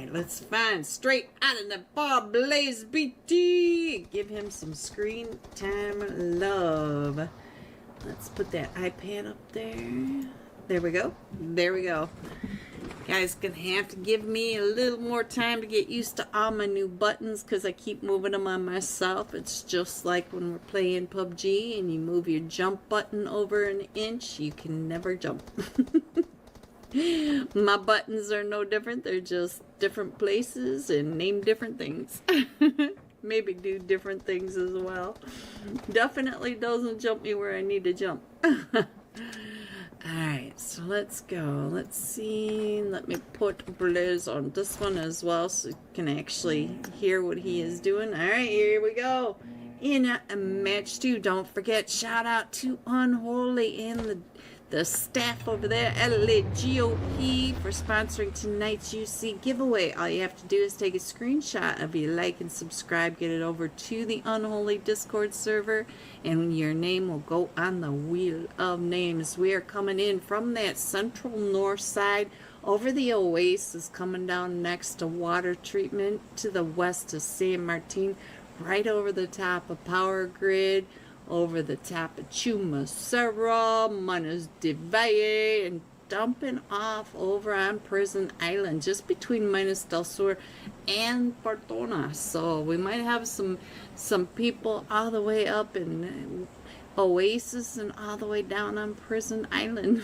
Alright, let's find straight out of the ball, Blaze BT. Give him some screen time love. Let's put that iPad up there. There we go. There we go. Guys, gonna have to give me a little more time to get used to all my new buttons because I keep moving them on myself. It's just like when we're playing PUBG and you move your jump button over an inch, you can never jump. My buttons are no different. They're just different places and name different things. Maybe do different things as well. Definitely doesn't jump me where I need to jump. Alright, so let's go. Let's see. Let me put Blaze on this one as well so you can actually hear what he is doing. Alright, here we go. In a match 2. Don't forget, shout out to Unholy and the staff over there, LAGOP, for sponsoring tonight's UC giveaway. All you have to do is take a screenshot of your like and subscribe, get it over to the Unholy Discord server, and your name will go on the wheel of names. We are coming in from that central north side over the Oasis, coming down next to water treatment to the west of San Martin, right over the top of Power Grid, over the top of Chuma Serra, Manos de Valle, and dumping off over on Prison Island, just between Minas del Sur and Portona. So we might have some people all the way up in Oasis and all the way down on Prison Island.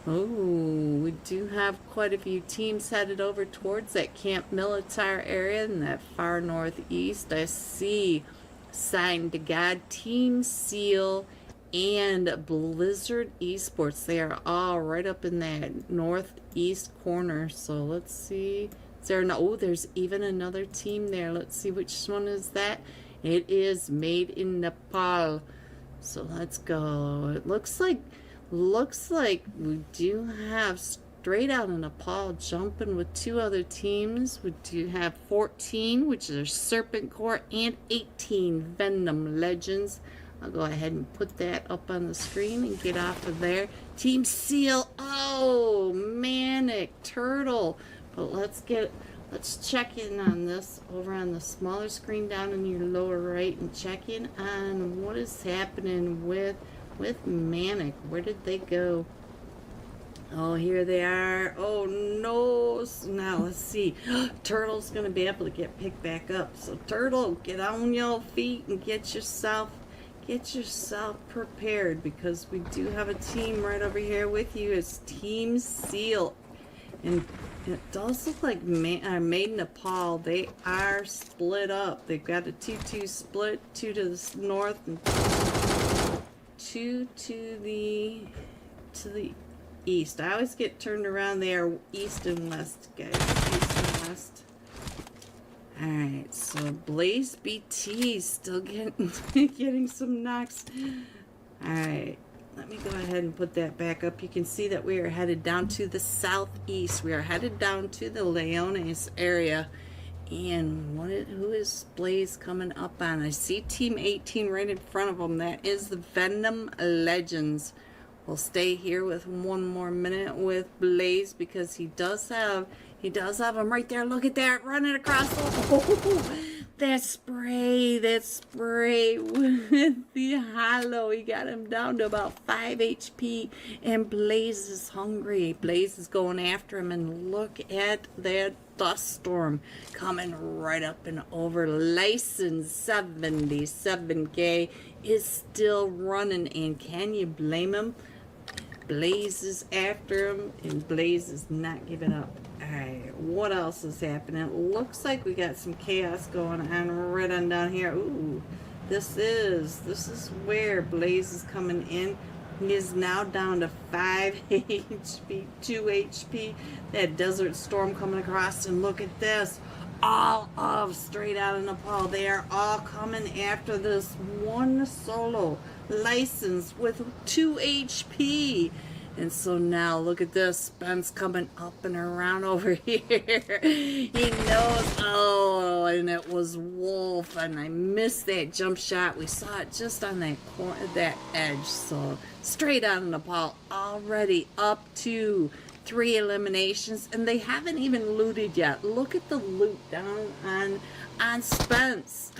Oh, we do have quite a few teams headed over towards that Camp Militar area in that far northeast. I see Sign to God, Team Seal, and Blizzard Esports. They are all right up in that northeast corner. So let's see. Is there no? Oh, there's even another team there. Let's see which one is that. It is Made in Nepal. So let's go. It looks like we do have straight out of Nepal jumping with two other teams. We do have 14, which is Serpent Core, and 18 Venom Legends. I'll go ahead and put that up on the screen and get off of there. Team Seal, oh, Manic Turtle. But let's check in on this over on the smaller screen down in your lower right and check in on what is happening with Manic. Where did they go? Oh, here they are. Oh, no. So now, let's see. Turtle's going to be able to get picked back up. So, Turtle, get on your feet and get yourself prepared, because we do have a team right over here with you. It's Team Seal. And it does look like Made in Nepal. They are split up. They've got a 2-2 split. 2 to the north and 2 to the east. I always get turned around. They are east and west, guys. East and west. Alright, so Blaze BT still getting some knocks. Alright, let me go ahead and put that back up. You can see that we are headed down to the southeast. We are headed down to the Leones area. And who is Blaze coming up on? I see Team 18 right in front of them. That is the Venom Legends. We'll stay here with one more minute with Blaze, because he does have him right there. Look at that, running across the that spray with the hollow. He got him down to about 5 HP, and Blaze is hungry. Blaze is going after him, and look at that dust storm coming right up and over. License 77K is still running, and can you blame him? Blaze is after him, and Blaze is not giving up. Alright, what else is happening? Looks like we got some chaos going on right on down here. Ooh, this is where Blaze is coming in. He is now down to 5 HP, 2 HP. That desert storm coming across, and look at this. All of straight out of Nepal. They are all coming after this one solo license with 2 HP. And so now look at this. Spence coming up and around over here. He knows. Oh, and it was Wolf, and I missed that jump shot. We saw it just on that corner, that edge. So straight out of Nepal, already up to 3 eliminations, and they haven't even looted yet. Look at the loot down on Spence.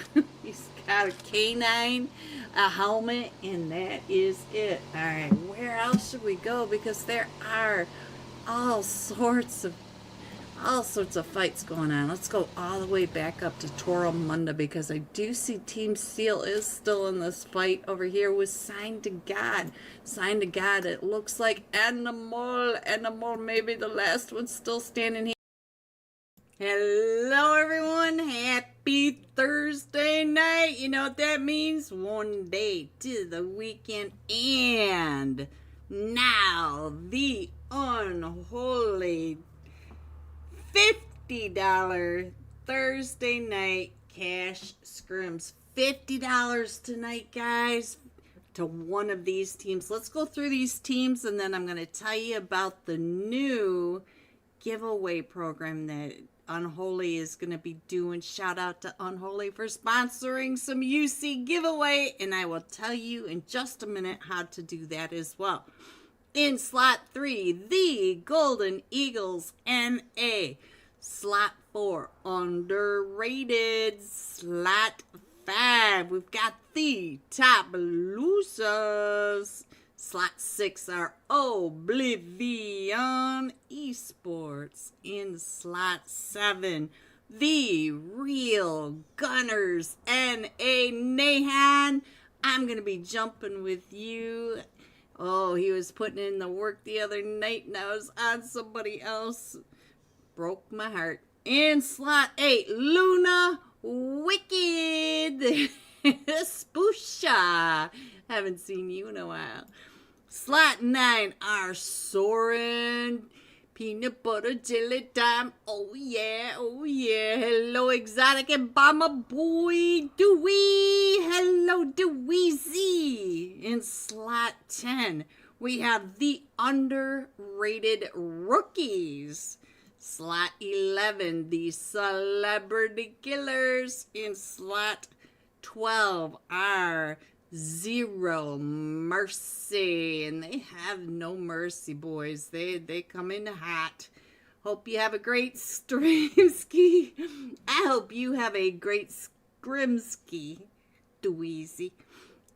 He's got a canine, a helmet, and that is it. All right, where else should we go? Because there are all sorts of fights going on. Let's go all the way back up to Toro Munda, because I do see Team Seal is still in this fight over here with Sign to God. Sign to God. It looks like Animal, maybe the last one still standing here. Hello everyone, happy Thursday night. You know what that means? One day to the weekend, and now the Unholy $50 Thursday night cash scrims. $50 tonight, guys, to one of these teams. Let's go through these teams, and then I'm going to tell you about the new giveaway program that Unholy is going to be doing. Shout out to Unholy for sponsoring some UC giveaway, and I will tell you in just a minute how to do that as well. In slot 3, the Golden Eagles NA. Slot 4, underrated. Slot 5, we've got the Top Losers. Slot 6 are Oblivion Esports. In slot 7, the Real Gunners NA. Nahan, I'm going to be jumping with you. Oh, he was putting in the work the other night, and I was on somebody else. Broke my heart. In slot 8, Luna Wicked. Spoosha. Haven't seen you in a while. Slot 9, our Soren. Peanut butter jelly time. Oh yeah, oh yeah. Hello, Exotic and Bomber Boy Dewey. Hello, Deweezy. In slot 10, we have the underrated rookies. Slot 11, the Celebrity Killers. In slot 12 are Zero Mercy, and they have no mercy, boys. They come in hot. Hope you have a great Strimski. I hope you have a great Scrimski, Dweezy.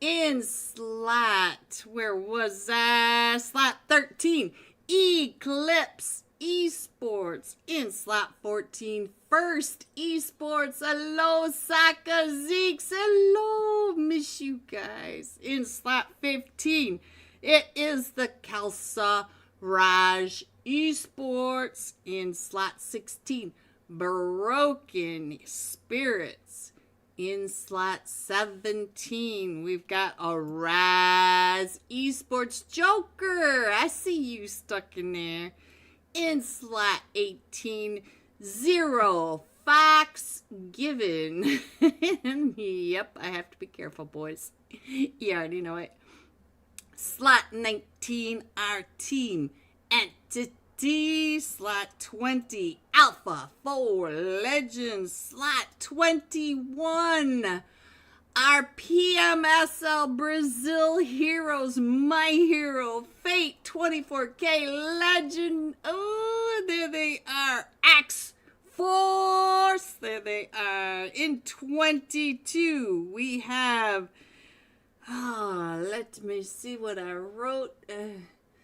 In slot, where was I? Slot 13, Eclipse Esports. In slot 14, First Esports. Hello, Saka Zeeks. Hello, miss you guys. In slot 15, it is the Kelsa Raj Esports. In slot 16, Broken Spirits. In slot 17, we've got a Raz Esports Joker. I see you stuck in there. In slot 18, Zero Fox Given. Yep, I have to be careful, boys. You already know it. Slot 19, our Team Entity. Slot 20, Alpha 4 Legends. Slot 21, our PMSL Brazil Heroes, My Hero, Fate 24K Legend. Oh, there they are. X-Force. There they are. In 22, we have, let me see what I wrote.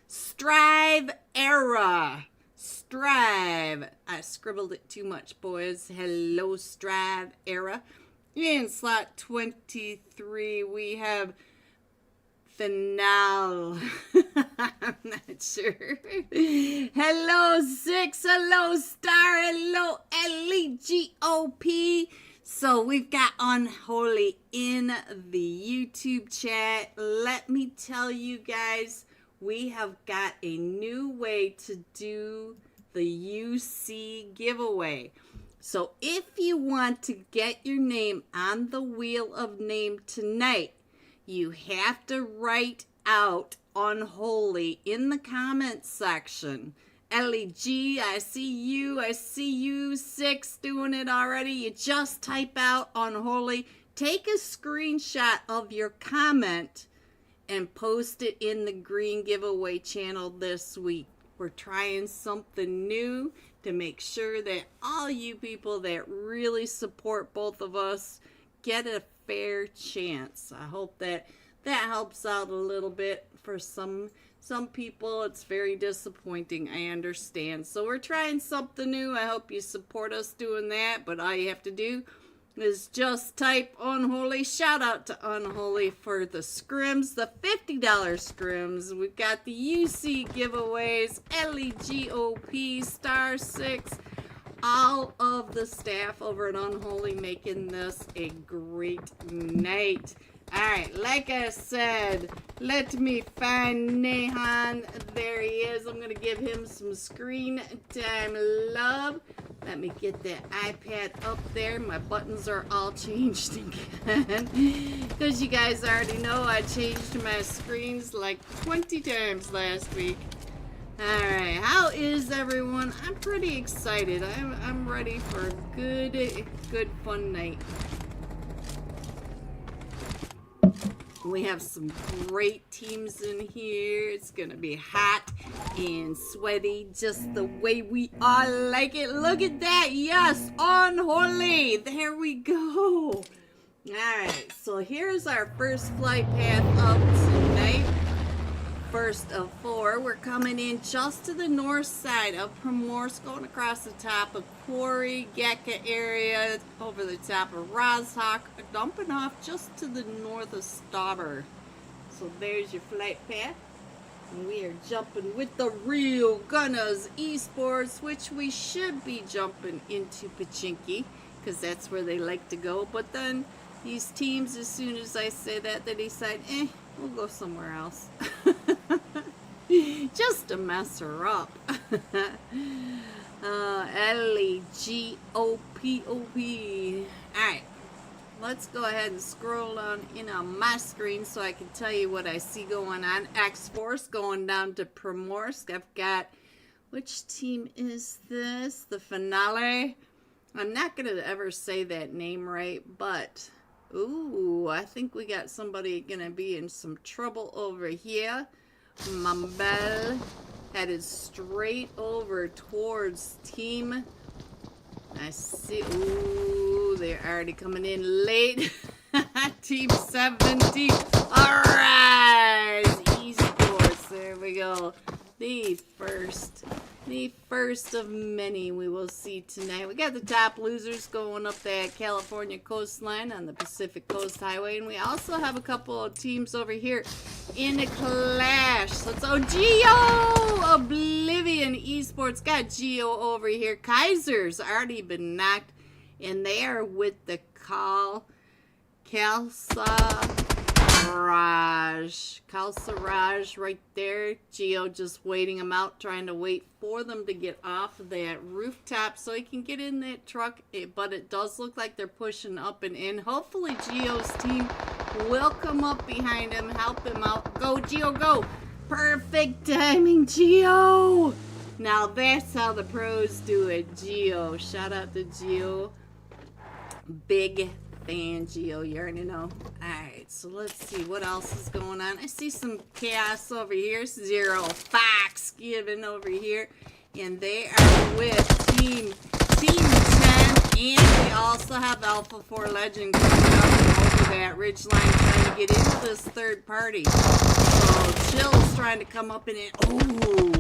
Strive Era. Strive. I scribbled it too much, boys. Hello, Strive Era. In slot 23, we have Finale. I'm not sure. Hello, Six. Hello, Star. Hello, LEGOP. So we've got Unholy in the YouTube chat. Let me tell you guys, we have got a new way to do the UC giveaway. So if you want to get your name on the Wheel of Name tonight, you have to write out Unholy in the comments section. LEG, I see you, Six doing it already. You just type out Unholy, take a screenshot of your comment, and post it in the green giveaway channel this week. We're trying something new to make sure that all you people that really support both of us get a fair chance. I hope that helps out a little bit for some people. It's very disappointing, I understand. So we're trying something new. I hope you support us doing that, but all you have to do is just type Unholy. Shout out to Unholy for the Scrims, the $50 Scrims. We've got the UC giveaways, LEGOP, Star 6, all of the staff over at Unholy making this a great night. Alright, like I said, let me find Nehan. There he is. I'm going to give him some screen time love. Let me get that iPad up there. My buttons are all changed again. Because you guys already know I changed my screens like 20 times last week. Alright, how is everyone? I'm pretty excited. I'm ready for a good fun night. We have some great teams in here. It's going to be hot and sweaty just the way we all like it. Look at that. Yes, Unholy. There we go. Alright, so here's our first flight path of tonight. First of 4, we're coming in just to the north side of Primorsk, going across the top of Quarry, Geka area, over the top of Rozhok, dumping off just to the north of Stauber. So there's your flight path. And we are jumping with the real Gunners Esports, which we should be jumping into Pachinki, because that's where they like to go. But then these teams, as soon as I say that, they decide, we'll go somewhere else. Just to mess her up. L-E-G-O-P-O-P. Alright. Let's go ahead and scroll on in on my screen so I can tell you what I see going on. X-Force going down to Primorsk. I've got, which team is this? The Finale. I'm not going to ever say that name right, but ooh, I think we got somebody going to be in some trouble over here. Mambel headed straight over towards team. I see. Ooh, they're already coming in late. Team 17. Alright. Easy course. There we go. The first of many we will see tonight. We got the top losers going up that California coastline on the Pacific Coast Highway. And we also have a couple of teams over here in a clash. Let's Geo! Oblivion Esports got Geo over here. Kaiser's already been knocked. And they are with the Kalsa Raj right there. Geo just waiting them out, trying to wait for them to get off of that rooftop so he can get in that truck. But it does look like they're pushing up and in. Hopefully Geo's team will come up behind him, help him out. Go, Geo, go. Perfect timing, Geo. Now that's how the pros do it, Geo. Shout out to Geo. Big fan, Geo. You already know. Alright, so let's see what else is going on. I see some chaos over here. Zero Fox given over here. And they are with Team 10. And we also have Alpha 4 Legend coming up over that ridgeline trying to get into this third party. So Chill's trying to come up in it. Oh,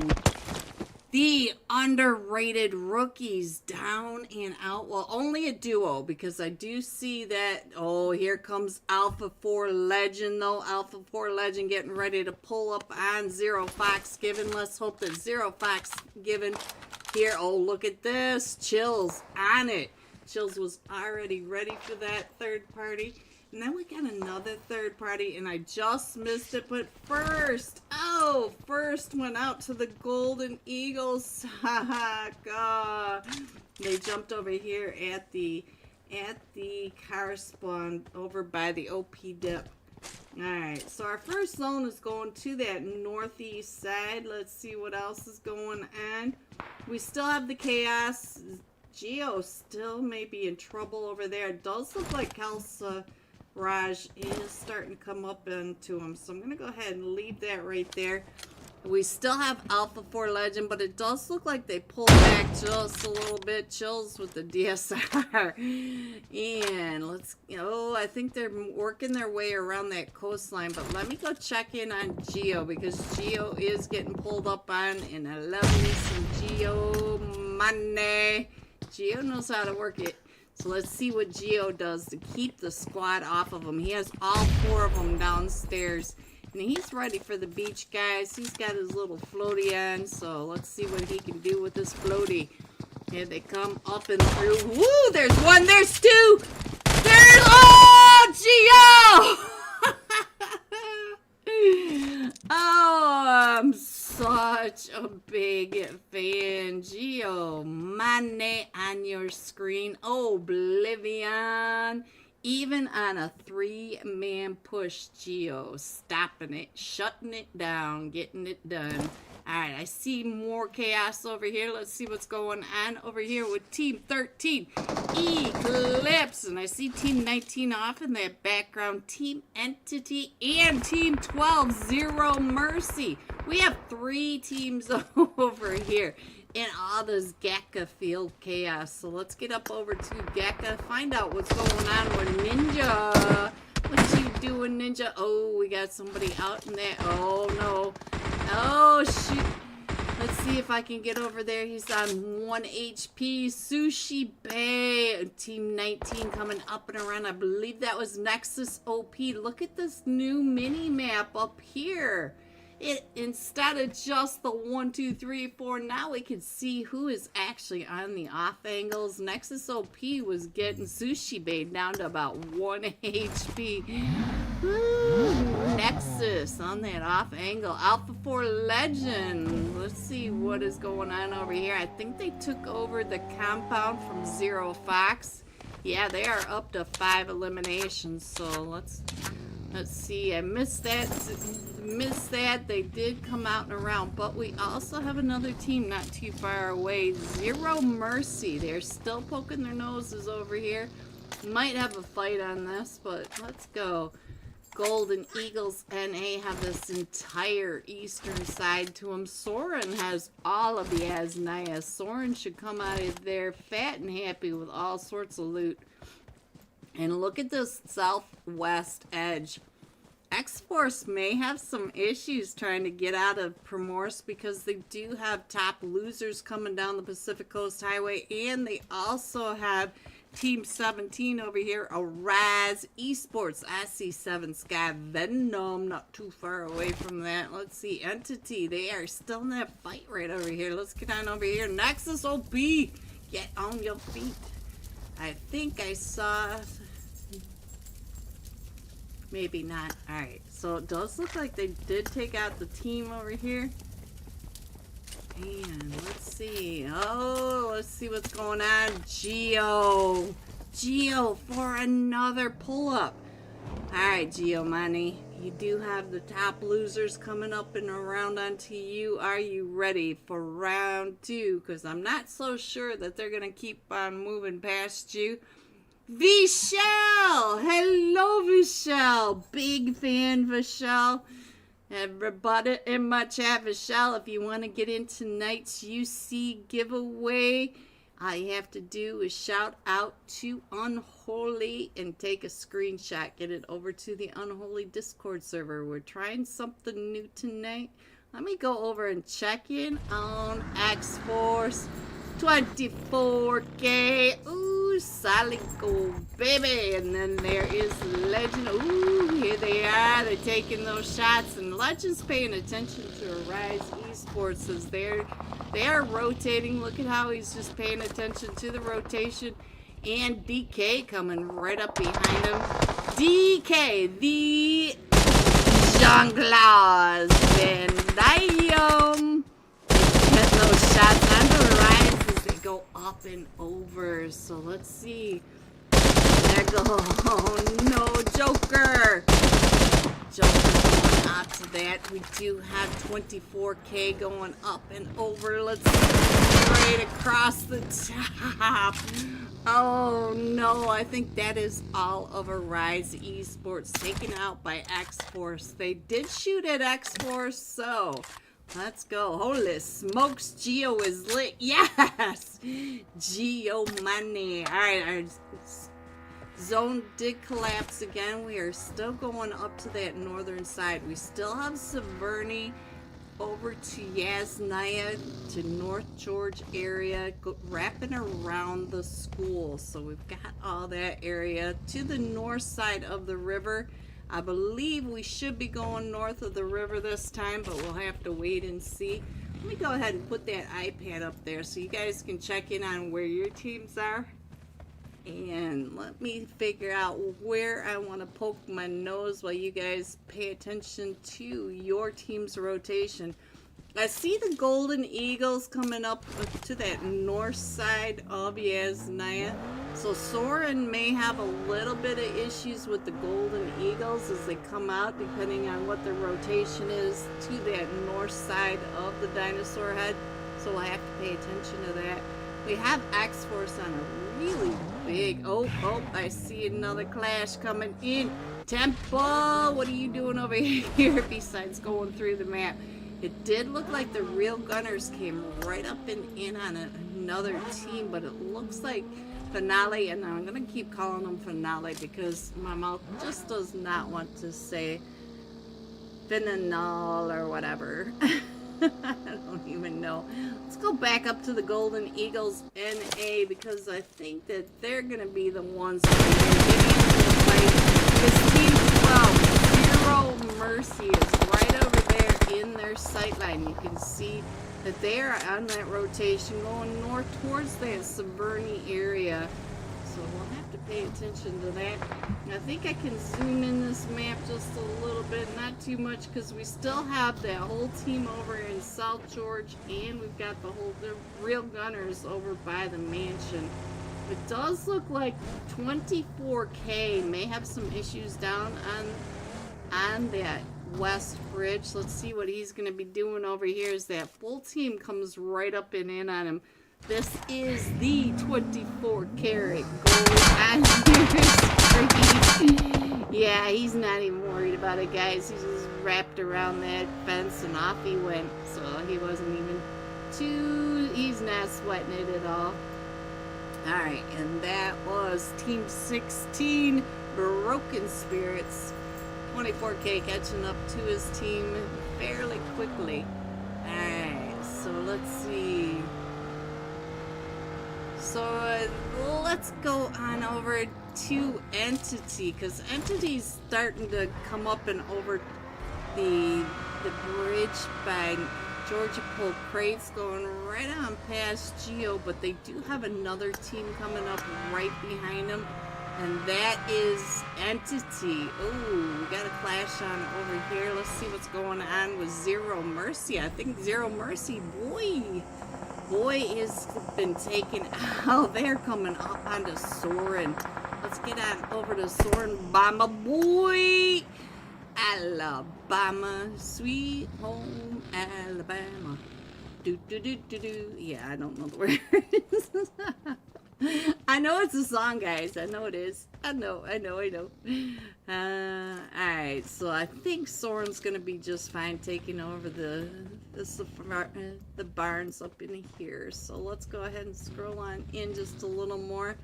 the underrated rookies down and out. Well, only a duo, because I do see that. Oh, here comes Alpha 4 Legend, though. Alpha 4 Legend getting ready to pull up on Zero Fox Given. Let's hope that Zero Fox Given here. Oh, look at this. Chill's on it. Chills was already ready for that third party. And then we got another third party, and I just missed it. But first went out to the Golden Eagles. God. They jumped over here at the car spawn over by the OP dip. Alright, so our first zone is going to that northeast side. Let's see what else is going on. We still have the chaos. Geo still may be in trouble over there. It does look like Kalsa Raj is starting to come up into him. So I'm going to go ahead and leave that right there. We still have Alpha 4 Legend, but it does look like they pulled back just a little bit. Chills with the DSR. And let's, I think they're working their way around that coastline. But let me go check in on Geo, because Geo is getting pulled up on. And I love me some Geo money. Geo knows how to work it. So let's see what Geo does to keep the squad off of him. He has all 4 of them downstairs. And he's ready for the beach, guys. He's got his little floaty on, so let's see what he can do with this floaty. Here they come up and through. Woo! There's 1, there's 2! There's... Oh, Geo! Oh, I'm such a big fan. Geo, money on your screen. Oblivion. Even on a 3-man push, Geo, stopping it, shutting it down, getting it done. Alright, I see more chaos over here. Let's see what's going on over here with Team 13, Eclipse. And I see Team 19 off in that background. Team Entity and Team 12, Zero Mercy. We have 3 teams over here in all this Gakka field chaos. So let's get up over to Gakka, find out what's going on with Ninja. What you doing, Ninja? Oh, we got somebody out in there. Oh, no. Oh, shoot. Let's see if I can get over there. He's on 1 HP. Sushi Bay. Team 19 coming up and around. I believe that was Nexus OP. Look at this new mini map up here. Instead of just the 1, 2, 3, 4, now we can see who is actually on the off angles. Nexus OP was getting Sushi Bay down to about 1 HP. Ooh, Nexus on that off angle. Alpha 4 Legend. Let's see what is going on over here. I think they took over the compound from Zero Fox. Yeah, they are up to 5 eliminations. So let's see. I missed that. They did come out and around, but we also have another team not too far away. Zero Mercy. They're still poking their noses over here. Might have a fight on this, but let's go. Golden Eagles NA have this entire eastern side to them. Soren has all of the Asnaya. Soren should come out of there fat and happy with all sorts of loot. And look at this southwest edge. X-Force may have some issues trying to get out of Primorsk because they do have top losers coming down the Pacific Coast Highway, and they also have Team 17 over here, Arise Esports. I see 7 Sky Venom not too far away from that. Let's see, Entity, they are still in that fight right over here. Let's get on over here. Nexus OP, get on your feet. I think I saw... Maybe not. Alright, so it does look like they did take out the team over here. And let's see. Oh, let's see what's going on. Geo for another pull-up. Alright, Geo Money. You do have the top losers coming up and around onto you. Are you ready for round 2? Because I'm not so sure that they're going to keep on moving past you. Vishal! Hello, Vishal! Big fan, Vishal. Everybody in my chat, Vishal, if you want to get in tonight's UC giveaway, all you have to do is shout out to Unholy and take a screenshot. Get it over to the Unholy Discord server. We're trying something new tonight. Let me go over and check in on X-Force. 24K. Ooh, solid gold, baby. And then there is Legend. Ooh, here they are. They're taking those shots. And Legend's paying attention to Arise Esports as they are rotating. Look at how he's just paying attention to the rotation. And DK coming right up behind him. DK, the Junglers. And get those shots onto Arise as they go up and over. So let's see. There go. Oh no, Joker. Joker going out to that. We do have 24K going up and over. Let's straight across the top. Oh no, I think that is all of Arise Esports taken out by X-Force. They did shoot at X-Force, so Let's go. Holy smokes, Geo is lit. Yes! Geo money. Alright, our zone did collapse again. We are still going up to that northern side. We still have Severny over to Yasnaya, to North George area, wrapping around the school. So we've got all that area to the north side of the river. I believe we should be going north of the river this time, but we'll have to wait and see. Let me go ahead and put that iPad up there so you guys can check in on where your teams are. And let me figure out where I want to poke my nose while you guys pay attention to your team's rotation. I see the Golden Eagles coming up to that north side of Yasnaya. So Soren may have a little bit of issues with the Golden Eagles as they come out, depending on what the rotation is to that north side of the dinosaur head. So we'll have to pay attention to that. We have X-Force on a really big... Oh, I see another clash coming in. Temple, what are you doing over here besides going through the map? It did look like the real gunners came right up and in on another team, but it looks like Finale, and I'm going to keep calling them Finale because my mouth just does not want to say Finale or whatever. I don't even know. Let's go back up to the Golden Eagles NA because I think that they're going to be the ones that are getting into the fight. This team 12, Zero Mercy is right over there in their sightline. You can see that they are on that rotation going north towards that Severny area. So we'll have to pay attention to that. I think I can zoom in this map just a little bit, not too much, because we still have that whole team over in South George, and we've got the real gunners over by the mansion. It does look like 24K may have some issues down on that west bridge. Let's see what he's going to be doing over here as that full team comes right up and in on him. This is the 24 karat gold on. Yeah, he's not even worried about it, guys. He just wrapped around that fence and off he went. So he wasn't even he's not sweating it at all. Alright, and that was Team 16, Broken Spirits. 24K catching up to his team fairly quickly. Alright, so let's see. So let's go on over to Entity, because Entity's starting to come up and over the bridge by Georgia Pole Crates, going right on past Geo, but they do have another team coming up right behind them, and that is Entity. Oh, we got a clash on over here. Let's see what's going on with Zero Mercy. I think Zero Mercy, boy has been taken out. They're coming up onto Soren. Let's get on over to Soren, Bama boy. Alabama, sweet home Alabama. Do do do do do. Yeah, I don't know the words. I know it's a song, guys. I know it is. I know. Alright, so I think Soren's gonna be just fine taking over the barns up in here. So let's go ahead and scroll on in just a little more.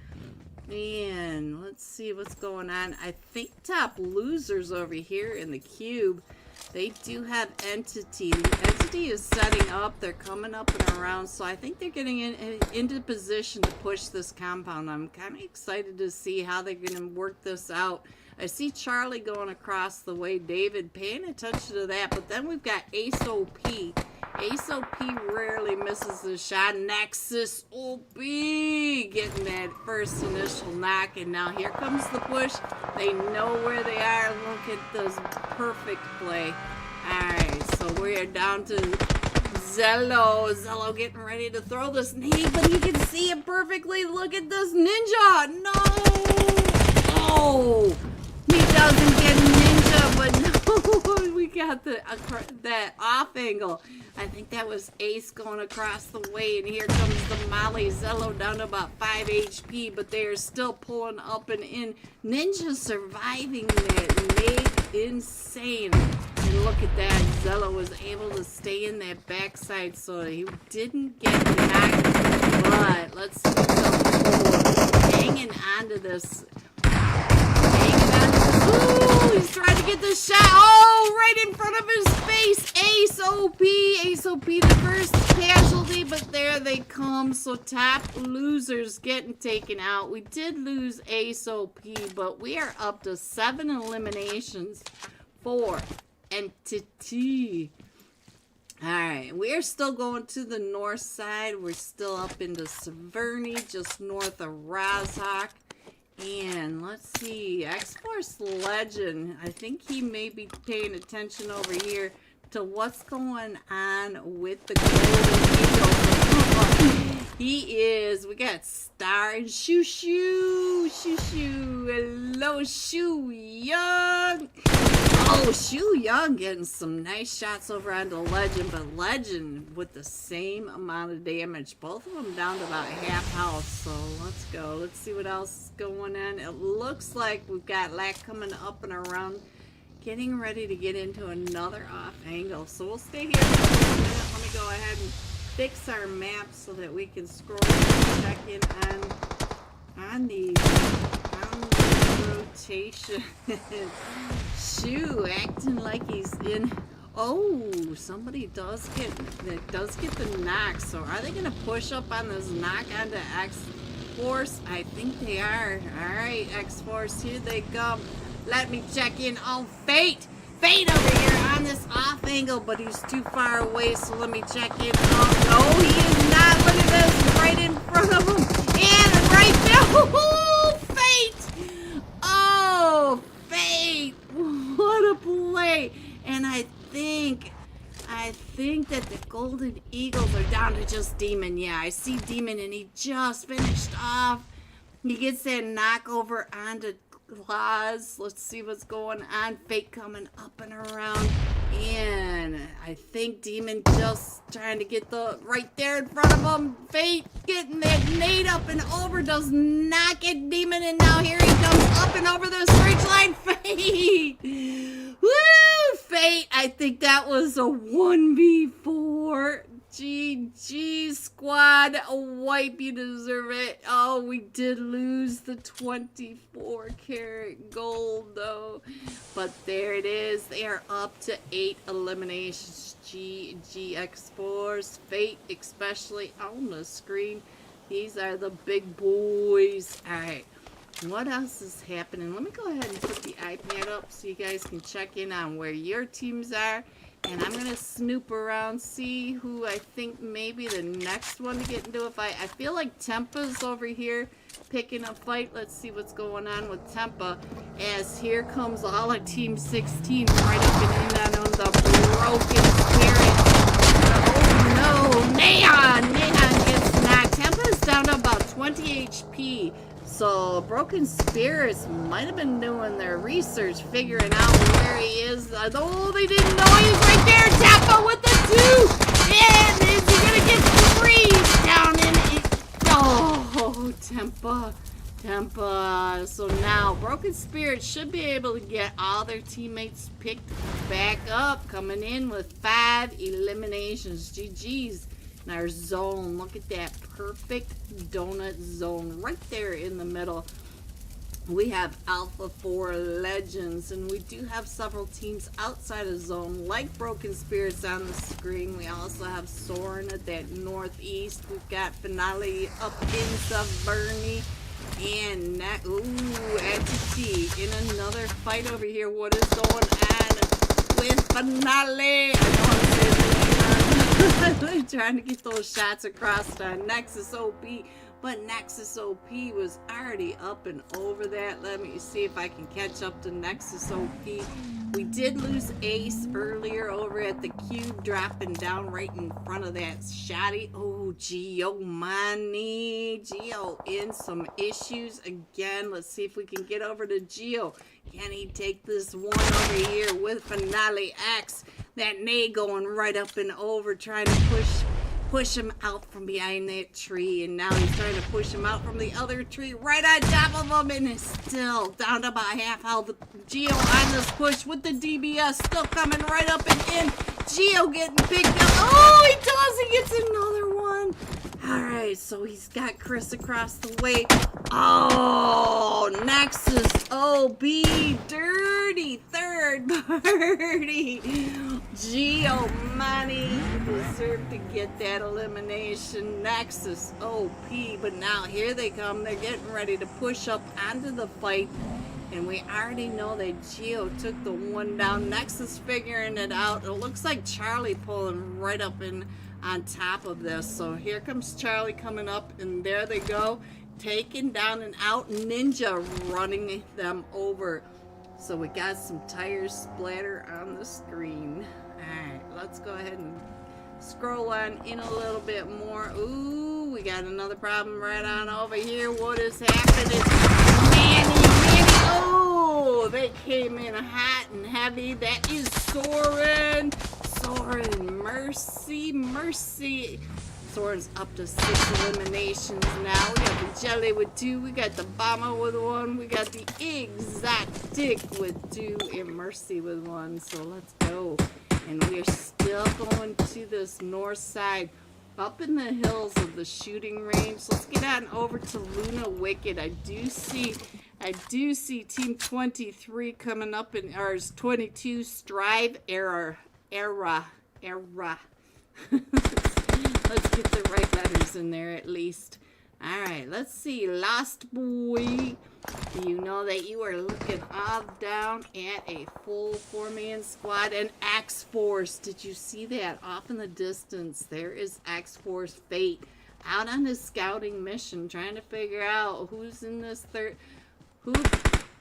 And let's see what's going on. I think Top Losers over here in the cube, they do have Entity. Entity is setting up. They're coming up and around. So I think they're getting into position to push this compound. I'm kind of excited to see how they're going to work this out. I see Charlie going across the way. David paying attention to that. But then we've got Ace OP. Ace OP rarely misses a shot. Nexus OP getting that first initial knock. And now here comes the push. They know where they are. Look at this perfect play. Alright, so we're down to Zello. Zello getting ready to throw this nade, but he can see it perfectly. Look at this ninja. No! Oh! He doesn't get ninja, but no, we got that off angle. I think that was Ace going across the way, and here comes the Molly. Zello down to about 5 HP, but they are still pulling up and in. Ninja surviving that made insane. And look at that. Zella was able to stay in that backside so he didn't get knocked. But let's see what's hanging on to this. Ooh, he's trying to get the shot. Oh, right in front of his face. Ace OP. Ace OP, the first casualty, but there they come. So top losers getting taken out. We did lose Ace OP, but we are up to 7 eliminations for Entity. Alright, we're still going to the north side. We're still up into Severny, just north of Rozhok. And let's see, X-Force Legend. I think he may be paying attention over here to what's going on with the Golden Eagle. He is. We got Star and Shoo Shoo. Shoo Shoo. Hello, Shoo Young. Oh, Shoo Young getting some nice shots over on the Legend, but Legend with the same amount of damage. Both of them down to about half health. So let's go. Let's see what else is going on. It looks like we've got Lack coming up and around, getting ready to get into another off angle. So we'll stay here for a minute. Let me go ahead and fix our map so that we can scroll and check in on the rotation. Shoo, acting like he's in. Oh, somebody does get the knock. So are they gonna push up on this knock onto X-Force? I think they are. All right, X-Force, here they come. Let me check in on Fate. Fate over here on this off angle, but he's too far away, so let me check in. Oh, no, he is not. Look at this, right in front of him. And right there. Oh, Fate. Oh, Fate. What a play. And I think that the Golden Eagles are down to just Demon. Yeah, I see Demon, and he just finished off. He gets that knock over onto Claws. Let's see what's going on. Fate coming up and around. And I think Demon just trying to get the right there in front of him. Fate getting that nade up and over. Does not get Demon. And now here he comes up and over the ridge line. Fate. Woo! Fate. I think that was a 1v4. GG squad, a wipe, you deserve it. Oh, we did lose the 24 karat gold though, but there it is. They are up to 8 eliminations. GG X-Force, Fate especially on the screen. These are the big boys. All right, what else is happening? Let me go ahead and put the iPad up so you guys can check in on where your teams are. And I'm going to snoop around, see who I think may be the next one to get into a fight. I feel like Tempa's over here picking a fight. Let's see what's going on with Tempa. As here comes all of Team 16 right up and in on the Broken Spirit. Oh no, Neon! Neon gets knocked. Tempa's down to about 20 HP. So Broken Spirits might have been doing their research, figuring out where he is. Oh, they didn't know he was right there. Tempa with the 2. And is he gonna get 3 down in it? Oh, Tempa. So now Broken Spirits should be able to get all their teammates picked back up, coming in with 5 eliminations. GG's. In our zone, look at that perfect donut zone right there in the middle. We have Alpha 4 Legends, and we do have several teams outside of zone, like Broken Spirits on the screen. We also have Soren at that northeast. We've got Finale up in Severny, and Entity in another fight over here. What is going on with Finale? I don't want to say that. I'm trying to get those shots across to Nexus OP, but Nexus OP was already up and over that. Let me see if I can catch up to Nexus OP. We did lose Ace earlier over at the cube, dropping down right in front of that shotty. Oh, Geo money. Geo in some issues again. Let's see if we can get over to Geo. Can he take this one over here with Finale X? That nade going right up and over, trying to push push him out from behind that tree, and now he's trying to push him out from the other tree right on top of him, and is still down to about half health. Geo on this push with the DBS still coming right up and in. Geo getting picked up. Oh, he does! He gets another one. Alright, so he's got Chris across the way. Oh, Nexus OB, dirty third party. Geo money deserved to get that elimination. Nexus OP, but now here they come. They're getting ready to push up onto the fight. And we already know that Geo took the one down. Nexus figuring it out. It looks like Charlie pulling right up in on top of this. So here comes Charlie coming up, and there they go. Taking down and out. Ninja running them over. So we got some tires splatter on the screen. Alright, let's go ahead and scroll on in a little bit more. Ooh, we got another problem right on over here. What is happening? Manny. Oh, they came in hot and heavy. That is Soren. Mercy. Soren's up to 6 eliminations now. We got the Jelly with 2. We got the Bomber with 1. We got the Exotic with 2. And Mercy with 1. So let's go. And we're still going to this north side. Up in the hills of the shooting range. Let's get on over to Luna Wicked. I do see Team 23 coming up in ours. 22 Strive Era. Let's get the right letters in there at least. Alright, let's see. Lost Boy. You know that you are looking all down at a full 4-man squad. And X-Force. Did you see that? Off in the distance, there is X-Force Fate. Out on his scouting mission, trying to figure out who's in this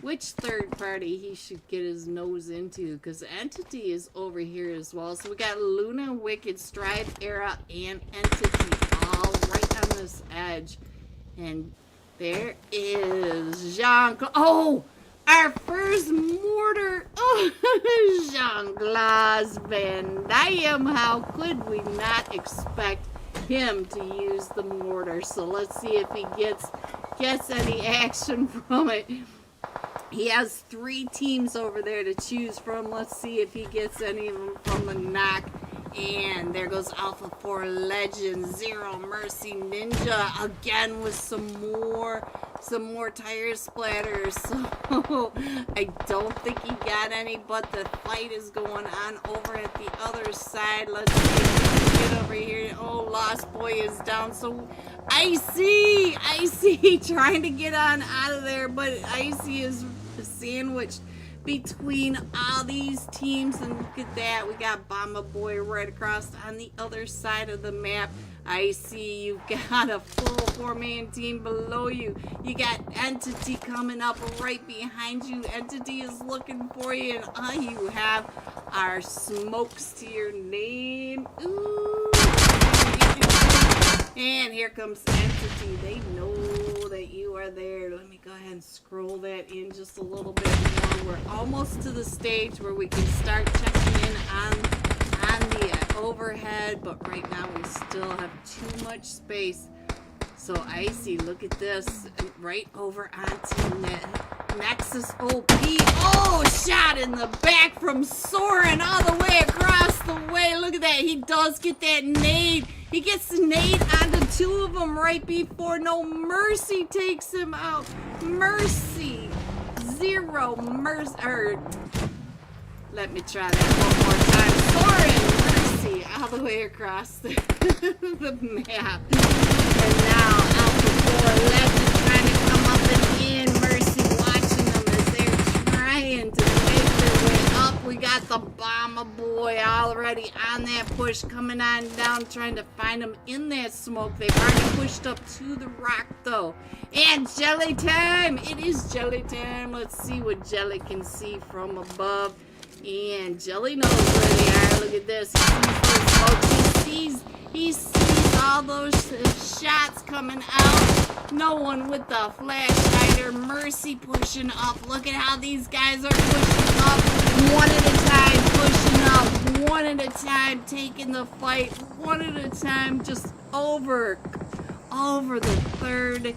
which third party he should get his nose into, because Entity is over here as well. So we got Luna, Wicked, Strive Era, and Entity all right on this edge. And there is Jean. Oh, our first mortar. Oh, Jean-Claude Van Damme. How could we not expect him to use the mortar? So let's see if he gets any action from it. He has 3 teams over there to choose from. Let's see if he gets any of them from the knock. And there goes Alpha 4 Legend, Zero Mercy Ninja again with some more tire splatters. So I don't think he got any, but the fight is going on over at the other side. Let's see if we can get over here. Oh, Lost Boy is down. So Icy trying to get on out of there, but Icy is sandwiched between all these teams. And look at that, we got Bomba Boy right across on the other side of the map. I see you've got a full 4-man team below you. You got Entity coming up right behind you. Entity is looking for you, and all you have are smokes to your name. Ooh. And here comes Entity. They know that you are there. Let me go ahead and scroll that in just a little bit more. We're almost to the stage where we can start checking in on the overhead, but right now we still have too much space. So Icy, look at this, right over onto Nexus OP. Oh, shot in the back from Soren all the way across the way. Look at that, he does get that nade. He gets the nade onto 2 of them right before No Mercy takes him out. Mercy. Zero Mercy. Let me try that one more time. Soren Mercy all the way across the map. And now Alpha 4 Legend trying to come up and in. Mercy watching them as they're trying to make their way up. We got the Bomber Boy already on that push, coming on down, trying to find him in that smoke. They've already pushed up to the rock though. And Jelly time! It is Jelly time. Let's see what Jelly can see from above. And Jelly knows where they are. Look at this. He sees all those shots coming out. No one with the flashlighter. Mercy pushing up. Look at how these guys are pushing up. One at a time, pushing up. one at a time, taking the fight one at a time, just over the third,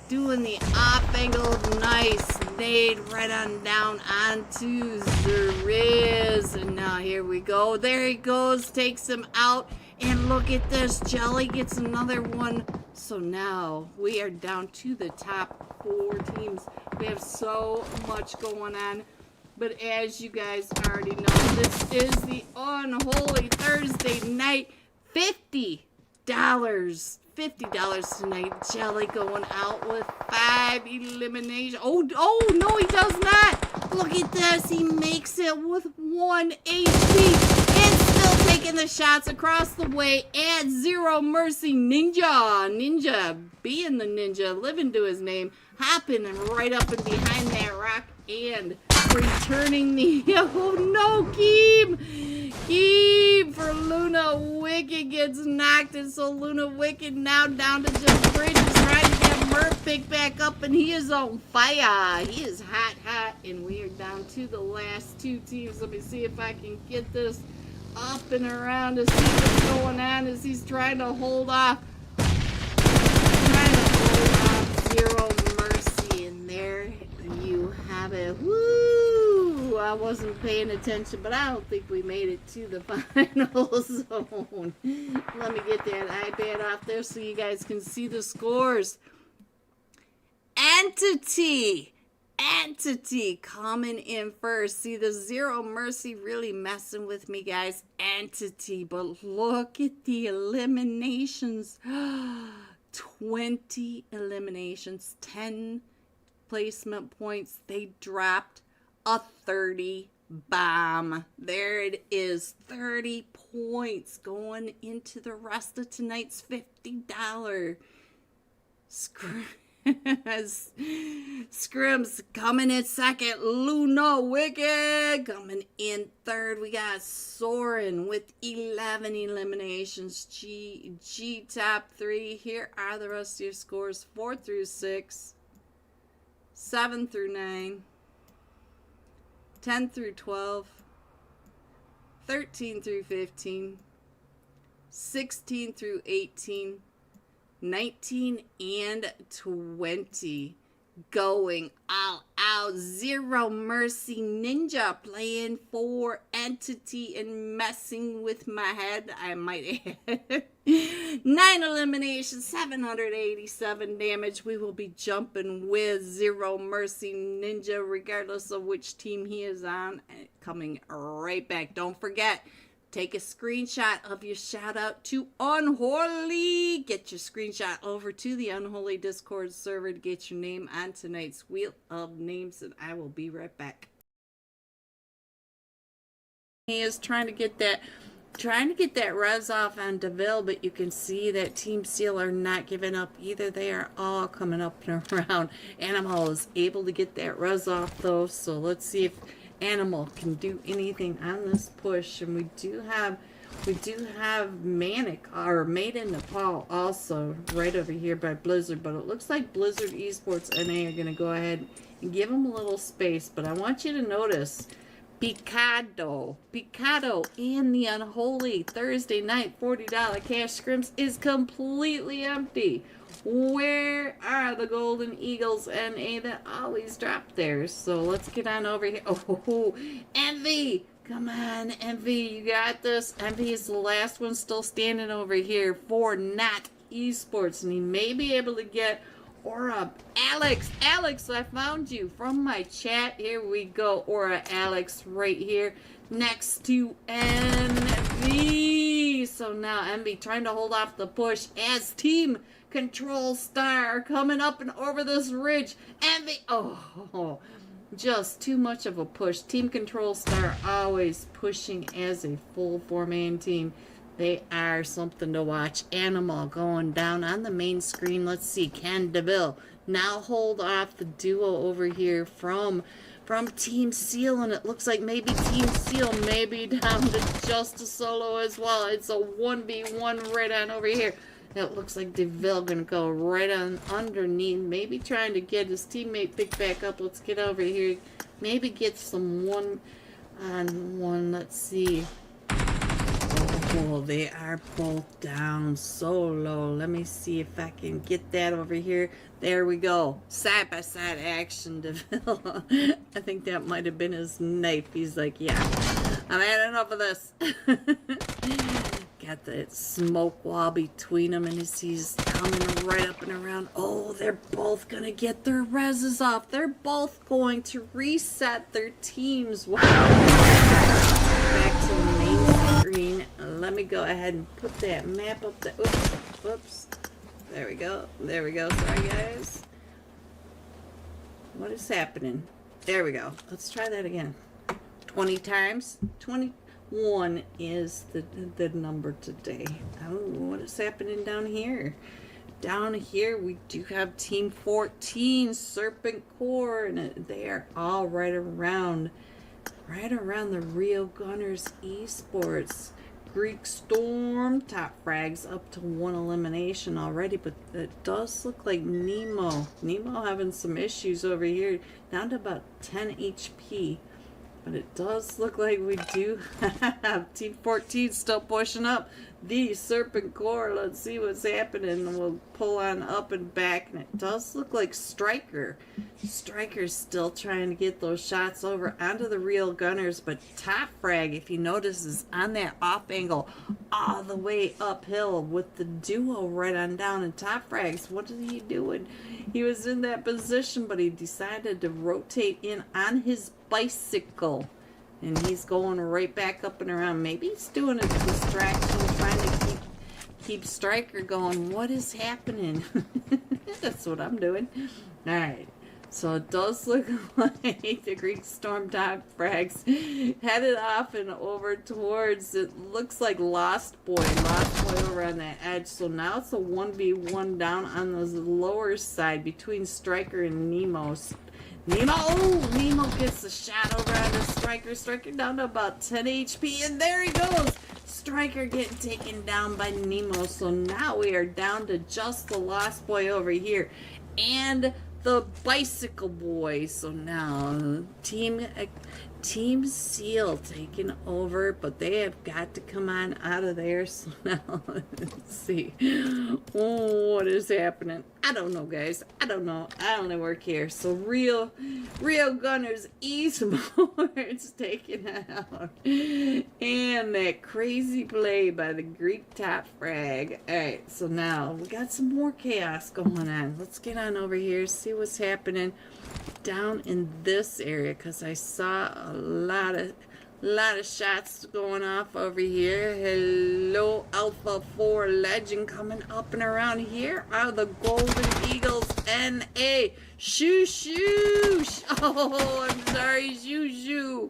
doing the off angle, nice nade right on down onto Zeriz, and now here we go, there he goes, takes him out, and look at this, Jelly gets another one. So now we are down to the top 4 teams. We have so much going on. But as you guys already know, this is the Unholy Thursday night. $50. $50 tonight. Jelly going out with 5 eliminations. Oh, no, he does not. Look at this. He makes it with 1 HP. And still taking the shots across the way at Zero Mercy Ninja. Ninja, being the ninja, living to his name, hopping right up and behind that rock and returning the, oh no, Keem for Luna Wicked gets knocked, and so Luna Wicked now down to just Bridges, trying to get Murph picked back up, and he is on fire. He is hot, and we are down to the last 2 teams. Let me see if I can get this up and around to see what's going on as he's trying to hold off. Zero Mercy, and there you have it. Woo! I wasn't paying attention, but I don't think we made it to the final zone. Let me get that iPad off there so you guys can see the scores. Entity coming in first. See, the Zero Mercy really messing with me, guys. Entity, but look at the eliminations. 20 eliminations, 10 placement points. They dropped a 30 bomb. There it is, 30 points going into the rest of tonight's $50 Scrims coming in second. Luna Wicked coming in third. We got Soren with 11 eliminations. G top 3. Here are the rest of your scores: 4 through 6, 7 through 9, 10 through 12, 13 through 15, 16 through 18, 19 and 20. Going all out. Zero Mercy Ninja playing for Entity and messing with my head, I might add. 9 eliminations, 787 damage. We will be jumping with Zero Mercy Ninja regardless of which team he is on. Coming right back. Don't forget, take a screenshot of your shout out to Unholy. Get your screenshot over to the Unholy Discord server to get your name on tonight's Wheel of Names, and I will be right back. He is trying to get that res off on DeVille, but you can see that Team Seal are not giving up either. They are all coming up and around. Animal is able to get that res off though, so let's see if Animal can do anything on this push. And we do have Manic or Made in Nepal also right over here by Blizzard, but it looks like Blizzard Esports NA are going to go ahead and give them a little space. But I want you to notice Picado in the Unholy Thursday night $40 cash scrims is completely empty. Where are the Golden Eagles NA that always drop there? So let's get on over here. Oh, Envy! Come on, Envy, you got this. Envy is the last one still standing over here for Not Esports, and he may be able to get Aura. Alex, I found you from my chat. Here we go. Aura Alex right here next to Envy. So now Envy trying to hold off the push as Team Control Star coming up and over this ridge. Envy, oh, just too much of a push. Team Control Star always pushing as a full 4-man team. They are something to watch. Animal going down on the main screen. Let's see, Ken DeVille now hold off the duo over here from Team Seal, and it looks like maybe Team Seal may be down to just a solo as well. It's a 1v1 right on over here. It looks like DeVille gonna go right on underneath, maybe trying to get his teammate picked back up. Let's get over here, maybe get some on one. Let's see. Oh, they are both down so low. Let me see if I can get that over here. There we go. Side by side action, DeVille. I think that might have been his knife. He's like, yeah, I've had enough of this. Got that smoke wall between them, and he's coming right up and around. Oh, they're both going to get their reses off. They're both going to reset their teams. Wow. Back to the main screen. Let me go ahead and put that map up there. Oops. Whoops. There we go. There we go. Sorry, guys. What is happening? There we go. Let's try that again. 20 times. 21 is the number today. Oh, what is happening down here? Down here, we do have Team 14, Serpent Core, and they are all right around the Rio Gunners Esports. Greek Storm, top frags up to 1 elimination already, but it does look like Nemo having some issues over here, down to about 10 HP. But it does look like we do have Team 14 still pushing up the Serpent Core. Let's see what's happening. We'll pull on up and back, and it does look like Striker's still trying to get those shots over onto the Real Gunners, but Top Frag, if you notice, is on that off angle all the way uphill with the duo right on down. And Top Frag's, what is he doing? He was in that position, but he decided to rotate in on his bicycle, and he's going right back up and around. Maybe he's doing a distraction, trying to keep Striker going. What is happening? That's what I'm doing. All right, so it does look like the Greek Storm top frags headed off and over towards, it looks like Lost Boy over on that edge. So now it's a 1v1 down on the lower side between Striker and Nemo. Nemo gets the shot over on the Striker. Striker down to about 10 HP, and there he goes. Striker getting taken down by Nemo. So now we are down to just the Lost Boy over here and the Bicycle Boy. So now Team Seal taking over, but they have got to come on out of there. So now let's see. Oh, what is happening? I don't know, guys. I don't know. I only work here. So Real Gunners Esports taking out, and that crazy play by the Greek top frag. All right, so now we got some more chaos going on. Let's get on over here, see what's happening down in this area, because I saw a lot of shots going off over here. Hello, Alpha 4 Legend coming up and around here are the Golden Eagles NA. Shoo. Oh, I'm sorry, Shoo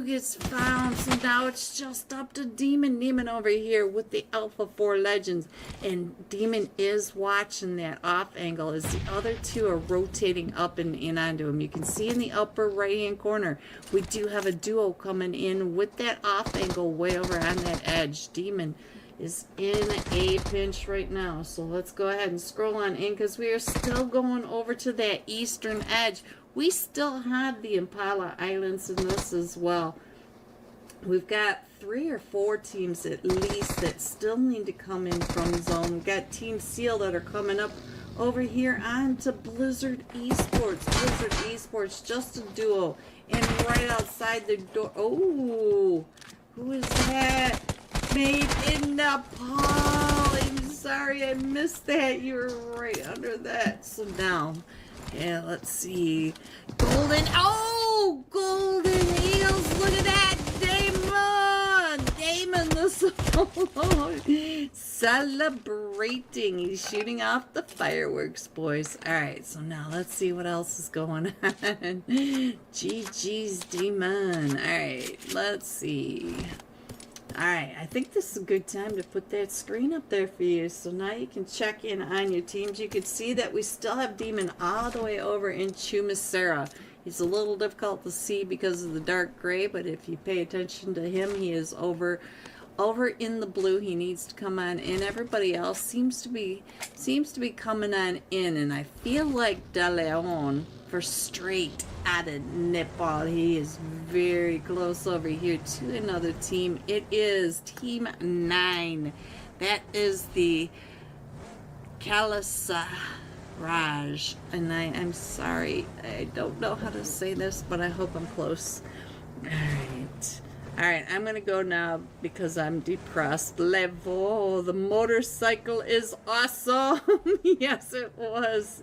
gets found. So now it's just up to Demon over here with the Alpha 4 Legends. And Demon is watching that off angle as the other two are rotating up and in onto him. You can see in the upper right hand corner, we do have a duo coming in with that off angle way over on that edge. Demon is in a pinch right now. So let's go ahead and scroll on in, because we are still going over to that eastern edge. We still have the Impala Islands in this as well. We've got 3 or 4 teams at least that still need to come in from zone. We've got Team Seal that are coming up over here on to Blizzard Esports, just a duo. And right outside the door, oh, who is that? Made in Nepal. I'm sorry, I missed that. You were right under that. So now, yeah, let's see. Golden Eagles. Look at that. Damon the solo. Celebrating. He's shooting off the fireworks, boys. All right, so now let's see what else is going on. GG's Demon. All right, let's see. Alright, I think this is a good time to put that screen up there for you. So now you can check in on your teams. You can see that we still have Demon all the way over in Chumisera. He's a little difficult to see because of the dark gray, but if you pay attention to him, he is over in the blue. He needs to come on in. Everybody else seems to be coming on in, and I feel like De Leon for straight out of Nepal. He is very close over here to another team. It is Team 9. That is the Kalasa Raj. And I'm sorry, I don't know how to say this, but I hope I'm close. Alright, I'm gonna go now because I'm depressed. Level, the motorcycle is awesome. Yes, it was.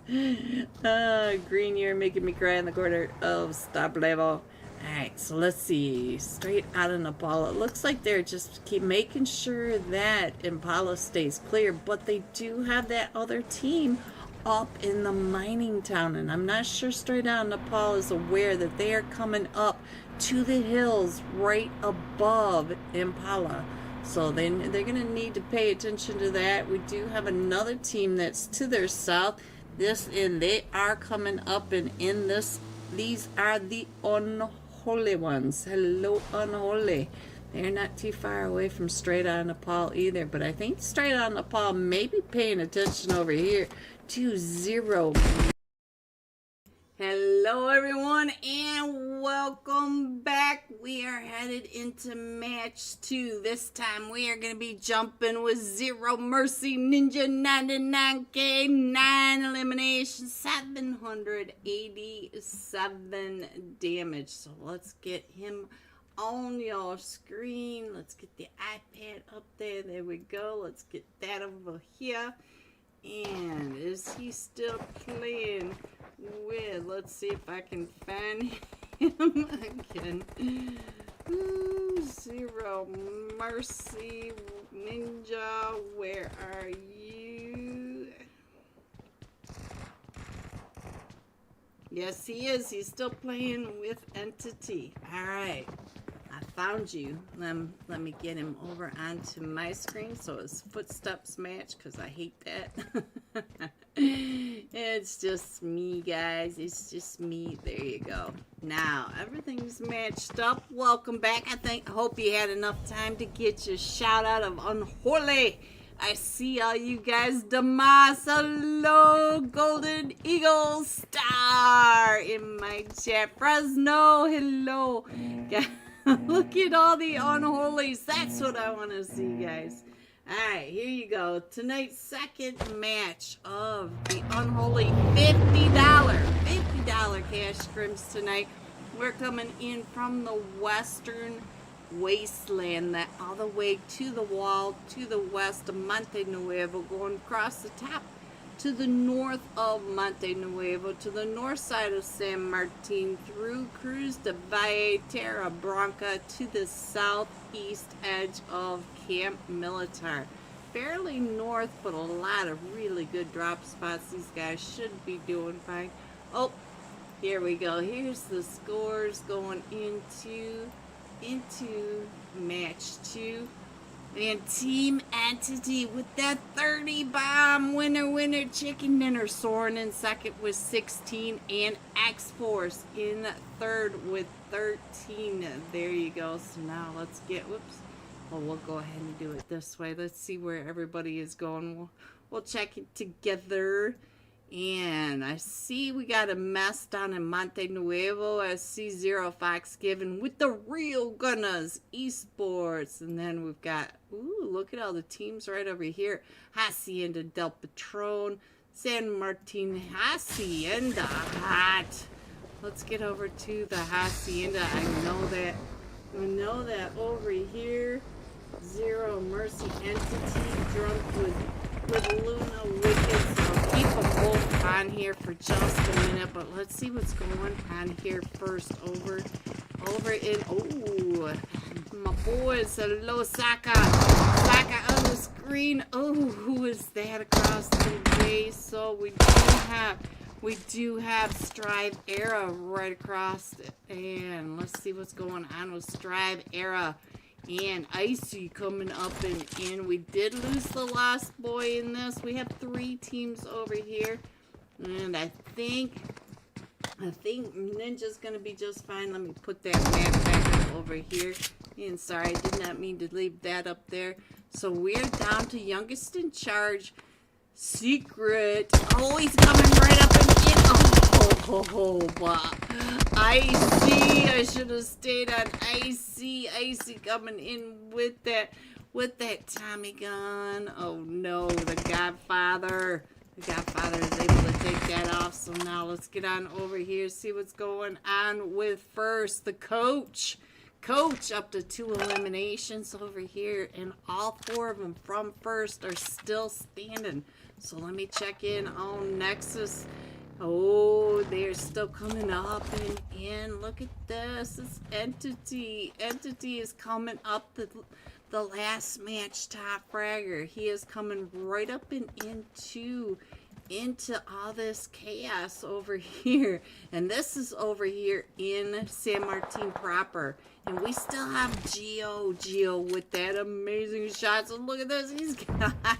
Green, you're making me cry in the corner. Oh, stop level. Alright, so let's see. Straight out of Nepal. It looks like they're just keep making sure that Impala stays clear, but they do have that other team up in the mining town, and I'm not sure straight out Nepal is aware that they are coming up to the hills right above Impala. So they're going to need to pay attention to that. We do have another team that's to their south. And they are coming up, and in this, these are the Unholy ones. Hello, Unholy. They're not too far away from straight out Nepal either, but I think straight out Nepal may be paying attention over here to 0. Hello everyone and welcome back. We are headed into match 2. This time we are going to be jumping with Zero Mercy Ninja 99k 9 elimination 787 damage. So let's get him on your screen. Let's get the iPad up there. There we go. Let's get that over here. And is he still playing with, let's see if I can find him again. Zero Mercy Ninja, where are you? Yes, he is. He's still playing with Entity. All right. I found you. Let me get him over onto my screen so his footsteps match, because I hate that. It's just me, guys. It's just me. There you go. Now, everything's matched up. Welcome back. I hope you had enough time to get your shout out of Unholy. I see all you guys. Damas, hello. Golden Eagle Star in my chat. Fresno, hello. Look at all the Unholies. That's what I want to see, guys. Alright, here you go. Tonight's second match of the Unholy $50 cash scrims tonight. We're coming in from the western wasteland, that all the way to the wall, to the west of Monte Nuevo, going across the top to the north of Monte Nuevo, to the north side of San Martin, through Cruz de Valle, Terra Branca, to the southeast edge of Camp Militar. Fairly north, but a lot of really good drop spots. These guys should be doing fine. Oh, here we go. Here's the scores going into match 2. And Team Entity with that 30 bomb. Winner, chicken dinner. Soaring in second with 16. And X-Force in third with 13. There you go. So now let's get, whoops. Well, we'll go ahead and do it this way. Let's see where everybody is going. We'll check it together. And I see we got a mess down in Monte Nuevo. I see Zero Fox Given with the Real Gunners Esports. And then we've got, ooh, look at all the teams right over here. Hacienda del Patron, San Martin Hacienda Hot. Let's get over to the Hacienda. I know that over here. Zero Mercy Entity drunk with Luna Wicked. So I'll keep them both on here for just a minute, but let's see what's going on here first. Over in, oh, my boys, hello Saka on the screen. Oh, who is that across the way? So we do have Strive Era right across it. And let's see what's going on with Strive Era and Icy coming up, and we did lose the last boy in this. We have 3 teams over here, and I think Ninja's gonna be just fine. Let me put that map back over here. And sorry, I did not mean to leave that up there. So we're down to youngest in charge, Secret. Oh, he's coming right up and in. Oh, wow. Icy. I should have stayed on Icy. Icy coming in with that Tommy gun. Oh no, the Godfather. The Godfather is able to take that off. So now let's get on over here, see what's going on with first. The coach. Coach up to 2 eliminations over here, and all 4 of them from first are still standing. So let me check in on Nexus. Oh, they're still coming up and in. Look at this. It's Entity. Entity is coming up the last match top fragger. He is coming right up and into all this chaos over here. And this is over here in San Martin proper. And we still have Geo with that amazing shot. So look at this.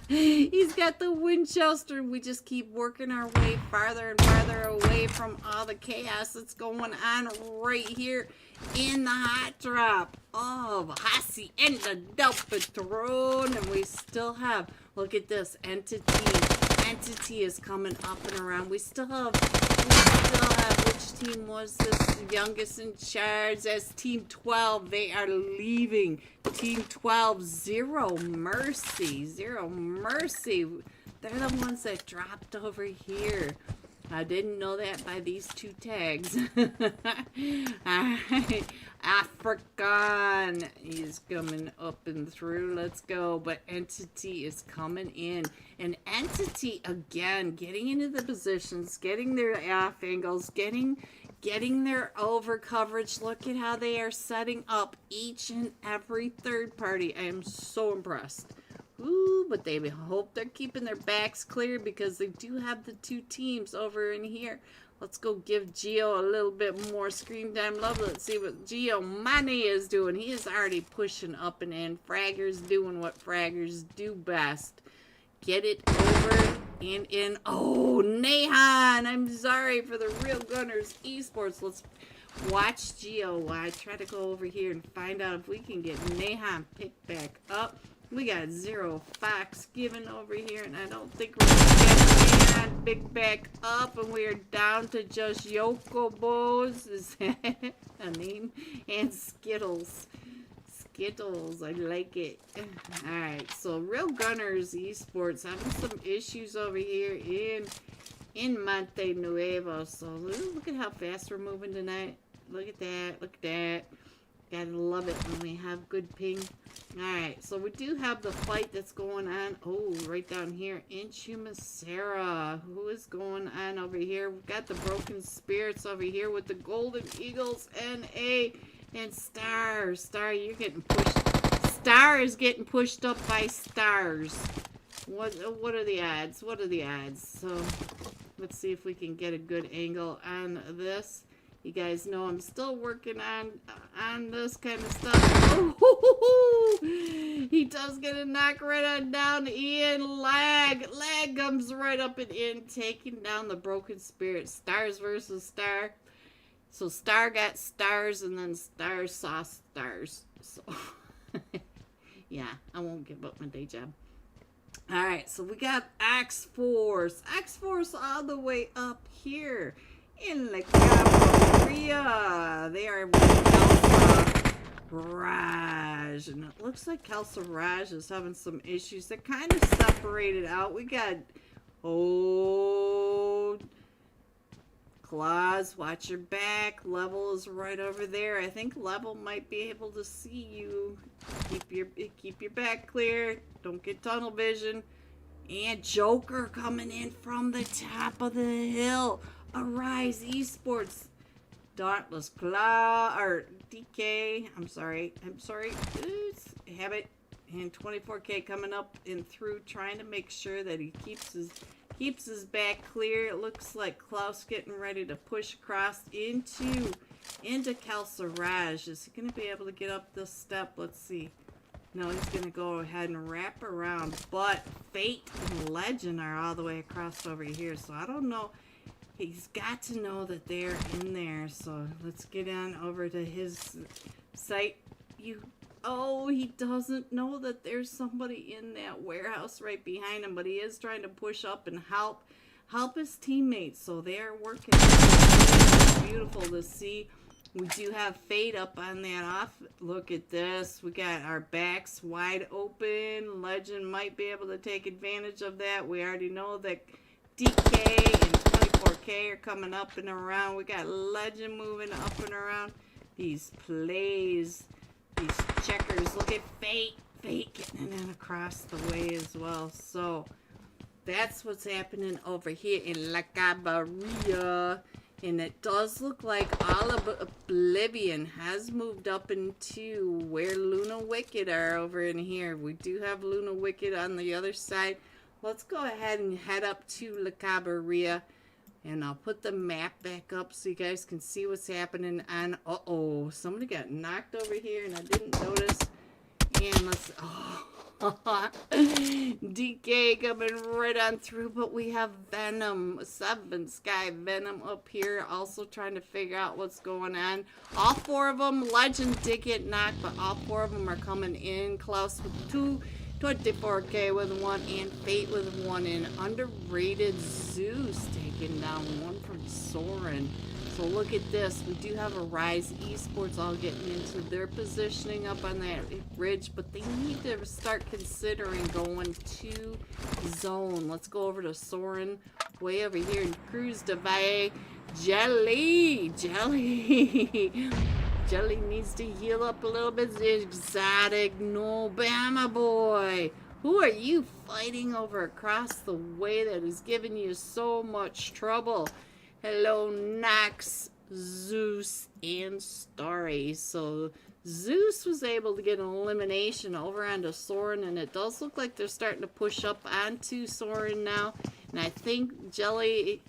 He's got the Winchester. We just keep working our way farther and farther away from all the chaos that's going on right here in the hot drop of Hasi and the Delta Throne. And we still have, look at this, Entity is coming up and around. We still have, which team was this youngest in charge? That's Team 12. They are leaving. Team 12, Zero Mercy. Zero Mercy. They're the ones that dropped over here. I didn't know that by these 2 tags. Alright. African. He's coming up and through. Let's go. But Entity is coming in. And Entity, again, getting into the positions, getting their off angles, getting their over coverage. Look at how they are setting up each and every third party. I am so impressed. Ooh, but they hope they're keeping their backs clear because they do have the 2 teams over in here. Let's go give Geo a little bit more screen time love. Let's see what Geo Money is doing. He is already pushing up and in. Fragger's doing what Fraggers do best. Get it over and in. Oh, Nahan! I'm sorry for the Real Gunners Esports. Let's watch Geo. I try to go over here and find out if we can get Nahan picked back up. We got Zero Fox given over here, and I don't think we're going to get big back up, and we are down to just Yokobos, is that a name? And Skittles. Skittles, I like it. Alright, so Real Gunners Esports having some issues over here in Monte Nuevo. So look at how fast we're moving tonight. Look at that, look at that. Gotta love it when we have good ping. Alright, so we do have the fight that's going on. Oh, right down here in Chumasera. Who is going on over here? We've got the Broken Spirits over here with the Golden Eagles and Star. Star, you're getting pushed. Star is getting pushed up by Stars. What are the odds? What are the odds? So, let's see if we can get a good angle on this. You guys know I'm still working on this kind of stuff. Oh, he does get a knock right on down. Ian, lag comes right up and in, taking down the Broken Spirit. Stars versus Star. So Star got Stars, and then Star saw Stars. So, yeah, I won't give up my day job. All right, so we got X-Force. X-Force all the way up here in La Camarilla. They are with Kelsa Raj. And it looks like Kelsa Raj is having some issues. They're kind of separated out. We got, Claws, watch your back. Level is right over there. I think Level might be able to see you. Keep your back clear. Don't get tunnel vision. And Joker coming in from the top of the hill. Arise Esports. Dauntless Claw, or DK. I'm sorry. Oops, Habit. And 24K coming up and through, trying to make sure that he keeps his back clear. It looks like Klaus getting ready to push across into Kelsa Raj. Is he going to be able to get up this step? Let's see. No, he's going to go ahead and wrap around. But Fate and Legend are all the way across over here. So I don't know. He's got to know that they're in there. So let's get on over to his site. Oh, he doesn't know that there's somebody in that warehouse right behind him, but he is trying to push up and help help his teammates. So they're working. It's beautiful to see. We do have Fate up on that off. Look at this. We got our backs wide open. Legend might be able to take advantage of that. We already know that DK and 24K are coming up and around. We got Legend moving up and around. These plays, these checkers. Look at Fate. Fate getting in across the way as well. So that's what's happening over here in La Cabarilla. And it does look like all of Oblivion has moved up into where Luna Wicked are over in here. We do have Luna Wicked on the other side. Let's go ahead and head up to La Cabarilla. And I'll put the map back up so you guys can see what's happening. And uh-oh, somebody got knocked over here and I didn't notice. And let's... Oh. DK coming right on through, but we have Venom, 7 Sky Venom up here, also trying to figure out what's going on. All 4 of them, Legend did get knocked, but all 4 of them are coming in. Klaus with 2, 24K with 1, and Fate with 1, and underrated Zeus taking down 1 from Soren. So look at this. We do have a Rise Esports all getting into their positioning up on that ridge, but they need to start considering going to zone. Let's go over to Soren way over here and Cruz de Valle. Jelly needs to heal up a little bit. Exotic, no Bama boy. Who are you fighting over across the way that is giving you so much trouble? Hello, Nox, Zeus, and Starry. So Zeus was able to get an elimination over onto Soren, and it does look like they're starting to push up onto Soren now. And I think Jelly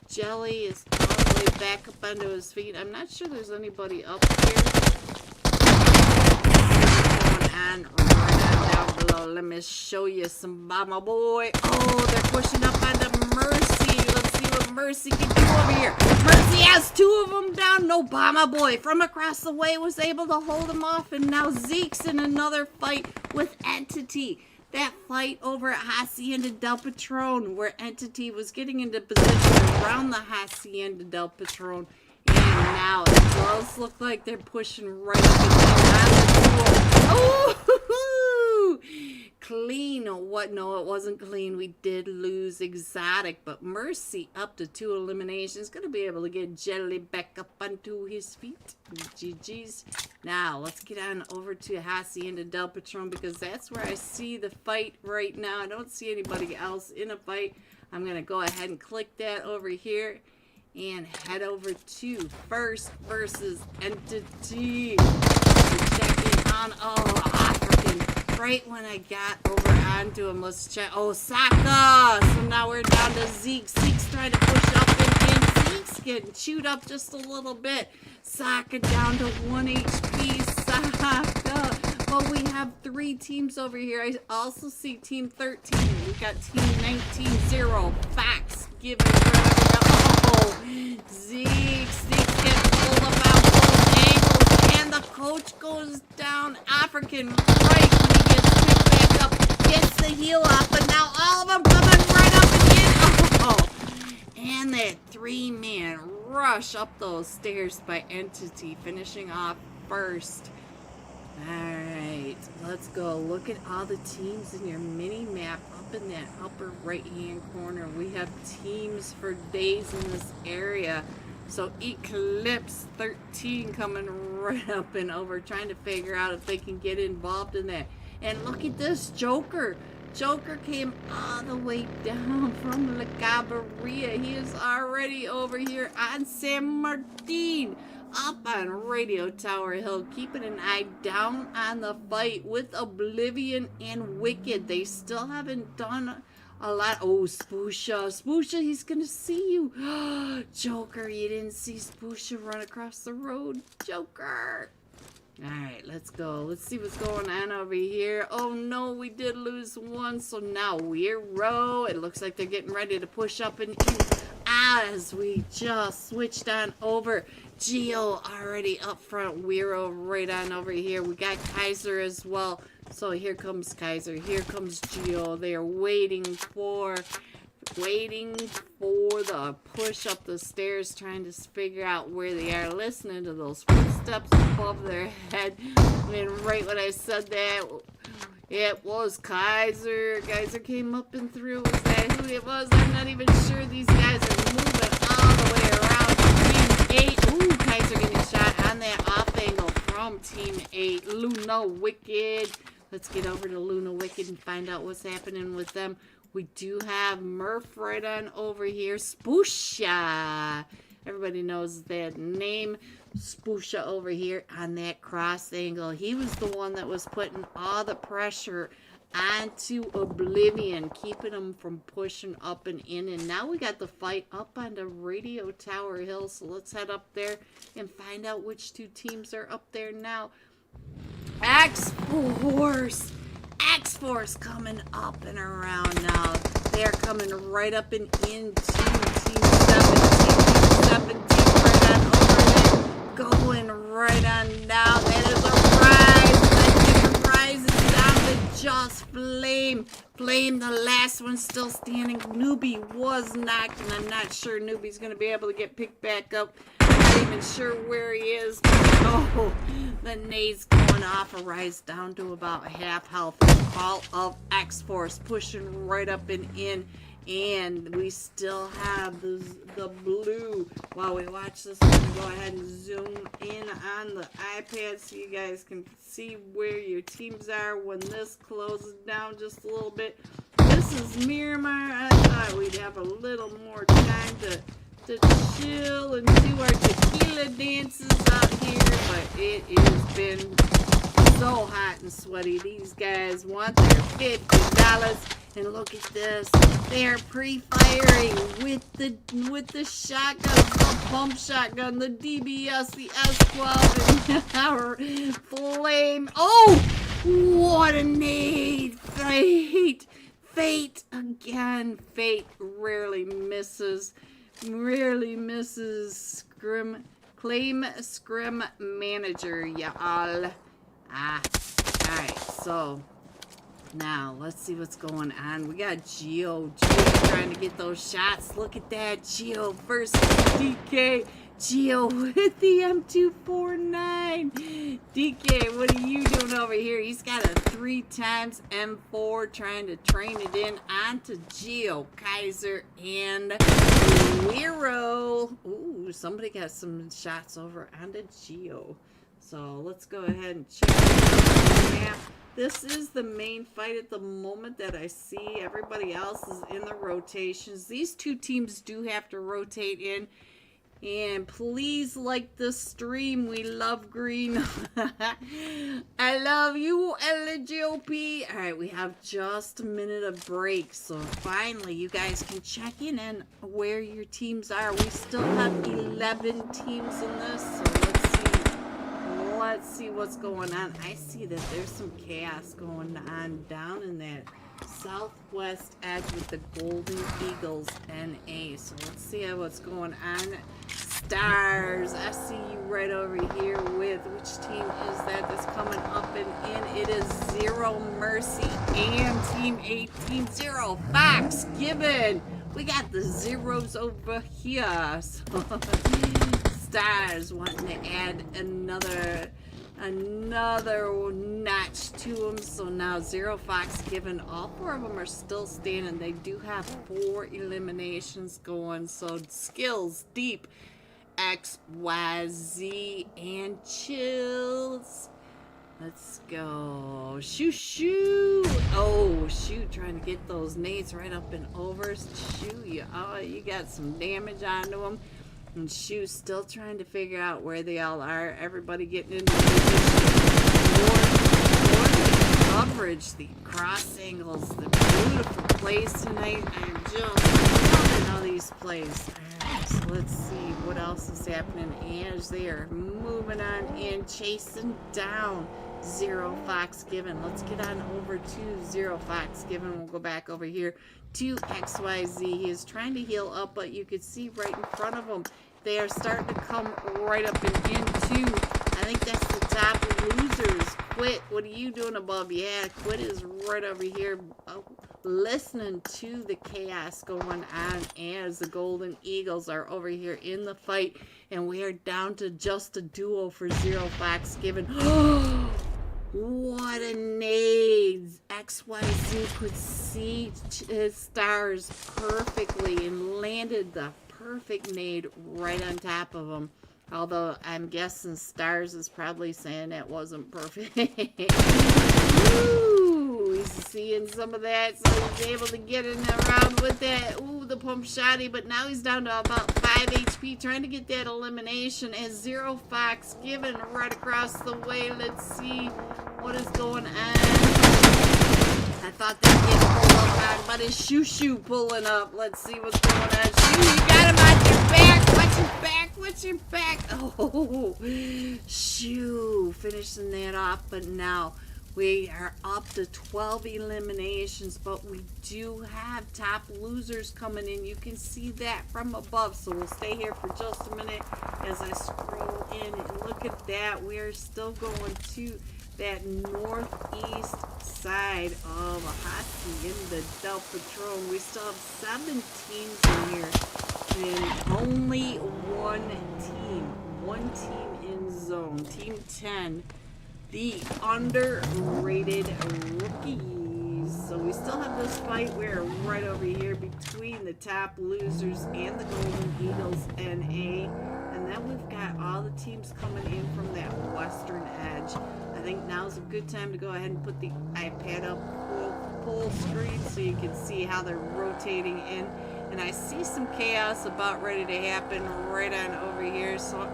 is all the way back up onto his feet. I'm not sure there's anybody up here. Going on right down below. Let me show you some Mama boy. Oh, they're pushing up onto Mercy. Let's see what Mercy can do over here. Mercy has 2 of them down. No Obama boy from across the way was able to hold him off. And now Zeke's in another fight with Entity. That fight over at Hacienda del Patron, where Entity was getting into position around the Hacienda del Patron. And now it does look like they're pushing right up in there. Oh, clean. What? No, it wasn't clean. We did lose Exotic, but Mercy up to 2 eliminations. Going to be able to get Jelly back up onto his feet. GG's. Now, let's get on over to Hacienda del Patron because that's where I see the fight right now. I don't see anybody else in a fight. I'm going to go ahead and click that over here and head over to First versus Entity. We're checking on, freaking right when I got over onto him. Let's check. Oh, Saka. So now we're down to Zeke. Zeke's trying to push up and Zeke's getting chewed up just a little bit. Saka down to 1 HP. Saka. Well, we have 3 teams over here. I also see Team 13. We got Team 19-0. Fox giving Zeke's getting pulled up out both ankles, and the coach goes down. African right when he gets picked back up, gets the heal off, but now all of them coming right up again. And that 3-man rush up those stairs by Entity, finishing off first. Alright, let's go. Look at all the teams in your mini map up in that upper right hand corner. We have teams for days in this area. So Eclipse 13 coming right up and over, trying to figure out if they can get involved in that. And look at this Joker. Joker came all the way down from La Cabarilla. He is already over here on San Martin, up on Radio Tower Hill, keeping an eye down on the fight with Oblivion and Wicked. They still haven't done a lot. Oh, Spoosha. Spoosha, he's gonna see you. Joker, you didn't see Spoosha run across the road. Joker. Alright, let's go. Let's see what's going on over here. Oh no, we did lose 1, so now we're row. It looks like they're getting ready to push up and in as we just switched on over. Geo already up front. Weiro right on over here. We got Kaiser as well. So here comes Kaiser. Here comes Geo. They are waiting for waiting for the push up the stairs, trying to figure out where they are, listening to those footsteps above their head. And then right when I said that, it was Kaiser. Kaiser came up and through. Was that who it was? I'm not even sure. These guys are moving all the way around. Team 8. Ooh, Kaiser getting shot on that off angle from Team 8. Luna Wicked. Let's get over to Luna Wicked and find out what's happening with them. We do have Murph right on over here. Spoosha. Everybody knows that name. Spoosha over here on that cross angle. He was the one that was putting all the pressure onto Oblivion, keeping him from pushing up and in. And now we got the fight up on the Radio Tower Hill. So let's head up there and find out which two teams are up there now. X-Force! X-Force coming up and around now. They're coming right up and into Team 17 right on over there. Going right on now. That is a rise. That rise is down to just Flame. Flame, the last one, still standing. Newbie was knocked, and I'm not sure Newbie's going to be able to get picked back up. Not even sure where he is. Oh, the nade's going off. A rise down to about half health. All of X-Force pushing right up and in. And we still have the blue. While we watch this, I'm going to go ahead and zoom in on the iPad so you guys can see where your teams are when this closes down just a little bit. This is Miramar. I thought we'd have a little more time to chill and do our tequila dances out here, but it has been so hot and sweaty. These guys want their $50. And look at this. They are pre-firing with the shotgun, the pump shotgun, the DBS, the S12, and our Flame. Oh! What a nade! Fate again. Fate rarely misses. Rarely misses. Claim Scrim Manager, y'all. Alright, so now let's see what's going on. We got Geo trying to get those shots. Look at that. Geo versus DK. Geo with the M249. DK, what are you doing over here? He's got a 3x M4 trying to train it in onto Geo, Kaiser, and Wero. Ooh, somebody got some shots over onto Geo. So let's go ahead and check the map. This is the main fight at the moment that I see. Everybody else is in the rotations. These two teams do have to rotate in. And please like the stream. We love green. I love you, LGOP. Alright, we have just a minute of break. So finally, you guys can check in on where your teams are. We still have 11 teams in this. So let's see what's going on. I see that there's some chaos going on down in that southwest edge with the Golden Eagles NA. So let's see what's going on. Stars, I see you right over here with which team is that that's coming up and in. It is Zero Mercy and Team 18 Zero Fox Given. We got the zeros over here. So Stars wanting to add another notch to them. So now Zero Fox Given, all 4 of them are still standing. They do have 4 eliminations going. So Skills, Deep, XYZ, and Chills. Let's go. Shoo. Oh, shoot, trying to get those nades right up and over. Shoo, you got some damage onto them. And Shoo still trying to figure out where they all are. Everybody getting into position. More coverage, the cross angles, the beautiful plays tonight. I'm just loving all these plays. Alright, so let's see what else is happening as they are moving on and chasing down Zero Fox Given. Let's get on over to Zero Fox Given. We'll go back over here to XYZ. He is trying to heal up, but you can see right in front of him, they are starting to come right up and into. I think that's the top losers. Quit, what are you doing above? Yeah, Quit is right over here. Oh, listening to the chaos going on as the Golden Eagles are over here in the fight, and we are down to just a duo for Zero Fox given. What a nade! XYZ could see his stars perfectly and landed the perfect nade right on top of him. Although I'm guessing Stars is probably saying it wasn't perfect. Ooh, he's seeing some of that, so he's able to get in around with that. Ooh, the pump shotty, but now he's down to about 5 HP, trying to get that elimination as Zero Fox given right across the way. Let's see what is going on. I thought they'd get pulled up on, but it's Shoo pulling up. Let's see what's going on. Shoo, you got him on your back. Watch your back. Watch your back. Oh, Shoo finishing that off. But now we are up to 12 eliminations, but we do have top losers coming in. You can see that from above. So we'll stay here for just a minute as I scroll in and look at that. We are still going to that northeast side of hockey in the Del Patron. We still have 7 teams in here and only one team in zone. Team 10, the underrated rookies. So we still have this fight. We're right over here between the top losers and the Golden Eagles NA. And then we've got all the teams coming in from that western edge. I think now's a good time to go ahead and put the iPad up full screen so you can see how they're rotating in. And I see some chaos about ready to happen right on over here. So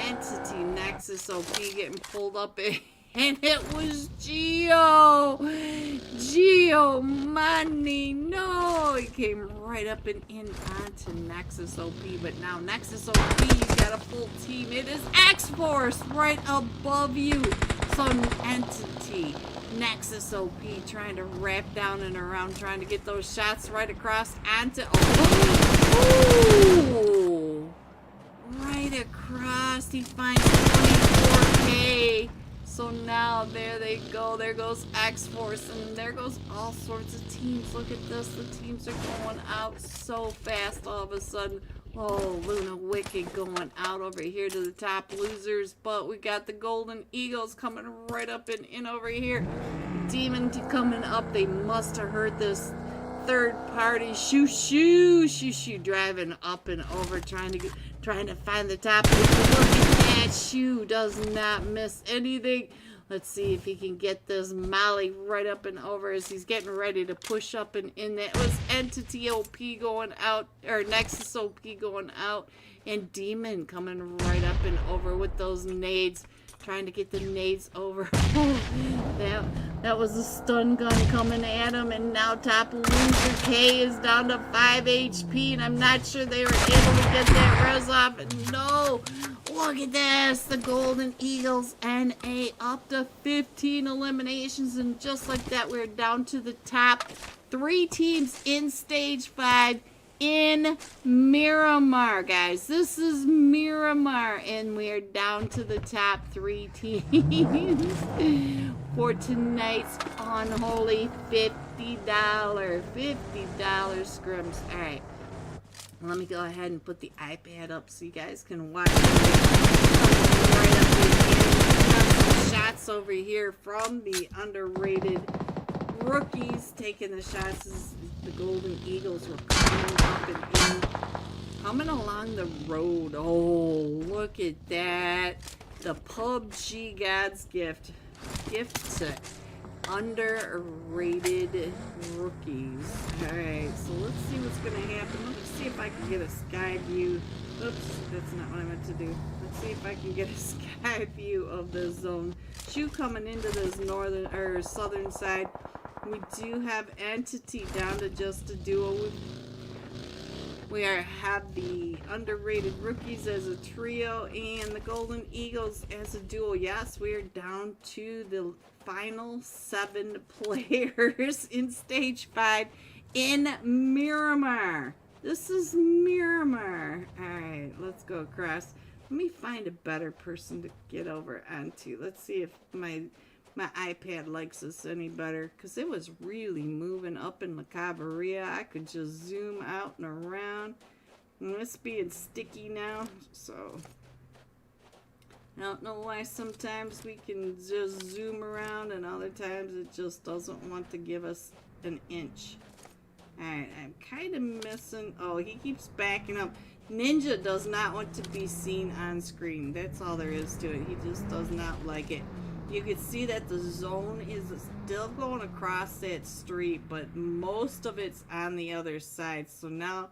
Entity Nexus OP getting pulled up in. And it was Geo Money. No, he came right up and in onto Nexus OP. But now Nexus OP, you got a full team. It is X-Force right above you. So Entity, Nexus OP trying to wrap down and around, trying to get those shots right across onto. Oh, right across. He finds 24K. So now there they go. There goes X-Force, and there goes all sorts of teams. Look at this. The teams are going out so fast all of a sudden. Oh, Luna Wicked going out over here to the top losers. But we got the Golden Eagles coming right up and in over here. Demon coming up. They must have heard this third party. Shoo driving up and over, trying to find the top. Look at that. Shoo does not miss anything. Let's see if he can get this Molly right up and over as he's getting ready to push up and in. That was Entity OP going out, or Nexus OP going out, and Demon coming right up and over with those nades, trying to get the nades over. That was a stun gun coming at him, and now top loser K is down to 5 HP, and I'm not sure they were able to get that res off. No! Look at this, the Golden Eagles NA up to 15 eliminations, and just like that, we're down to the top 3 teams in Stage 5 in Miramar, guys. This is Miramar, and we're down to the top 3 teams for tonight's Unholy $50 scrims. All right. Let me go ahead and put the iPad up so you guys can watch right up some shots over here from the underrated rookies taking the shots as the Golden Eagles were coming up and in, coming along the road. Oh, look at that. The PUBG God's gift to underrated rookies. Alright, so let's see what's going to happen. Let's see if I can get a sky view. Oops, that's not what I meant to do. Let's see if I can get a sky view of the zone. Shoo coming into this northern or southern side. We do have Entity down to just a duo. We have the underrated rookies as a trio and the Golden Eagles as a duo. Yes, we are down to the final 7 players in Stage 5 in Miramar. This is Miramar. Alright, let's go across. Let me find a better person to get over onto. Let's see if my my iPad likes this any better, because it was really moving up in La Cabrera. I could just zoom out and around. And it's being sticky now, so I don't know why sometimes we can just zoom around and other times it just doesn't want to give us an inch. Alright, I'm kind of missing. Oh, he keeps backing up. Ninja does not want to be seen on screen. That's all there is to it. He just does not like it. You can see that the zone is still going across that street, but most of it's on the other side. So now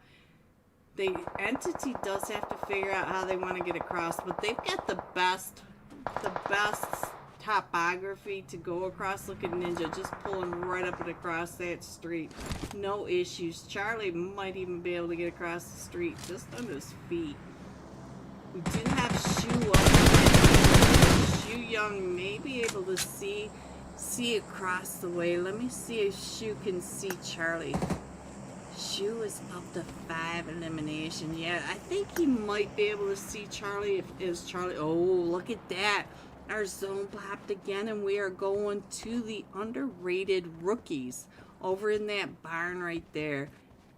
the entity does have to figure out how they want to get across, but they've got the best topography to go across. Look at Ninja just pulling right up and across that street. No issues. Charlie might even be able to get across the street just on his feet. We do have Shu up. Shu Young may be able to see across the way. Let me see if Shu can see Charlie. Shu is up to 5 elimination. Yeah, I think he might be able to see Charlie if is Charlie. Oh, look at that. Our zone popped again, and we are going to the underrated rookies over in that barn right there.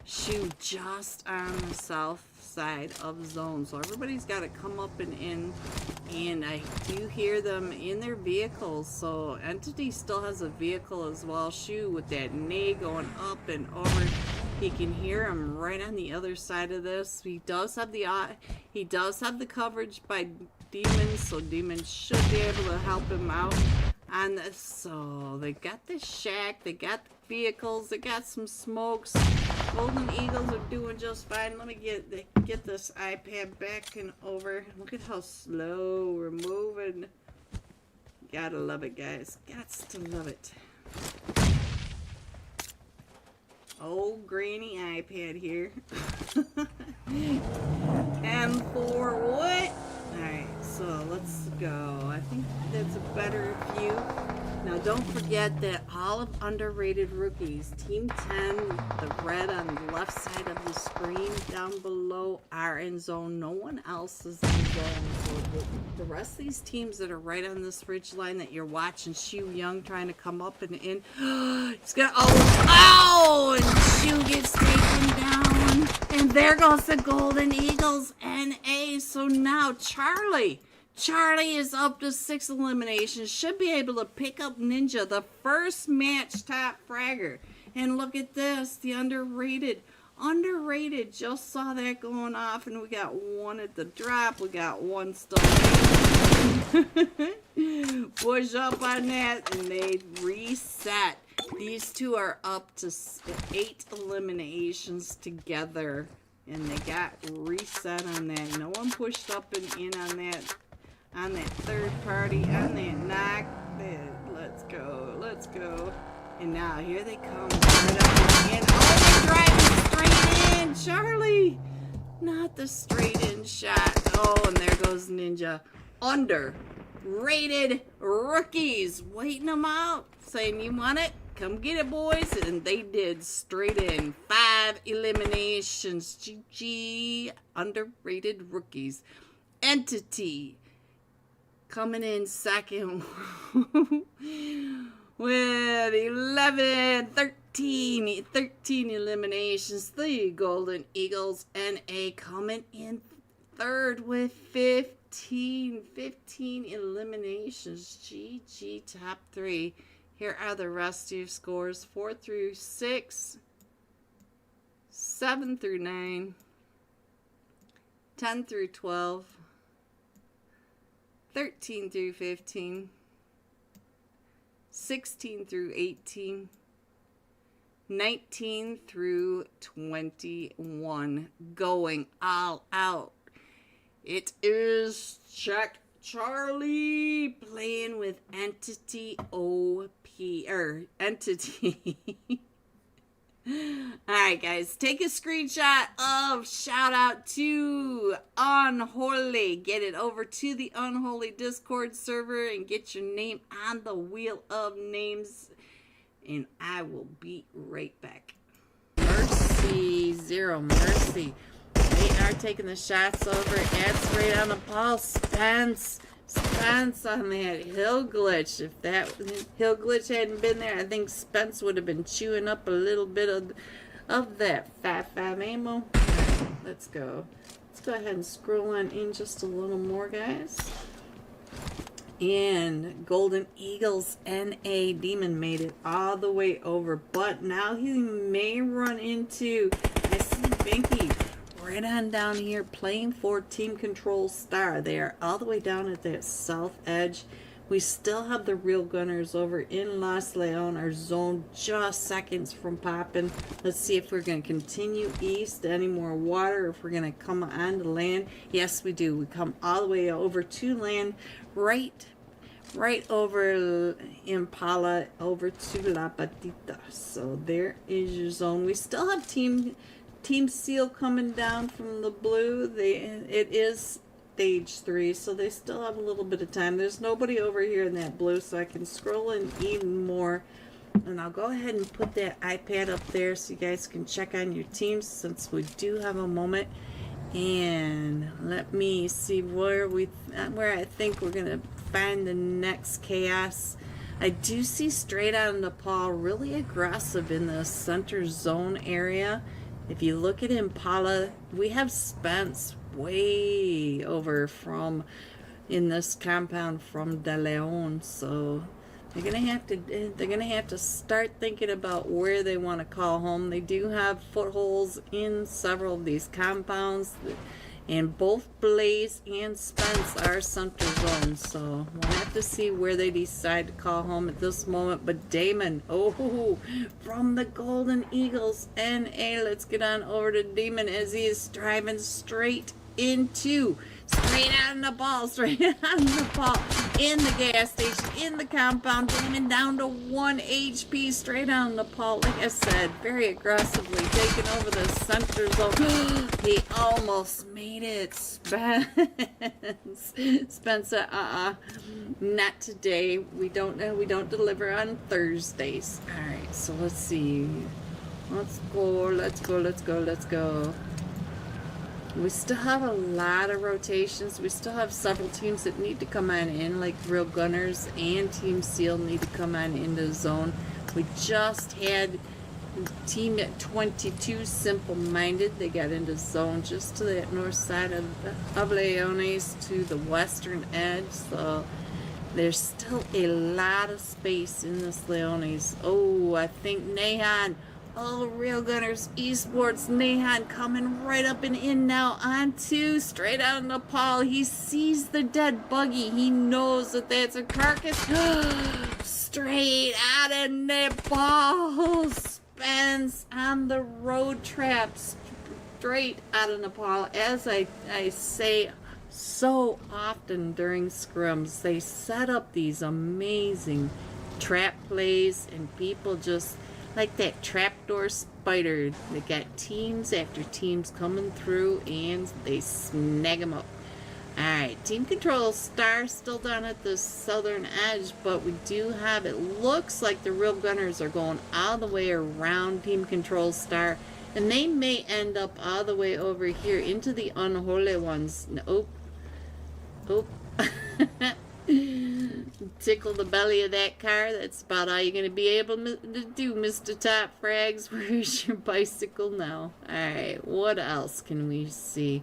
Shu just on the south side of zone. So everybody's got to come up and in. And I do hear them in their vehicles. So Entity still has a vehicle as well. Shu with that nade going up and over. He can hear him right on the other side of this. He does have the coverage by Demons, so Demons should be able to help him out on this. So they got the shack, they got the vehicles, they got some smokes. Golden Eagles are doing just fine. Let me get this iPad back and over. Look at how slow we're moving. Gotta love it, guys. Gots to love it. Old granny iPad here. And for what? Alright, so let's go. I think that's a better view. Now don't forget that all of underrated rookies, Team 10, the red on the left side of the screen down below, are in zone. No one else is in zone. So the rest of these teams that are right on this ridge line that you're watching, Shu Young trying to come up and in. He's gonna, oh, and Shu gets taken down. And there goes the Golden Eagles NA. So now Charlie is up to 6 eliminations. Should be able to pick up Ninja, the first match top fragger. And look at this, the underrated. Just saw that going off, and we got one at the drop. We got one still. Push up on that, and they reset. These two are up to 8 eliminations together, and they got reset on that. No one pushed up and in on that. On that third party, on that knock. Let's go. And now here they come. Right up again. Oh, they're driving straight in. Charlie, not the straight in shot. Oh, and there goes Ninja. Underrated rookies, waiting them out, saying, you want it? Come get it, boys. And they did, straight in. 5 eliminations. GG. Underrated rookies. Entity coming in second with 13 eliminations. The Golden Eagles NA coming in third with 15 eliminations. GG, top 3. Here are the rest of your scores: 4 through 6, 7 through 9, 10 through 12, 13 through 15, 16 through 18, 19 through 21. Going all out. It is Check Charlie playing with Entity Entity. Alright, guys, take a screenshot of shout out to Unholy. Get it over to the Unholy Discord server and get your name on the wheel of names. And I will be right back. Mercy, Zero Mercy. They are taking the shots over. Ed's right on the ball. Spence Spence on that hill glitch. If that hill glitch hadn't been there, I think Spence would have been chewing up a little bit of that fat ammo. Alright, let's go. Let's go ahead and scroll on in just a little more, guys. And Golden Eagles NA Demon made it all the way over, but now he may run into, I see Binky right on down here playing for Team Control Star. They are all the way down at that south edge. We still have the Real Gunners over in Los Leon, our zone just seconds from popping. Let's see if we're going to continue east, any more water, if we're going to come on to land. Yes, we do. We come all the way over to land, right over Impala, over to La Patita. So there is your zone. We still have Team Seal coming down from the blue. It is stage 3, so they still have a little bit of time. There's nobody over here in that blue, so I can scroll in even more. And I'll go ahead and put that iPad up there so you guys can check on your teams since we do have a moment. And let me see where I think we're gonna find the next chaos. I do see straight out of Nepal really aggressive in the center zone area. If you look at Impala, we have Spence way over from in this compound from De Leon, so they're gonna have to start thinking about where they want to call home. They do have footholds in several of these compounds, and both Blaze and Spence are center zones, so we'll have to see where they decide to call home at this moment. But Damon, oh, from the Golden Eagles NA, let's get on over to Damon as he is driving straight out in the ball, in the gas station, in the compound, Damon down to 1 HP, straight out in the ball. Like I said, very aggressively taking over the center zone. He almost made it, Spence. Spencer, not today. We don't deliver on Thursdays. All right, so let's see. Let's go. We still have a lot of rotations. We still have several teams that need to come on in, like Real Gunners and Team Seal need to come on into the zone. We just had Team 22 Simple Minded. They got into zone just to that north side of Leones to the western edge. So there's still a lot of space in this Leones. Oh, I think Nahan. Oh, Real Gunners Esports, Nahan coming right up and in now onto straight out of Nepal. He sees the dead buggy. He knows that that's a carcass. Straight out of Nepal. Spence on the road trap. Straight out of Nepal. As I say so often during scrims, they set up these amazing trap plays and people just like that trapdoor spider. They got teams after teams coming through and they snag them up. Alright, Team Control Star still down at the southern edge, but we do have, it looks like the Real Gunners are going all the way around Team Control Star, and they may end up all the way over here into the Unholy ones. Nope. Tickle the belly of that car. That's about all you're going to be able to do, Mr. Top Frags. Where's your bicycle now? Alright, what else can we see?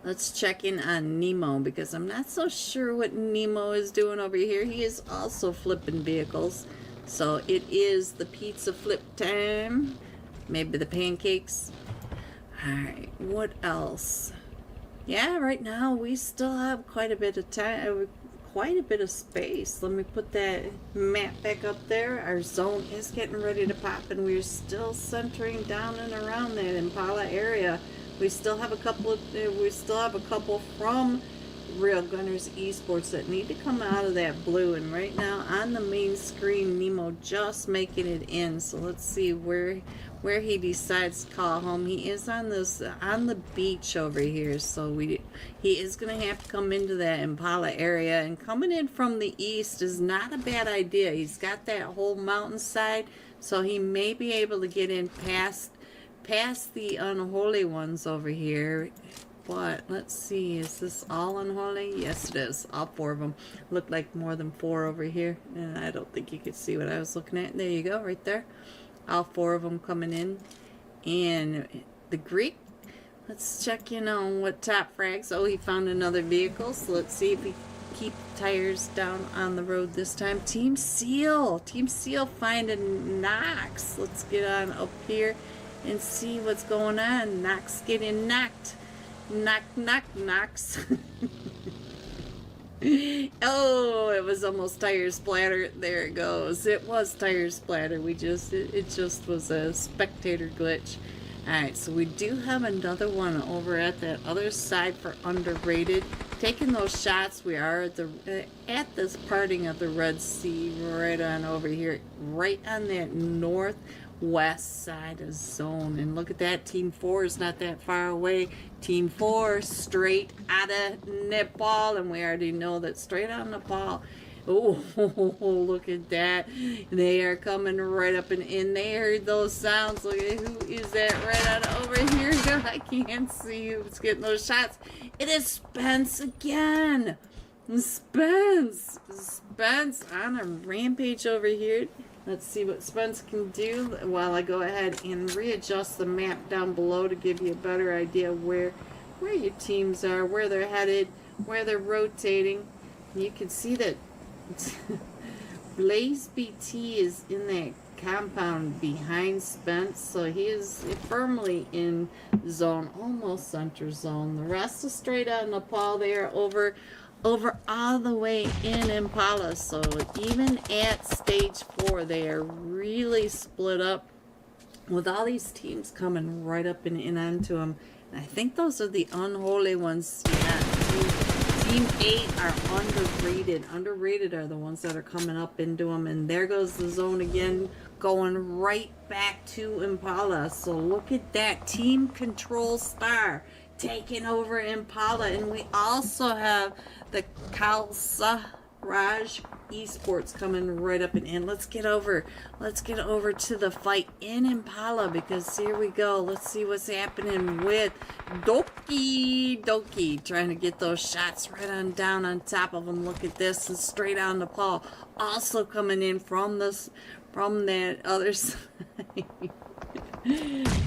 Let's check in on Nemo, because I'm not so sure what Nemo is doing over here. He is also flipping vehicles. So it is the pizza flip time. Maybe the pancakes. Alright, what else? Yeah, right now we still have quite a bit of time, quite a bit of space. Let me put that map back up there. Our zone is getting ready to pop, and we're still centering down and around that Impala area. We still have a couple from Real Gunners Esports that need to come out of that blue. And right now on the main screen, Nemo just making it in. So let's see where he decides to call home. He is on the beach over here, so he is gonna have to come into that Impala area, and coming in from the east is not a bad idea. He's got that whole mountainside, so he may be able to get in past the Unholy ones over here. but let's see. Is this all Unholy? Yes, it is. All 4 of them. Look like more than 4 over here. And I don't think you could see what I was looking at. There you go, right there. All 4 of them coming in. And the Greek, let's check in on what top frags. Oh, he found another vehicle. So let's see if he keep tires down on the road this time. Team Seal. Team Seal finding Knox. Let's get on up here and see what's going on. Knox getting knocked. Knock, knock, Knox. Oh, it was almost tire splatter. There it goes. It was tire splatter. It just was a spectator glitch. Alright, so we do have another one over at that other side for underrated. Taking those shots, we are at this parting of the Red Sea, right on over here, right on that northwest side of zone. And look at that, Team 4 is not that far away. Team 4 straight out of Nepal, and we already know that straight out of Nepal. Oh, look at that. They are coming right up and in. They heard those sounds. Look at who is that right out over here. I can't see who's getting those shots. It is Spence again. Spence on a rampage over here. Let's see what Spence can do while I go ahead and readjust the map down below to give you a better idea where your teams are, where they're headed, where they're rotating. You can see that Blaze BT is in that compound behind Spence, so he is firmly in zone, almost center zone. The rest is straight out Nepal. They are over all the way in Impala, so even at stage 4 they are really split up with all these teams coming right up and in onto them. And I think those are the Unholy ones. Yeah, Team 8 are underrated. Underrated are the ones that are coming up into them. And there goes the zone again, going right back to Impala. So look at that. Team Control Star taking over Impala. And we also have the Khalsa Raj Esports coming right up and in. Let's get over to the fight in Impala, because here we go. Let's see what's happening with Doki trying to get those shots right on down on top of them. Look at this, and straight on Nepal also coming in from that other side.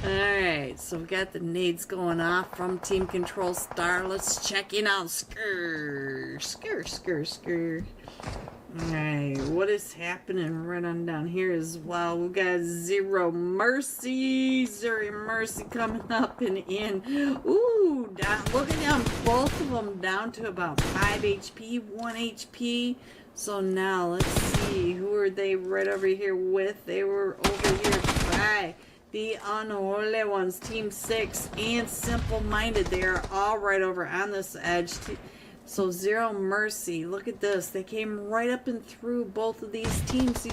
Alright, so we got the nades going off from Team Control Star. Let's check in on Skr. Alright, what is happening right on down here as well? We got Zero Mercy coming up and in. Ooh, look at them, both of them down to about 5 HP, 1 HP. So now let's see, who are they right over here with? They were over here by the Unholy ones, Team 6 and Simple Minded. They are all right over on this edge. So Zero Mercy, look at this. They came right up and through both of these teams.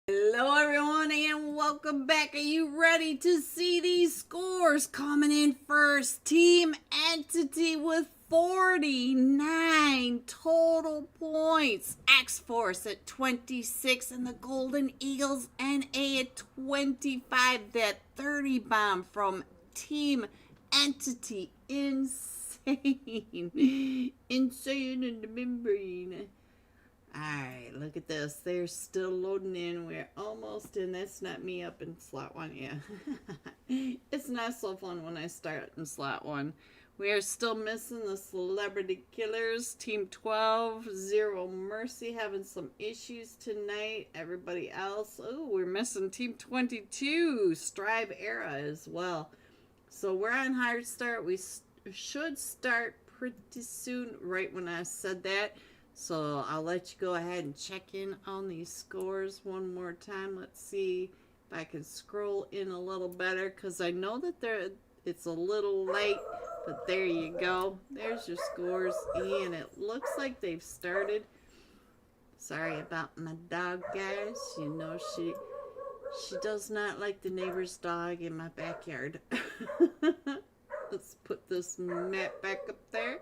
Hello everyone and welcome back. Are you ready to see these scores? Coming in first, Team Entity with 49 total points. X-Force at 26 and the Golden Eagles NA at 25. That 30 bomb from Team Entity. Insane in the membrane. Alright, look at this. They're still loading in. We're almost in. That's not me up in slot 1. Yeah. It's not so fun when I start in slot 1. We are still missing the Celebrity Killers. Team 12, Zero Mercy having some issues tonight. Everybody else. Oh, we're missing Team 22, Strive Era as well. So we're on hard start. We should start pretty soon, right when I said that. So I'll let you go ahead and check in on these scores one more time. Let's see if I can scroll in a little better, because I know that it's a little late, but there you go. There's your scores, and it looks like they've started. Sorry about my dog, guys. You know she does not like the neighbor's dog in my backyard. Let's put this map back up there,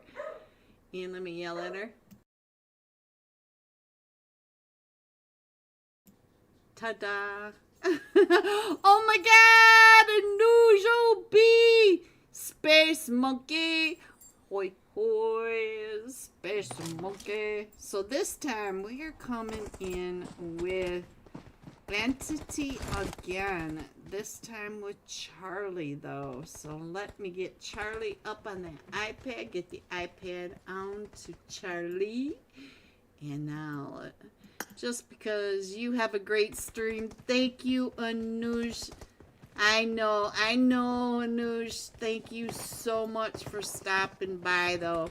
and let me yell at her. Ta-da! Oh my God! A new B! Space Space Monkey. Hoi hoi, Space Monkey. So this time we are coming in with Entity again. This time with Charlie though. So let me get Charlie up on the iPad. Get the iPad on to Charlie. And now, just because you have a great stream, thank you, Anush. I know, Anush. Thank you so much for stopping by, though.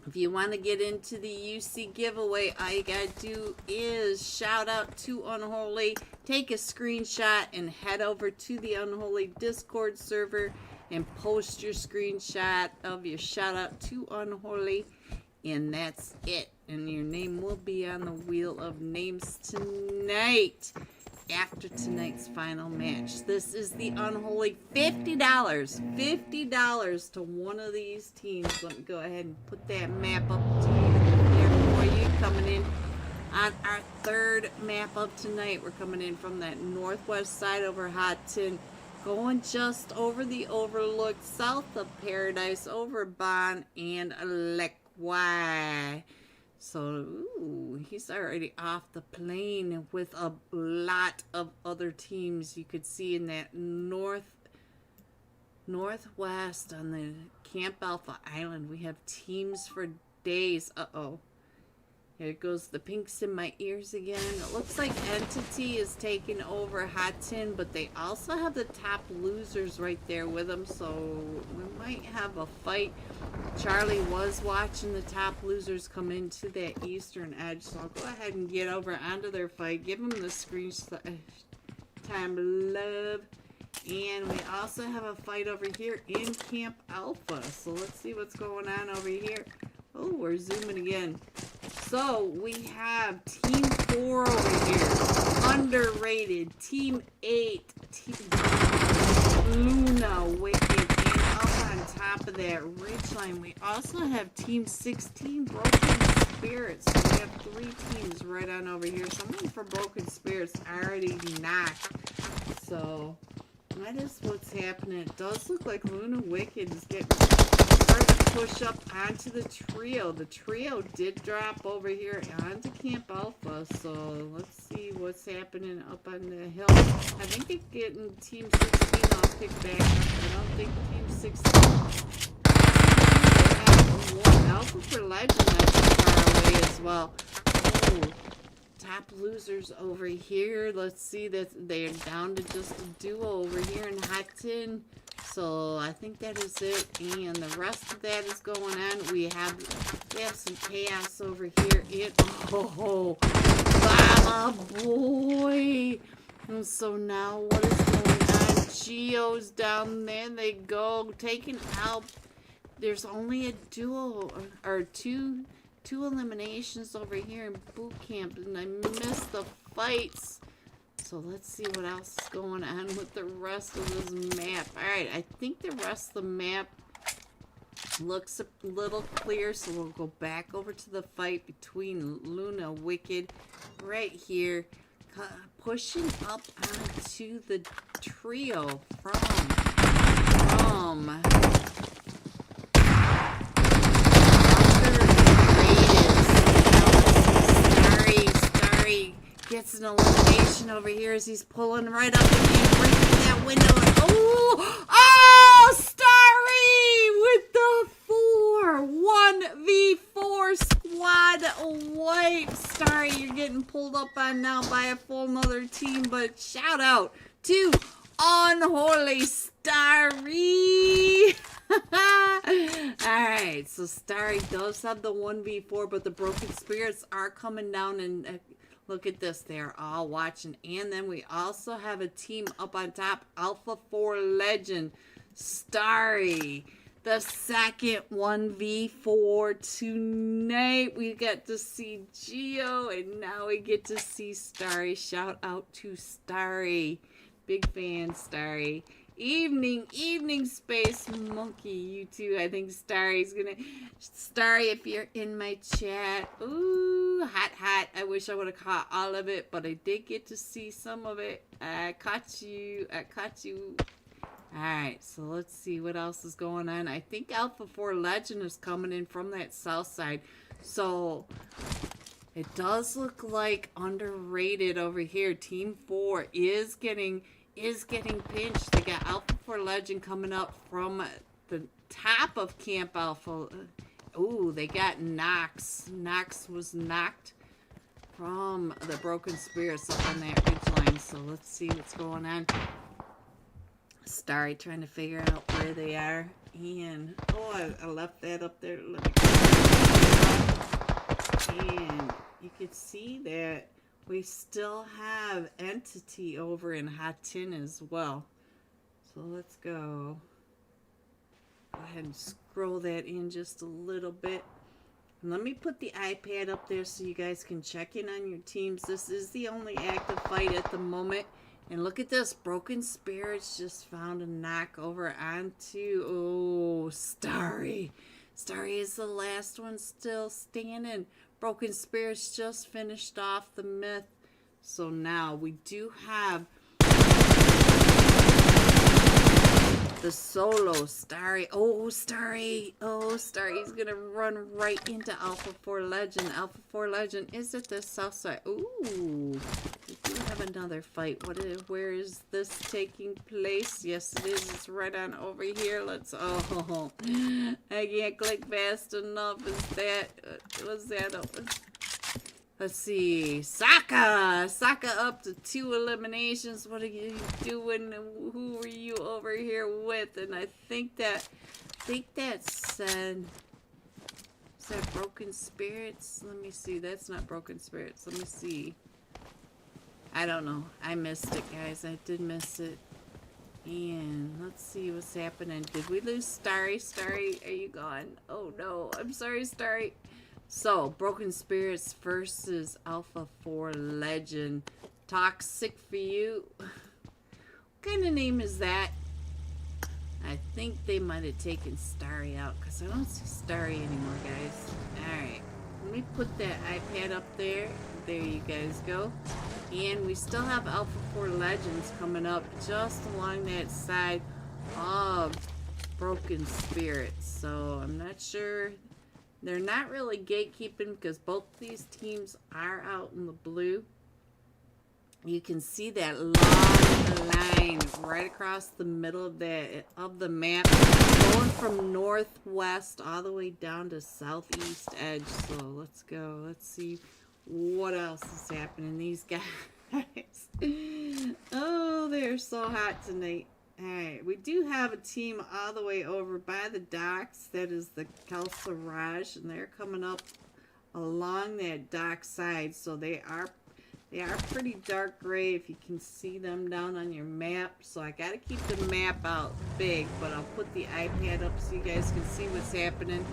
If you want to get into the UC giveaway, all you gotta do is shout out to Unholy, take a screenshot, and head over to the Unholy Discord server and post your screenshot of your shout out to Unholy. And that's it. And your name will be on the Wheel of Names tonight. After tonight's final match. This is the Unholy $50. $50 to one of these teams. Let me go ahead and put that map up there for you. Coming in on our third map of tonight. We're coming in from that northwest side over Hot Tin. Going just over the overlook south of Paradise over Bon and Lekwai. So, ooh, he's already off the plane with a lot of other teams. You could see in that northwest on the Camp Alpha Island. We have teams for days. Uh-oh. Here goes the pinks in my ears again. It looks like Entity is taking over Hot Tin, but they also have the top losers right there with them, so we might have a fight. Charlie was watching the top losers come into that eastern edge, so I'll go ahead and get over onto their fight, give them the screen time love. And we also have a fight over here in Camp Alpha, so let's see what's going on over here. Oh, we're zooming again. So, we have Team 4 over here. Underrated. Team 8. Team Luna, Wicked. And up on top of that ridgeline, we also have Team 16, Broken Spirits. So we have 3 teams right on over here. Someone for Broken Spirits already knocked. So, that is what's happening. It does look like Luna Wicked is getting starting to push up onto the trio. The trio did drop over here onto Camp Alpha, so let's see what's happening up on the hill. I think they're getting Team 16 all picked back up. I don't think Team 16 have Alpha for Legend that's far away as well. Oh, top losers over here. Let's see that they're down to just a duo over here in Hot Tin. So I think that is it, and the rest of that is going on. We have some chaos over here. Mama boy. And so now what is going on? Geo's down there. They go taking out. There's only a duo or two eliminations over here in boot camp, and I missed the fights. So let's see what else is going on with the rest of this map. Alright, I think the rest of the map looks a little clear, so we'll go back over to the fight between Luna Wicked right here. Pushing up onto the trio from Starry gets an elimination over here as he's pulling right up and breaking that window. Oh, Starry with the 1v4 squad wipe. Starry, you're getting pulled up on now by a full nother team, but shout out to Unholy Starry. Alright, so Starry does have the 1v4, but the Broken Spirits are coming down and look at this. They're all watching. And then we also have a team up on top, Alpha 4 Legend, Starry. The second 1v4 tonight. We get to see Geo, and now we get to see Starry. Shout out to Starry. Big fan, Starry. Evening, Space Monkey. You too. I think Starry's gonna. Starry, if you're in my chat. Ooh, hot. I wish I would have caught all of it, but I did get to see some of it. I caught you Alright, so let's see what else is going on. I think Alpha 4 Legend is coming in from that south side. So it does look like underrated over here. Team 4 is getting pinched. They got Alpha 4 Legend coming up from the top of Camp Alpha. Ooh, they got Nox. Nox was knocked from the Broken Spirits up on that ridge line. So let's see what's going on. Starry trying to figure out where they are. And oh, I left that up there. Let me and you can see that we still have Entity over in Hot Tin as well. So let's go ahead and scroll that in just a little bit. And let me put the iPad up there so you guys can check in on your teams. This is the only active fight at the moment. And look at this. Broken Spirits just found a knock over onto... Oh, Starry. Starry is the last one still standing. Broken Spirits just finished off the myth. So now we do have the solo Starry. Oh, Starry. Oh, Starry's going to run right into Alpha 4 Legend. Alpha 4 Legend is at the south side. Ooh. We do have another fight. Where is this taking place? Yes, it is. It's right on over here. Let's... Oh, I can't click fast enough. Was that open? Let's see. Sokka! Sokka up to 2 eliminations. What are you doing? Who are you over here with? And I think that said... Is that Broken Spirits? Let me see. That's not Broken Spirits. Let me see. I don't know. I missed it, guys. I did miss it. And let's see what's happening. Did we lose Starry? Starry, are you gone? Oh, no. I'm sorry, Starry. So, Broken Spirits versus Alpha 4 Legend. Toxic for you. What kind of name is that? I think they might have taken Starry out because I don't see Starry anymore, guys. Alright. Let me put that iPad up there. There you guys go. And we still have Alpha 4 Legends coming up just along that side of Broken Spirits. So, I'm not sure... They're not really gatekeeping because both these teams are out in the blue. You can see that long line right across the middle of the map, going from northwest all the way down to southeast edge. So let's go. Let's see what else is happening. These guys. Oh, they're so hot tonight. Alright, we do have a team all the way over by the docks. That is the Calcerage, and they're coming up along that dock side. So they are pretty dark gray if you can see them down on your map. So I gotta keep the map out big, but I'll put the iPad up so you guys can see what's happening.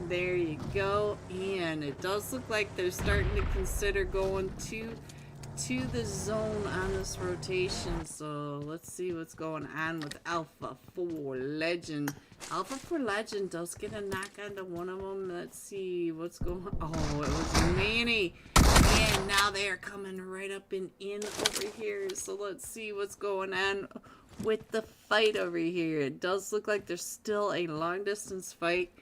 There you go. And it does look like they're starting to consider going to the zone on this rotation. So let's see what's going on with Alpha 4 Legend. Alpha 4 Legend does get a knock onto one of them. Let's see what's going on. Oh, it was Manny. And now they are coming right up and in over here. So let's see what's going on with the fight over here. It does look like there's still a long distance fight.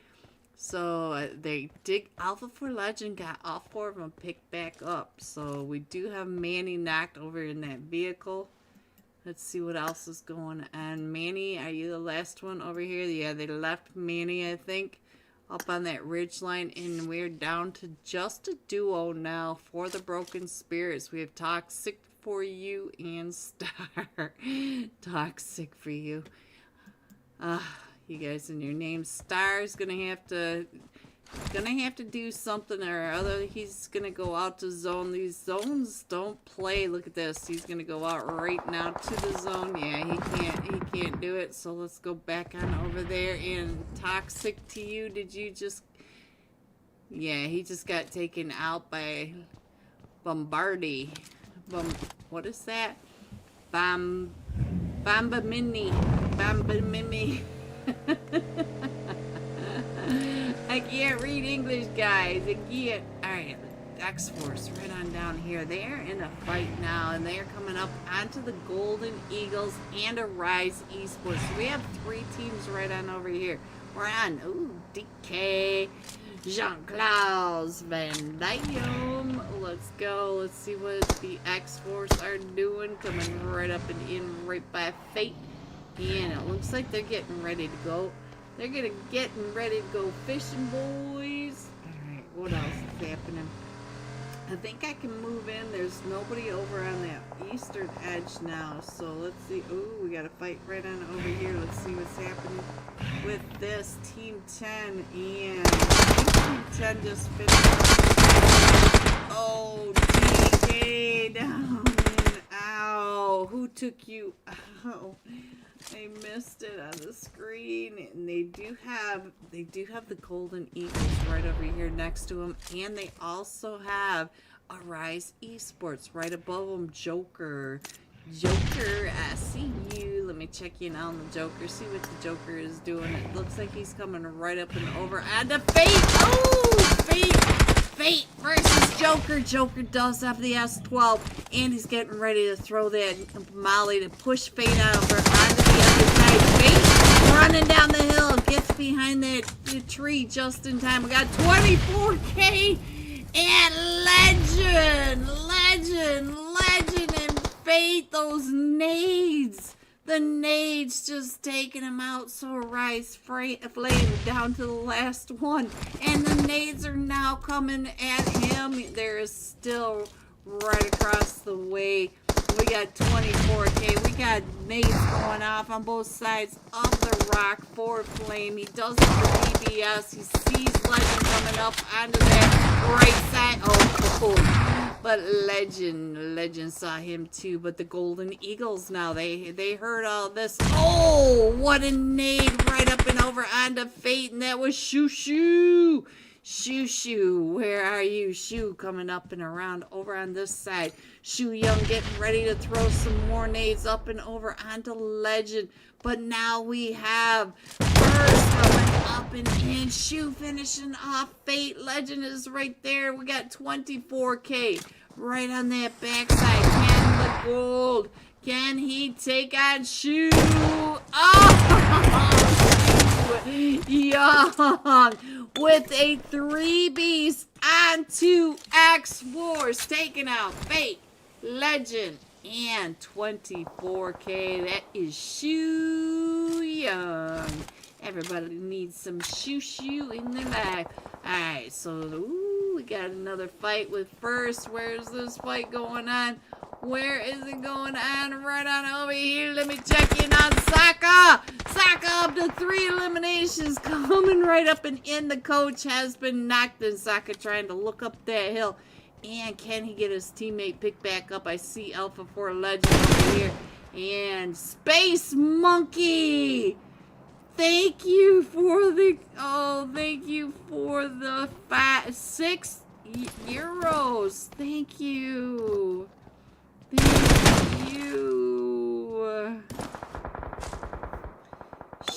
So they did. Alpha 4 Legend got all 4 of them picked back up. So we do have Manny knocked over in that vehicle. Let's see what else is going on. Manny, are you the last one over here? Yeah, they left Manny, I think, up on that ridge line. And we're down to just a duo now for the Broken Spirits. We have Toxic for you and Star. Toxic for you. You guys and your name. Star's gonna have to do something or other. He's gonna go out to zone. These zones don't play. Look at this. He's gonna go out right now to the zone. Yeah, he can't do it. So let's go back on over there. And Toxic to you. Did you just... Yeah, he just got taken out by Bombardi. What is that? Bamba Mimi. I can't read English, guys. I can't. Alright. X-Force right on down here. They are in a fight now, and they are coming up onto the Golden Eagles and Arise Esports. So we have 3 teams right on over here. We're on, DK, Jean-Claude Van Damme. Let's go. Let's see what the X-Force are doing. Coming right up and in right by Fate. And it looks like they're getting ready to go. They're getting ready to go fishing, boys. Alright, what else is happening? I think I can move in. There's nobody over on that eastern edge now. So let's see. Ooh, we got a fight right on over here. Let's see what's happening with this Team 10. And Team 10 just finished. Oh, DK down and ow. Who took you? Ow. I missed it on the screen, and they do have the Golden Eagles right over here next to them, and they also have Arise Esports right above them. Joker, I see you. Let me check in on the Joker, see what the Joker is doing. It looks like he's coming right up and over onto Fate. Oh, Fate versus Joker. Joker does have the S12, and he's getting ready to throw that Molly to push Fate over onto the other side. Fate running down the hill, gets behind the tree just in time. We got 24K and Legend, and Fate. Those nades. The nades just taking him out, so Rise Flame down to the last one. And the nades are now coming at him. There is still right across the way. We got 24K. We got nades going off on both sides of the rock for Flame. He does have the DBS. He sees Legend coming up onto that right side. Oh. But Legend saw him too. But the Golden Eagles now, they heard all this. Oh, what a nade right up and over onto Fate. And that was Shoo. Where are you? Shoo coming up and around over on this side. Shoo Young getting ready to throw some more nades up and over onto Legend. But now we have Burst coming up and in. Shoo finishing off Fate. Legend is right there. We got 24K right on that backside. Can the gold? Can he take on Shoo? Oh! Young with a 3-beast onto X-Force, taking out Fate, Legend, and 24K. That is Shoo Young. Everybody needs some shoo in their life. Alright, so we got another fight with First. Where's this fight going on? Where is it going on? Right on over here. Let me check in on Saka. Saka up to 3 eliminations. Coming right up and in. The coach has been knocked. And Saka trying to look up that hill. And can he get his teammate picked back up? I see Alpha 4 Legend over here. And Space Monkey. Thank you for the... Oh, thank you for the 6 euros. Thank you. Thank you.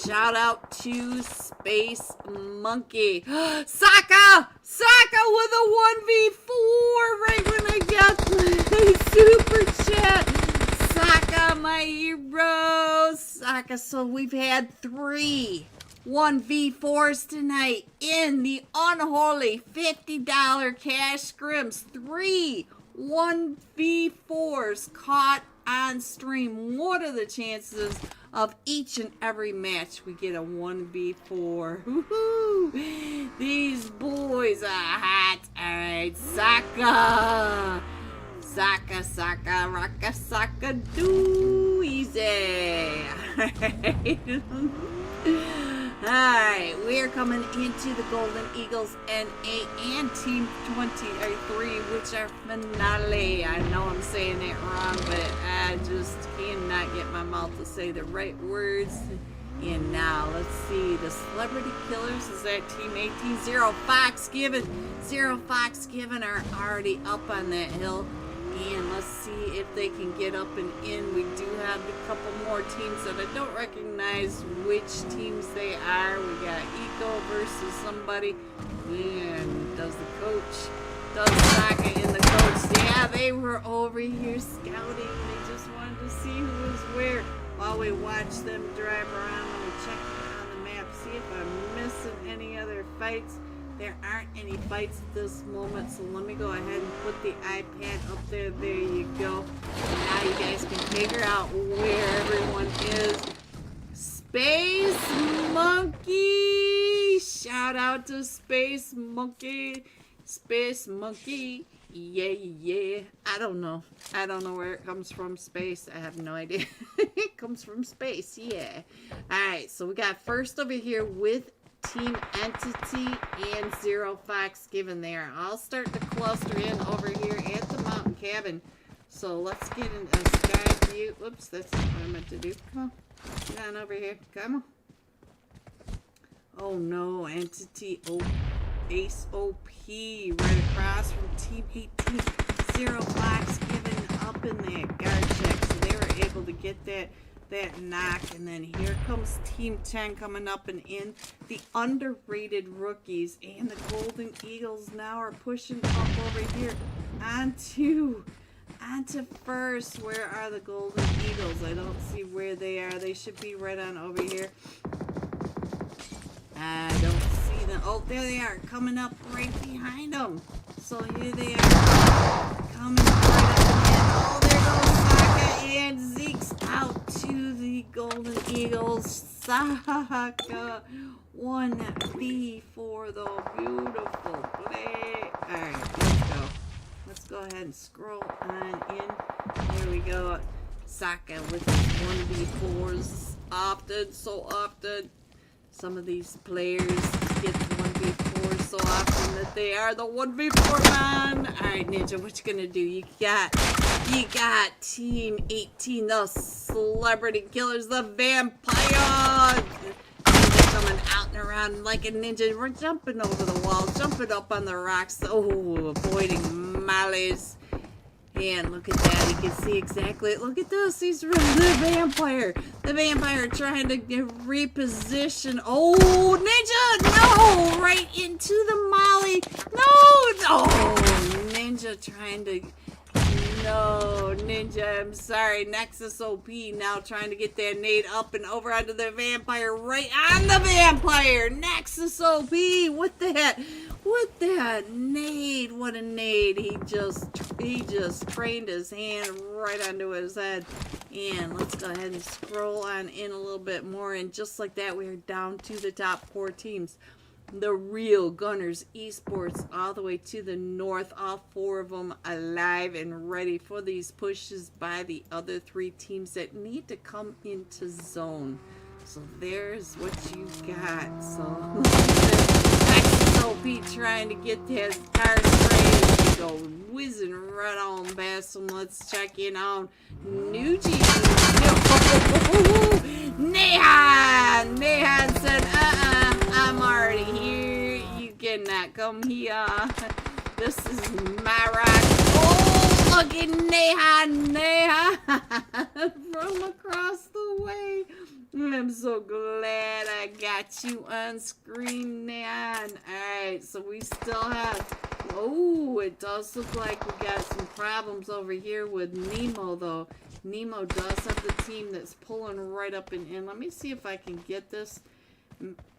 Shout out to Space Monkey. Saka! Saka with a 1v4 right when I got the super chat. Saka, my hero. Saka, so we've had 3 1v4s tonight in the Unholy $50 cash scrims. 3 1v4s caught on stream. What are the chances of each and every match we get a 1v4? Woohoo! These boys are hot. Alright, Saka. Saka, rocka, Saka, do easy. Alright, we're coming into the Golden Eagles NA and Team 23, which are finale. I know I'm saying it wrong, but I just cannot get my mouth to say the right words. And now, let's see, the Celebrity Killers is that Team 18. Zero Fox Given are already up on that hill. And let's see if they can get up and in. We do have a couple more teams that I don't recognize which teams they are. We got Eco versus somebody. And does Saka and the coach. Yeah, they were over here scouting. They just wanted to see who was where while we watch them drive around. Let me check on the map, see if I'm missing any other fights. There aren't any fights at this moment, so let me go ahead and put the iPad up there. There you go. And now you guys can figure out where everyone is. Space Monkey! Shout out to Space Monkey. Space Monkey. Yeah, yeah. I don't know where it comes from. Space. I have no idea. It comes from space. Yeah. Alright, so we got first over here with Team Entity and Zero Fox given there. I'll start to cluster in over here at the mountain cabin. So let's get in a sky view. Whoops, that's not what I meant to do. Come on. Get on over here. Come on. Oh no, Entity Ace OP right across from Team 18. Zero Fox giving up in that guard check. So they were able to get that knock, and then here comes Team 10 coming up and in. The underrated rookies and the Golden Eagles now are pushing up over here onto first. Where are the Golden Eagles? I don't see where they are. They should be right on over here. I don't see them. Oh, there they are, coming up right behind them. So here they are, coming right up in. Oh, there goes Saka and Zeke's out to the Golden Eagles. Saka 1v for the beautiful play. Alright, let's go. Let's go ahead and scroll on in. Here we go. Saka with his 1v4s. So often. Some of these players get the 1v4 so often that they are the 1v4 man. Alright, Ninja, what you gonna do? You got Team 18, the Celebrity Killers, the Vampire. Ninja coming out and around like a ninja. We're jumping over the wall, jumping up on the rocks. Oh, avoiding mollies. And look at that, you can see exactly, look at this, he's the vampire. The vampire trying to reposition. Oh, Ninja, no, right into the molly. No, Ninja trying to, no, Ninja, I'm sorry, Nexus OP now trying to get that nade up and over onto the vampire, right on the vampire. Nexus OP with that nade, what a nade. He just trained his hand right onto his head. And let's go ahead and scroll on in a little bit more, and just like that we are down to the top 4 teams. The Real Gunners Esports all the way to the north, all 4 of them alive and ready for these pushes by the other 3 teams that need to come into zone. So there's what you got. So Pete trying to get that car straight. Go whizzing right on past him. Let's check in on Nuji. Nehan said, I'm already here. You cannot come here. This is my rock. Oh, look at Nehan from across the way. I'm so glad I got you on screen, man. Alright, so we still have... Oh, it does look like we got some problems over here with Nemo, though. Nemo does have the team that's pulling right up and in. Let me see if I can get this.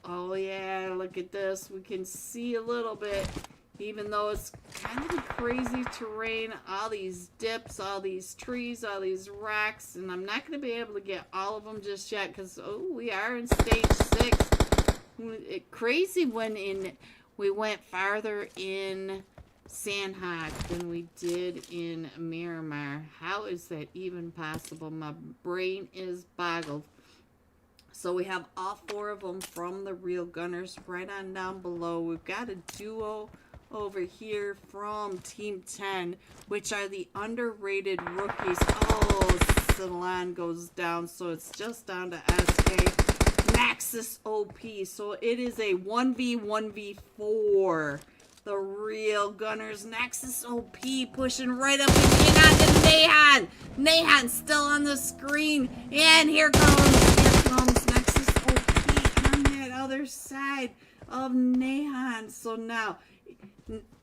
Oh, yeah, look at this. We can see a little bit. Even though it's kind of a crazy terrain, all these dips, all these trees, all these rocks, and I'm not going to be able to get all of them just yet because, oh, we are in stage 6. Crazy when we went farther in Sandhawk than we did in Miramar. How is that even possible? My brain is boggled. So we have all 4 of them from the Real Gunners right on down below. We've got a duo over here from Team 10, which are the underrated rookies. Oh, Salon goes down, so it's just down to SK. Nexus OP, so it is a 1v4. The Real Gunners, Nexus OP pushing right up and in onto Nehan. Nehan still on the screen, and here comes Nexus OP on that other side. of Nahan. So now,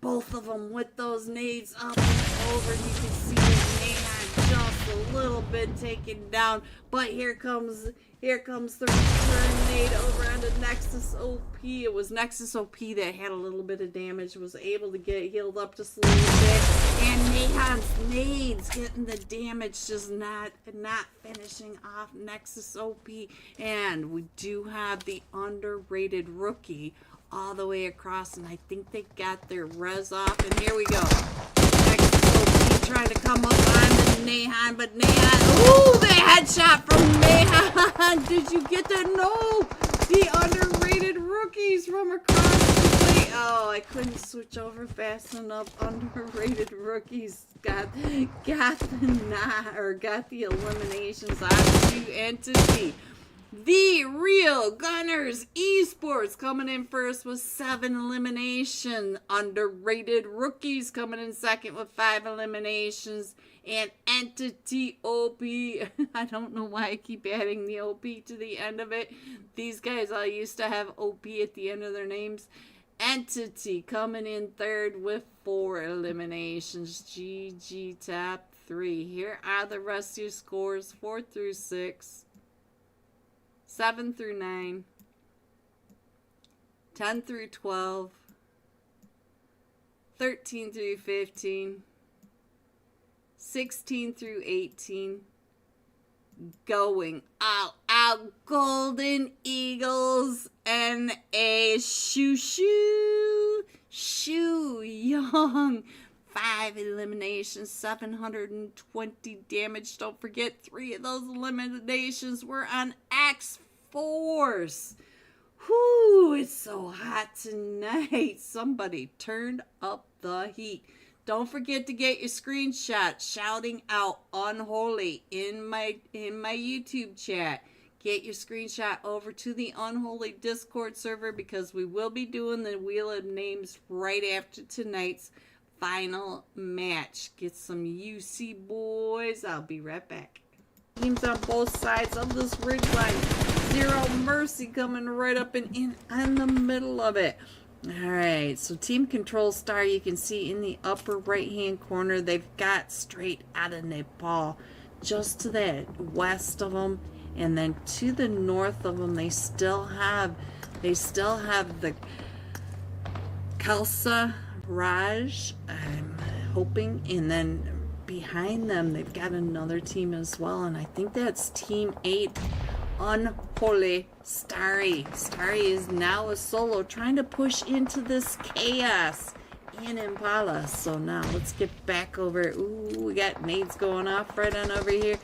both of them with those nades up and over. You can see that Nahan just a little bit taken down. But here comes the return nade over onto Nexus OP. It was Nexus OP that had a little bit of damage, was able to get healed up just a little bit. And Nahan's nades getting the damage, just not finishing off Nexus OP. And we do have the underrated rookie all the way across, and I think they got their res off. And here we go. Nexus OP trying to come up on the Nahan, but Nahan, ooh, the headshot from Nahan. Did you get that? No, the underrated rookies from across the plate. Oh, I couldn't switch over fast enough. Underrated rookies got the eliminations on to Entity. The Real Gunners Esports coming in first with 7 eliminations. Underrated Rookies coming in second with 5 eliminations. And Entity OP. I don't know why I keep adding the OP to the end of it. These guys all used to have OP at the end of their names. Entity coming in third with 4 eliminations. GG top 3. Here are the rest of your scores. 4 through 6. 7 through 9, 10 through 12, 13 through 15, 16 through 18, going all out Golden Eagles, and a Shoo Young. 5 eliminations, 720 damage. Don't forget, 3 of those eliminations were on X-Force. Whoo, it's so hot tonight. Somebody turned up the heat. Don't forget to get your screenshot shouting out Unholy in my YouTube chat. Get your screenshot over to the Unholy Discord server, because we will be doing the Wheel of Names right after tonight's final match. Get some UC, boys. I'll be right back. Teams on both sides of this ridgeline. Zero Mercy coming right up and in the middle of it. Alright, so Team Control Star, you can see in the upper right hand corner, they've got straight out of Nepal. Just to the west of them, and then to the north of them, they still have the Khalsa Raj, I'm hoping, and then behind them they've got another team as well, and I think that's Team 8, Unholy Starry. Starry is now a solo, trying to push into this chaos in Impala. So now let's get back over. Ooh, we got nades going off right on over here.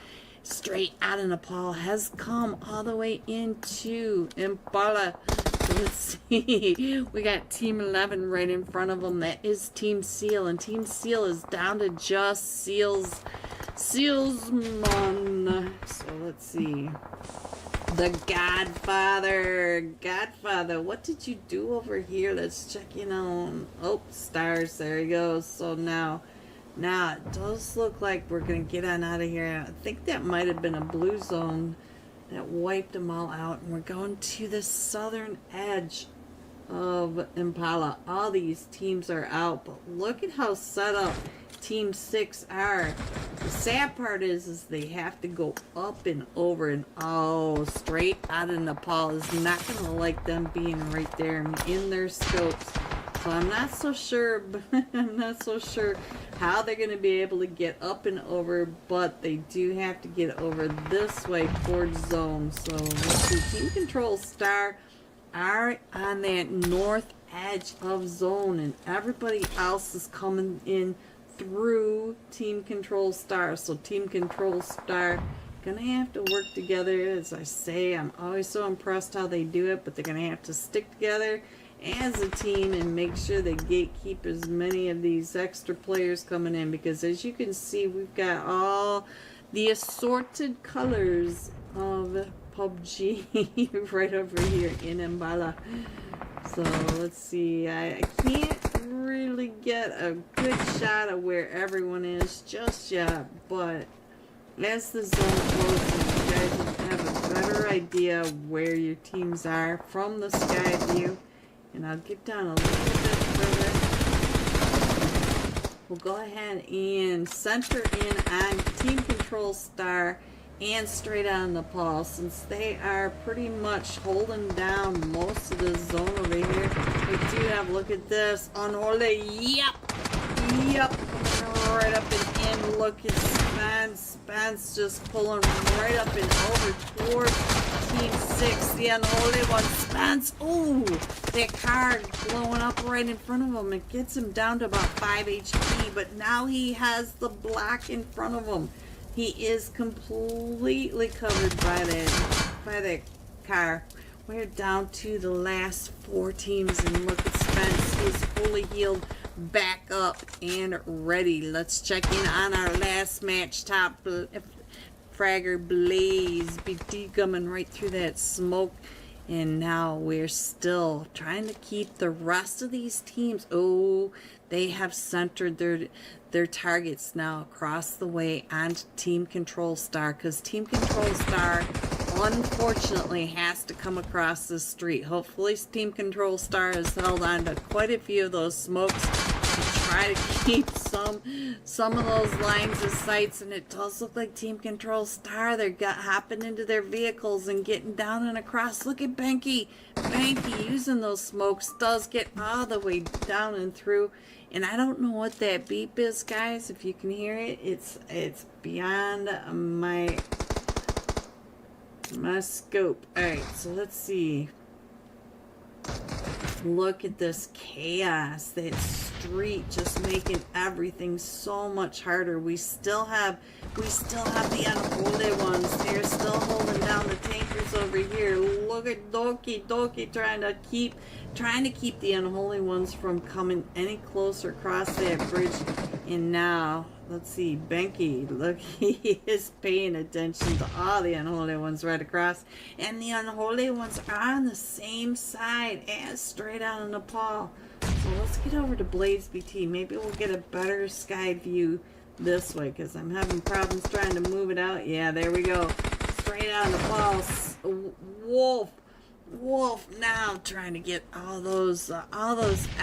Straight out of Nepal has come all the way into Impala. Let's see. We got Team 11 right in front of them. That is Team Seal. And Team Seal is down to just Sealsman. So let's see. The Godfather. What did you do over here? Let's check in on. Oh, stars. There he goes. So now it does look like we're going to get on out of here. I think that might have been a blue zone that wiped them all out, and we're going to the southern edge of Impala. All these teams are out, but look at how set up Team 6 are. The sad part is they have to go up and over, and oh, straight out of Nepal is not going to like them being right there in their scopes. So I'm not so sure how they're going to be able to get up and over, but they do have to get over this way towards zone. So let's see. Team Control Star are on that north edge of zone, and everybody else is coming in through Team Control Star. So Team Control Star gonna have to work together. As I say, I'm always so impressed how they do it, but they're gonna have to stick together as a team and make sure they gatekeep as many of these extra players coming in, because as you can see, we've got all the assorted colors of PUBG right over here in Impala. So let's see, I can't really get a good shot of where everyone is just yet, but as the zone closes, you guys have a better idea where your teams are from the sky view. And I'll get down a little bit further. We'll go ahead and center in on Team Control Star and straight on Nepal, since they are pretty much holding down most of the zone over here. We do have, look at this, Unholy, yep, right up and in. Look at Spence just pulling right up and over towards Team 6, the Unholy one. Spence, ooh, that car blowing up right in front of him. It gets him down to about 5 HP, but now he has the block in front of him. He is completely covered by that car. We're down to the last 4 teams, and look at Spence. He's fully healed, back up and ready. Let's check in on our last match. Top fragger Blaze BT coming right through that smoke. And now we're still trying to keep the rest of these teams. Oh, they have centered their targets now across the way onto Team Control Star, because Team Control Star unfortunately has to come across the street. Hopefully Team Control Star has held on to quite a few of those smokes to try to keep some of those lines of sights, and it does look like Team Control Star, they're hopping into their vehicles and getting down and across. Look at Banky using those smokes, does get all the way down and through. And I don't know what that beep is, guys. If you can hear it, it's beyond my scope. Alright, so let's see. Look at this chaos. That street just making everything so much harder. We still have the Unholy ones. They're still holding down the tankers over here. Look at Doki trying to keep the Unholy ones from coming any closer across that bridge. And now, let's see, Benki, look, he is paying attention to all the Unholy ones right across. And the Unholy ones are on the same side as straight out of Nepal. So let's get over to Blaze BT. Maybe we'll get a better sky view this way, because I'm having problems trying to move it out. Yeah, there we go. Straight out of Nepal. Wolf now trying to get all those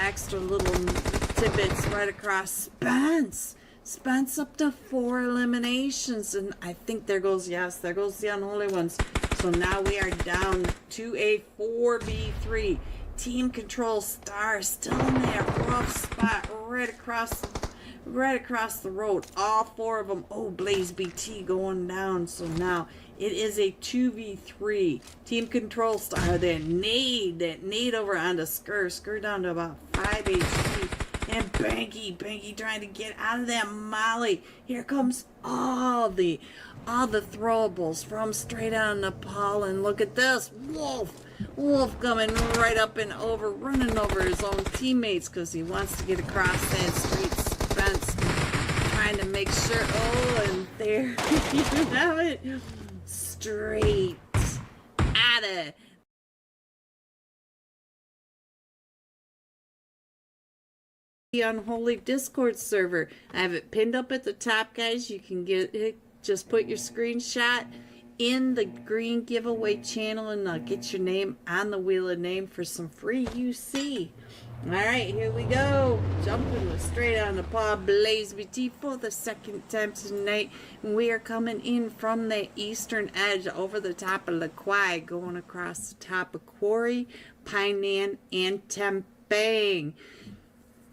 extra little tidbits right across. Spence up to 4 eliminations, and I think there goes the Unholy ones. So now we are down to a 4v3. Team Control Star still in that rough spot right across the road. All 4 of them. Oh, Blaze BT going down. So now it is a 2v3. Team Control Star, that nade over onto Skur down to about 5 HP. And Banky trying to get out of that molly. Here comes all the throwables from straight out of Nepal. And look at this. Wolf coming right up and over, running over his own teammates because he wants to get across that street. Spence trying to make sure. Oh, and there you have it. Straight out of the Unholy Discord server. I have it pinned up at the top, guys. You can get it. Just put your screenshot in the green giveaway channel, and I'll get your name on the wheel of name for some free UC. Alright, here we go. Jumping straight on the paw. Blaze BT for the second time tonight. We are coming in from the eastern edge over the top of Lakwai, going across the top of Quarry, Painan, and Tempang.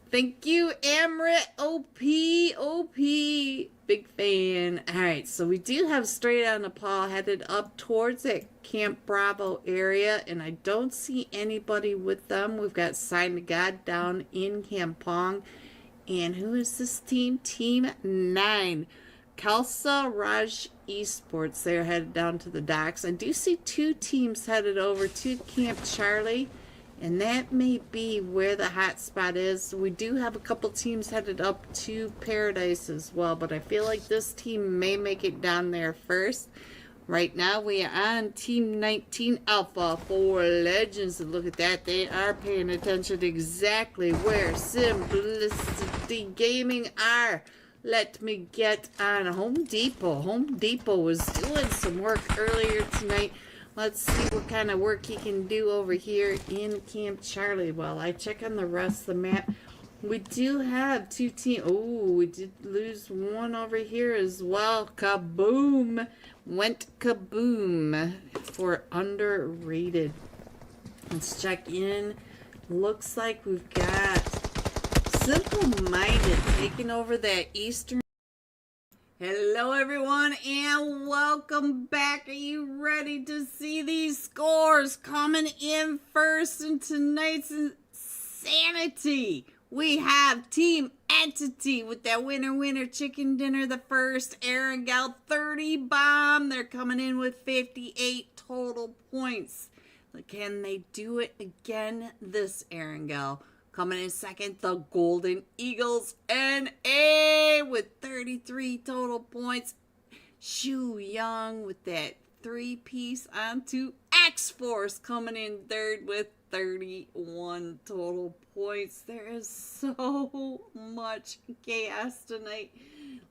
Thank you, Amrit. OP. Big fan. Alright, so we do have straight out of Nepal headed up towards that Camp Bravo area, and I don't see anybody with them. We've got Sign to God down in Kampong. And who is this team? Team 9. Khalsa Raj Esports. They're headed down to the docks. I do see 2 teams headed over to Camp Charlie, and that may be where the hot spot is. We do have a couple teams headed up to Paradise as well, but I feel like this team may make it down there first. Right now we are on Team 19 Alpha 4 Legends, and look at that, they are paying attention to exactly where Simplicity Gaming are. Let me get on Home Depot. Home Depot was doing some work earlier tonight. Let's see what kind of work he can do over here in Camp Charlie while I check on the rest of the map. We do have 2 teams. Oh, we did lose one over here as well. Kaboom! Went kaboom for underrated. Let's check in. Looks like we've got Simple Minded taking over that Eastern. Hello everyone and welcome back. Are you ready to see these scores coming in first in tonight's insanity? We have Team Entity with that winner chicken dinner, the first Erangel 30 bomb. They're coming in with 58 total points. Can they do it again this Erangel? Coming in second, the Golden Eagles NA with 33 total points. Shu Young with that 3-piece onto X-Force coming in third with 31 total points. There is so much chaos tonight.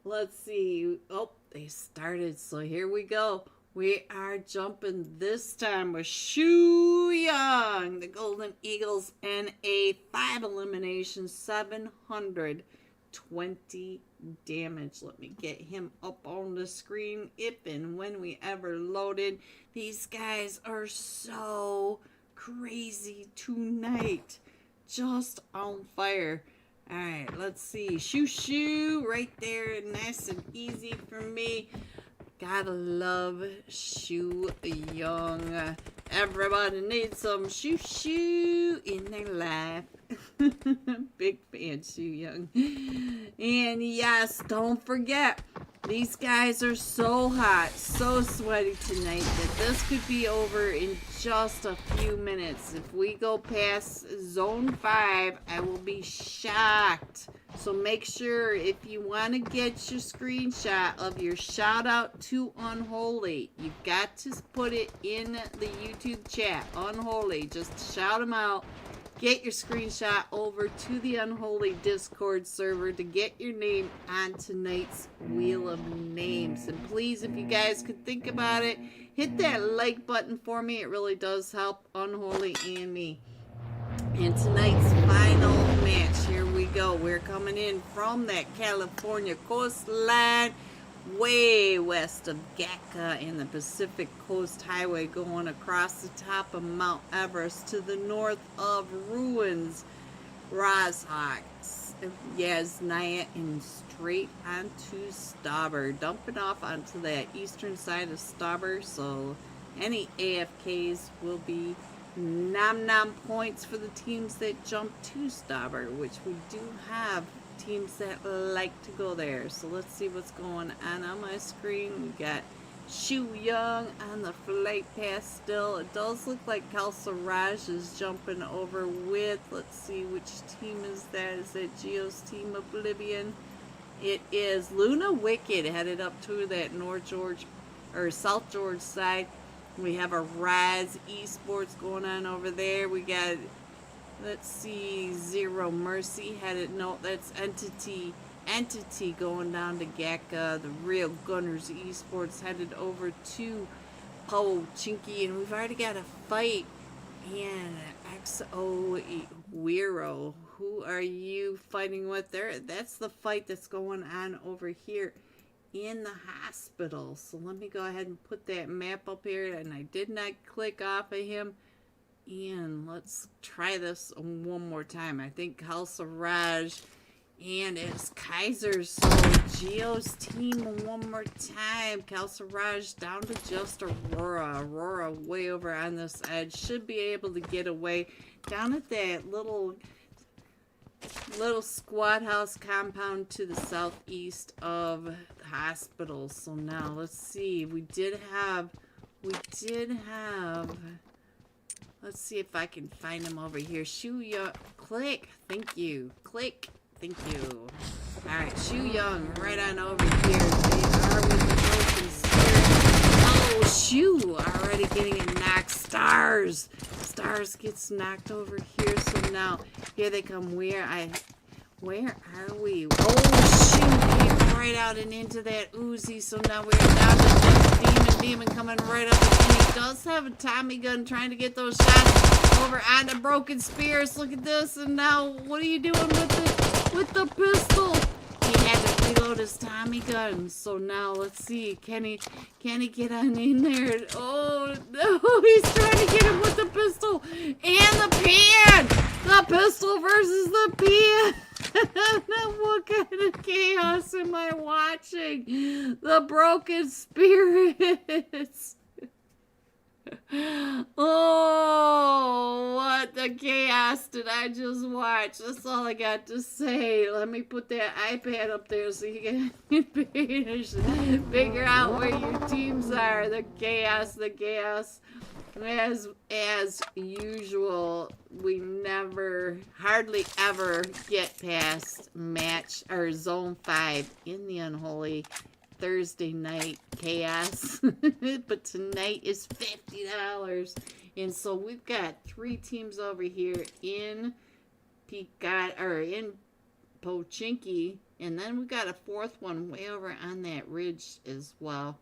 Let's see. Oh, they started. So here we go. We are jumping this time with Shu Young, the Golden Eagles, NA 5 eliminations, 720 damage. Let me get him up on the screen if and when we ever loaded. These guys are so crazy tonight. Just on fire. Alright, let's see. Shoo right there. Nice and easy for me. Gotta love Shu Young. Everybody needs some shoo in their life. Big fan, Shu Young. And yes, don't forget, these guys are so hot, so sweaty tonight that this could be over in just a few minutes. If we go past Zone 5, I will be shocked. So make sure if you want to get your screenshot of your shout out to Unholy, you've got to put it in the YouTube chat. Unholy, just shout them out. Get your screenshot over to the Unholy Discord server to get your name on tonight's Wheel of Names. And please, if you guys could think about it, hit that like button for me. It really does help Unholy and me. And tonight's final match, here we go. We're coming in from that California coastline, way west of Gatka and the Pacific Coast Highway, going across the top of Mount Everest to the north of Ruins, Rozhok, Yasnaya, and straight onto Stauber, dumping off onto that eastern side of Stauber, so any AFKs will be nom points for the teams that jump to Stauber, which we do have teams that like to go there. So let's see what's going on my screen. We got Shu Young on the flight path still. It does look like Kalsaraj is jumping over with, let's see which team is that. Is that Geo's team Oblivion? It is Luna Wicked headed up to that North George or South George side. We have a Rise Esports going on over there. We got, let's see, Zero Mercy headed, no, that's Entity going down to Gatka. The Real Gunners Esports headed over to Pochinki, and we've already got a fight. And XO Wiro, who are you fighting with there? That's the fight that's going on over here in the hospital. So let me go ahead and put that map up here, and I did not click off of him. And let's try this one more time. I think Kalsaraj and it's Kaiser's, so Geo's team one more time. Kalsaraj down to just Aurora way over on this edge, should be able to get away down at that little squad house compound to the southeast of the hospital. So now let's see, we did have let's see if I can find him over here. Shu Young, click, thank you, click, thank you. Alright, Shu Young right on over here. They are with the broken spirit. Oh, Shu already getting a knock. Stars gets knocked over here. So now here they come. Where are we? Oh, Shu came right out and into that Uzi. So now we're down to just demon coming right up. And he does have a Tommy gun trying to get those shots over on the broken spears. Look at this. And now, what are you doing with the pistol? He had to reload his Tommy gun. So now, let's see. Can he get on in there? Oh, no. He's trying to get him with the pistol and the pan. The pistol versus the pan. What kind of chaos am I watching? The broken spirits. Oh, what the chaos did I just watch? That's all I got to say. Let me put that iPad up there so you can figure out where your teams are. The chaos. As usual, we hardly ever get past match or zone 5 in the Unholy Thursday night chaos. But tonight is $50. And so we've got 3 teams over here in Pochinki, and then we got a 4th one way over on that ridge as well.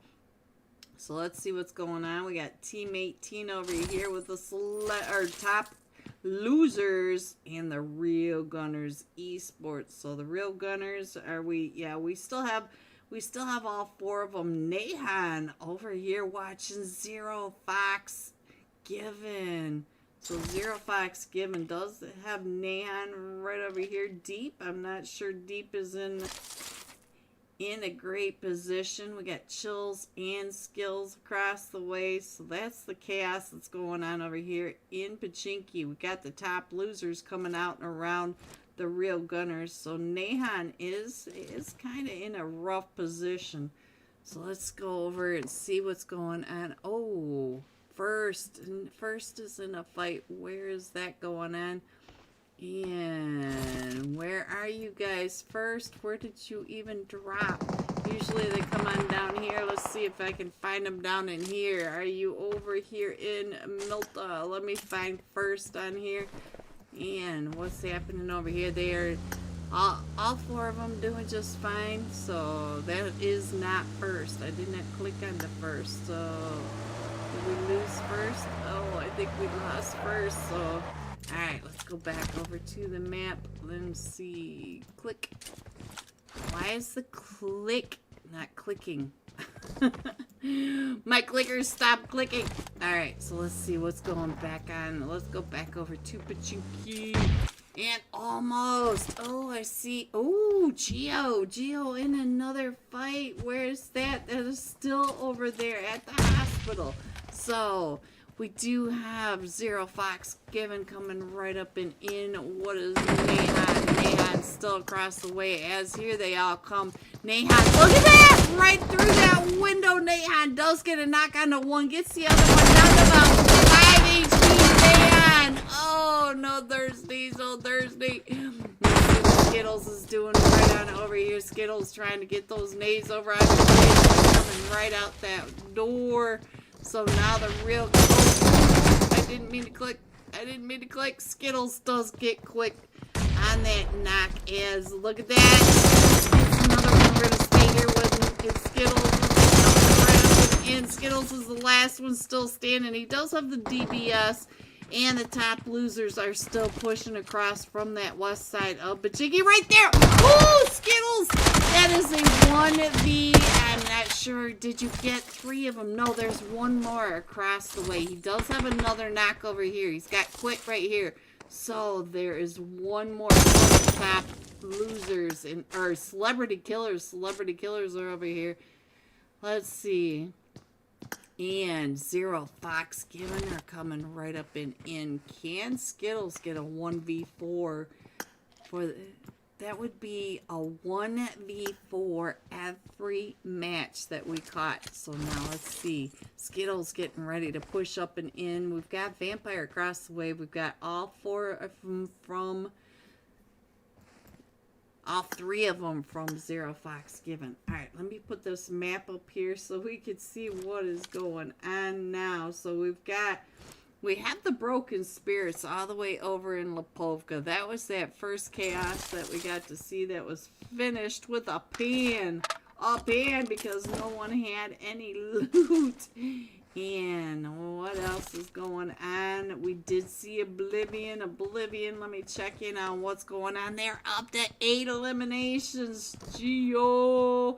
So let's see what's going on. We got Team 18 over here with the top losers and the Real Gunners Esports. So the Real Gunners we still have all 4 of them. Nahan over here watching Zero Fox Given. So Zero Fox Given does have Nahan right over here. Deep, I'm not sure Deep is in a great position. We got Chills and Skills across the way. So that's the chaos that's going on over here in Pochinki. We got the top losers coming out and around the Real Gunners. So Nahan is kind of in a rough position. So let's go over and see what's going on. Oh, first is in a fight. Where is that going on? And where are you guys? First, where did you even drop? Usually they come on down here. Let's see if I can find them down in here. Are you over here in Milta? Let me find first on here. And what's happening over here? They are all 4 of them doing just fine. So that is not first. I did not click on the first. So did we lose first? Oh, I think we lost first. So alright, let's go back over to the map. Let's see. Click. Why is the click not clicking? My clickers stopped clicking. Alright, so let's see what's going back on. Let's go back over to Pochinki. And almost. Oh, I see. Oh, Geo in another fight. Where's that? That is still over there at the hospital. So we do have Zero Fox Given coming right up and in. What is Nahan? Nahan still across the way. As here they all come. Nahan, look at that! Right through that window. Nahan does get a knock on the one. Gets the other one down to about 5 HP. Nahan! Oh, no Thursday. So Thursday. Skittles is doing right on over here. Skittles trying to get those nades over on his face. Coming right out that door. So now the real... I didn't mean to click. Skittles does get quick on that knock. As look at that. It's another one. We're going to stay here with it's Skittles. And Skittles is the last one still standing. He does have the DBS. And the top losers are still pushing across from that west side of Pochinki right there. Oh, Skittles! That is a 1v. I'm not sure. Did you get 3 of them? No, there's one more across the way. He does have another knock over here. He's got quit right here. So there is one more top losers or celebrity killers. Celebrity killers are over here. Let's see. And Zero Fox Given are coming right up and in. Can Skittles get a 1v4 that would be a 1v4 every match that we caught. So now let's see. Skittles getting ready to push up and in. We've got Vampire across the way. We've got all 4 of them from all 3 of them from Zero Fox Given. Alright, let me put this map up here so we can see what is going on now. So we have the Broken Spirits all the way over in Lipovka. That was that first chaos that we got to see that was finished with a pan. up in because no one had any loot. And what else is going on? We did see Oblivion. Let me check in on what's going on there. Up to 8 eliminations. Geo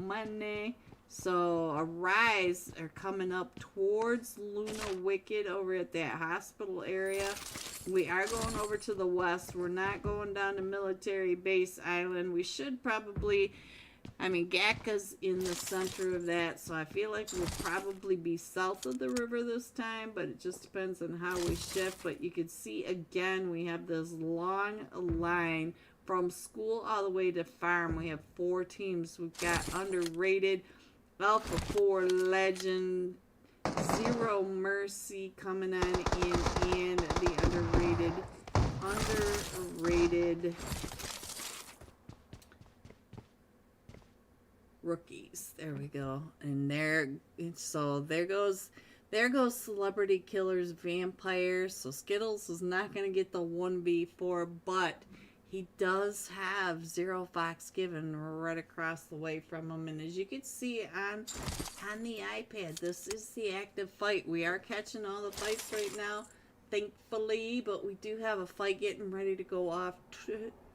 money. So Arise are coming up towards Luna Wicked over at that hospital area. We are going over to the west. We're not going down to Military Base Island. We should probably... I mean, Gakka's in the center of that, so I feel like we'll probably be south of the river this time, but it just depends on how we shift. But you can see, again, we have this long line from school all the way to farm. We have 4 teams. We've got Underrated, Alpha 4 Legend, Zero Mercy coming on in, and the Underrated rookies. There we go. And there goes Celebrity Killers Vampire. So Skittles is not going to get the 1v4, but he does have Zero Fox Given right across the way from him. And as you can see on the iPad, this is the active fight. We are catching all the fights right now, thankfully, but we do have a fight getting ready to go off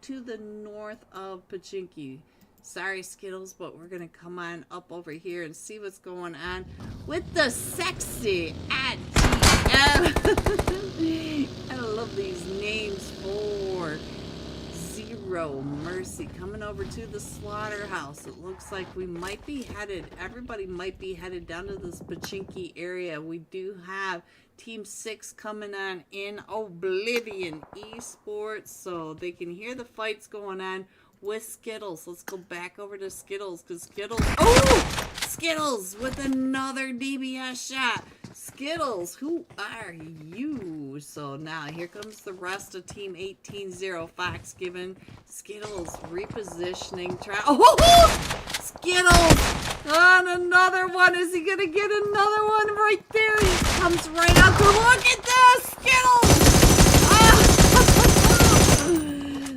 to the north of Pachinki. Sorry, Skittles, but we're going to come on up over here and see what's going on with the sexy ATM. I love these names for Zero Mercy coming over to the slaughterhouse. It looks like we might be headed, everybody might be headed down to this Pachinki area. We do have Team 6 coming on in Oblivion Esports, so they can hear the fights going on with Skittles. Let's go back over to Skittles, because Skittles with another DBS shot. Skittles, who are you? So now here comes the rest of Team 18, Zero Fox Given. Skittles repositioning. Skittles on another one. Is he gonna get another one right there? He comes right up. Look at this, Skittles!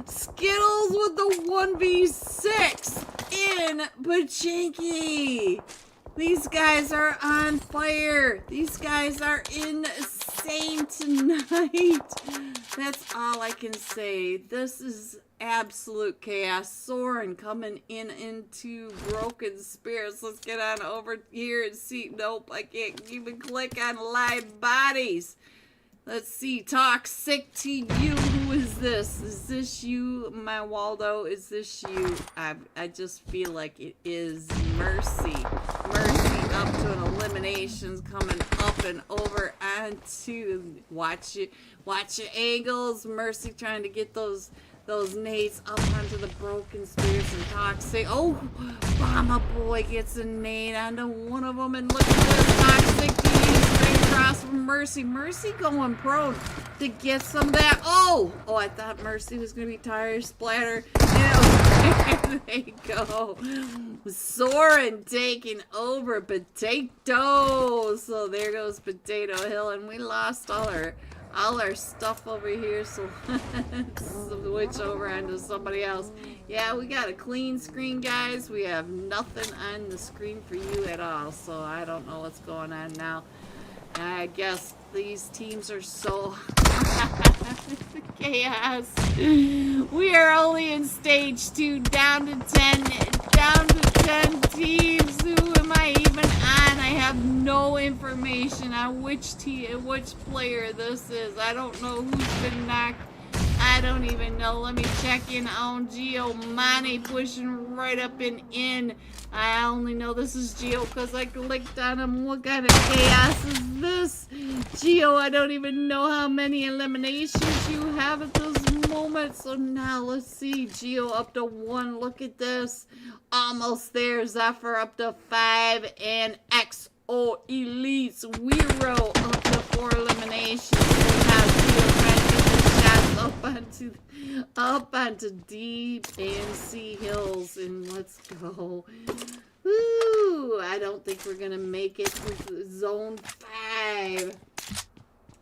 Skittles with the 1v6 in Pachinki. These guys are on fire. These guys are insane tonight. That's all I can say. This is absolute chaos. Soren coming into Broken Spirits. Let's get on over here and see. Nope, I can't even click on live bodies. Let's see. Toxic to you. Who is this? Is this you, my Waldo? Is this you? I just feel like it is Mercy. Mercy up to an eliminations, coming up and over onto. Watch your angles. Mercy trying to get those nades up onto the Broken Spirits and Toxic. Oh, Mama Boy gets a nade onto one of them, and look at this. Toxic straight across from Mercy. Mercy going prone to get some of that. Oh, I thought Mercy was going to be tire splatter. There they go. Soren taking over Potato. So there goes Potato Hill, and we lost all our stuff over here, so let's switch over onto somebody else. Yeah, we got a clean screen, guys. We have nothing on the screen for you at all, so I don't know what's going on now. I guess these teams are so chaos. We are only in stage 2, down to 10 teams. Who am I even on? I have no information on which player this is. I don't know who's been knocked. I don't even know. Let me check in on Geo Money pushing right up and in. I only know this is Geo because I clicked on him. What kind of chaos is this? Geo, I don't even know how many eliminations you have at this moment. So now let's see. Geo up to 1. Look at this. Almost there. Zephyr up to 5. And XO Elites Wero up to 4 eliminations. So now Geo trying to get the shots up onto Deep and Sea Hills. And let's go. Woo! I don't think we're going to make it to Zone 5.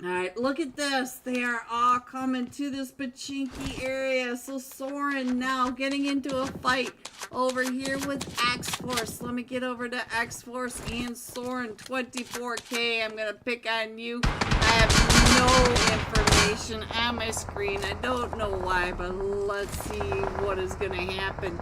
Alright, look at this. They are all coming to this Pachinki area. So Soren now getting into a fight over here with X-Force. Let me get over to X-Force and Soren. 24K. I'm going to pick on you. I have no information on my screen. I don't know why, but let's see what is going to happen.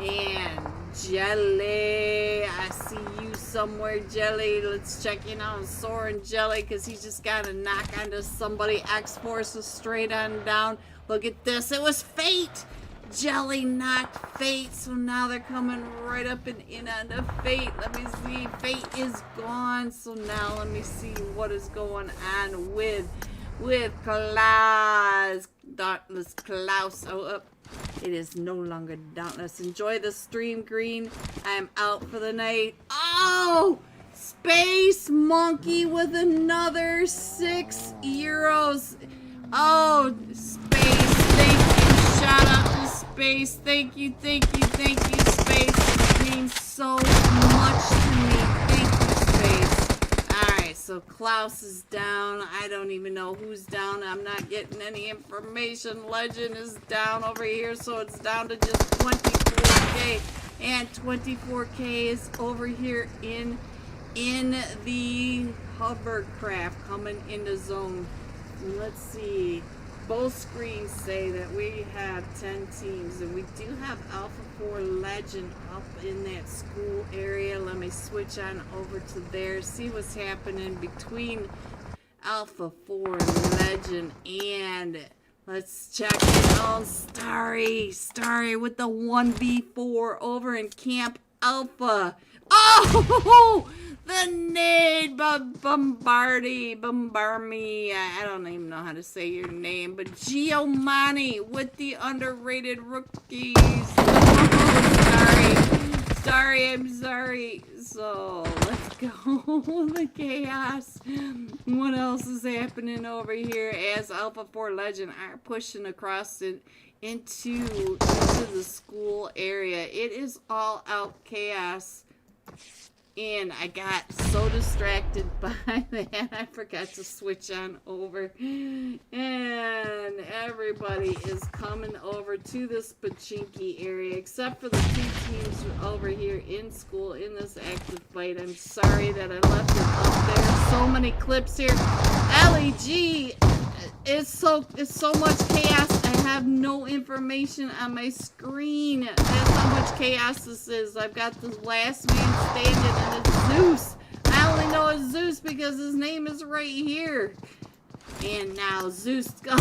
And Jelly, I see you somewhere, Jelly. Let's check in on Soren Jelly, because he just got a knock onto somebody. X-Force is straight on down. Look at this. It was Fate. Jelly knocked Fate, so now they're coming right up and in onto Fate. Let me see. Fate is gone, so now let me see what is going on with Klaus. Dauntless Klaus. Oh, it is no longer dauntless. Enjoy the stream, Green. I am out for the night. Oh! Space Monkey with another 6 euros. Oh, Space. Thank you. Shout out to Space. Thank you, Space. It means so much to me. Thank you, Space. Alright, so Klaus is down. I don't even know who's down. I'm not getting any information. Legend is down over here, so it's down to just 24K. And 24K is over here in the hovercraft coming into zone. And let's see. Both screens say that we have 10 teams, and we do have Alpha 4 Legend up in that school area. Let me switch on over to there, see what's happening between Alpha 4 Legend, and let's check in on Starry with the 1v4 over in Camp Alpha. Oh! The nade, Bombardi, I don't even know how to say your name, but Giovanni with the underrated rookies. Oh, sorry, I'm sorry. So, let's go. The chaos. What else is happening over here as Alpha 4 Legend are pushing across into the school area? It is all out chaos. And I got so distracted by that, I forgot to switch on over. And everybody is coming over to this Pachinki area, except for the 2 teams over here in school in this active fight. I'm sorry that I left it up there. So many clips here. LEG is so much chaos. I have no information on my screen. That's how much chaos this is. I've got the last man standing, and it's Zeus. I only know it's Zeus because his name is right here. And now Zeus goes.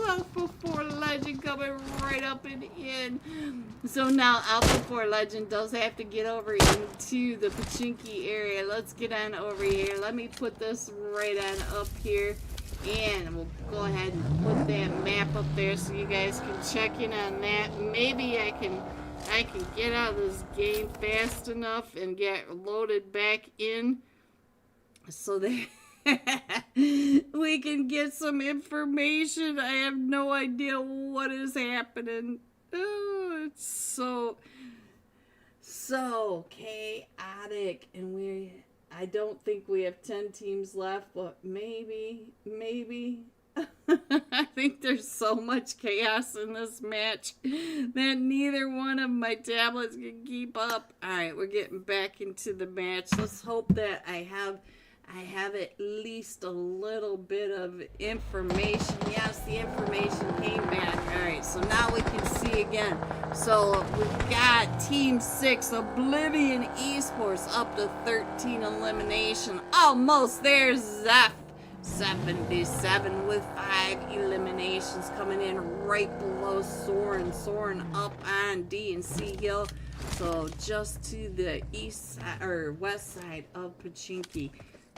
Alpha 4 Legend coming right up and in. So now Alpha 4 Legend does have to get over into the Pachinki area. Let's get on over here. Let me put this right on up here. And we'll go ahead and put that map up there so you guys can check in on that. Maybe I can get out of this game fast enough and get loaded back in so that we can get some information. I have no idea what is happening. Oh, it's so chaotic, and I don't think we have 10 teams left, but maybe. I think there's so much chaos in this match that neither one of my tablets can keep up. Alright, we're getting back into the match. Let's hope that I have at least a little bit of information. Yes, the information came back. Alright, so now we can see again. So we've got Team 6, Oblivion Esports, up to 13 elimination. Almost there, Zeph. 77 with 5 eliminations coming in right below Soren. Soren up on D and C Hill. So just to the east side, or west side of Pachinki.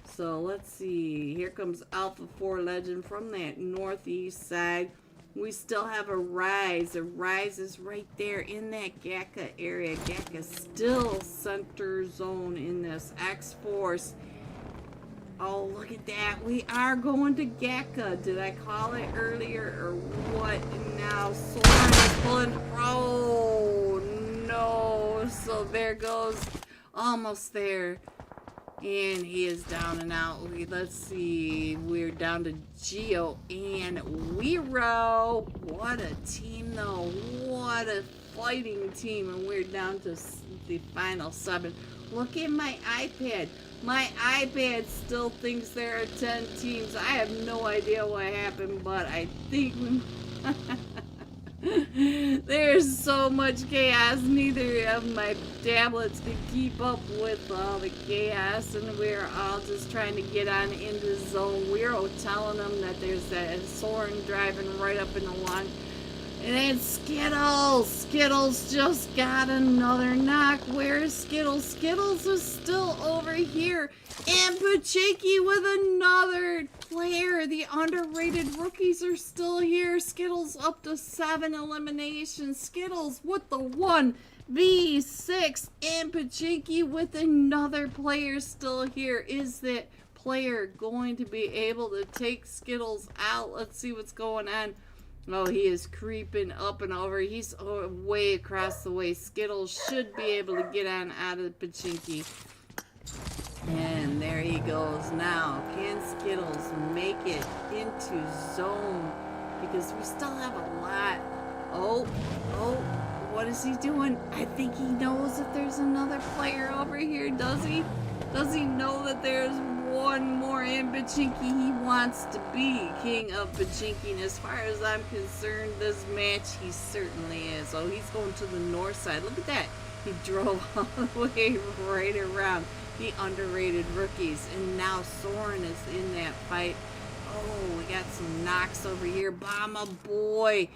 So let's see. Here comes Alpha 4 Legend from that northeast side. We still have a Rise. A Rise is right there in that Gaka area. Gaka still center zone in this. X-Force. Oh, look at that. We are going to Gaka. Did I call it earlier or what? And now Soren is pulling. Oh, no. So there goes. Almost there. And he is down and out. Let's see. We're down to Geo and Wero. What a team, though. What a fighting team. And we're down to the final 7. Look at my iPad. My iPad still thinks there are 10 teams. I have no idea what happened, but I think there's so much chaos. Neither of my tablets can keep up with all the chaos, and we're all just trying to get on into zone. We're telling them that there's that Soren driving right up in the line. And then Skittles just got another knock. Where's Skittles? Skittles is still over here. And Pacheki with another player. The underrated rookies are still here. Skittles up to 7 eliminations. Skittles with the 1v6. And Pacheki with another player still here. Is that player going to be able to take Skittles out? Let's see what's going on. Oh, he is creeping up and over. He's way across the way. Skittles should be able to get on out of the Pachinki. And there he goes now. Can Skittles make it into zone? Because we still have a lot. Oh, what is he doing? I think he knows if there's another player over here, does he? Does he know that there's one more in Pachinki? He wants to be king of Pachinki, and as far as I'm concerned, this match, he certainly is. Oh, he's going to the north side. Look at that. He drove all the way right around the underrated rookies, and now Soren is in that fight. Oh, we got some knocks over here. Bama Boy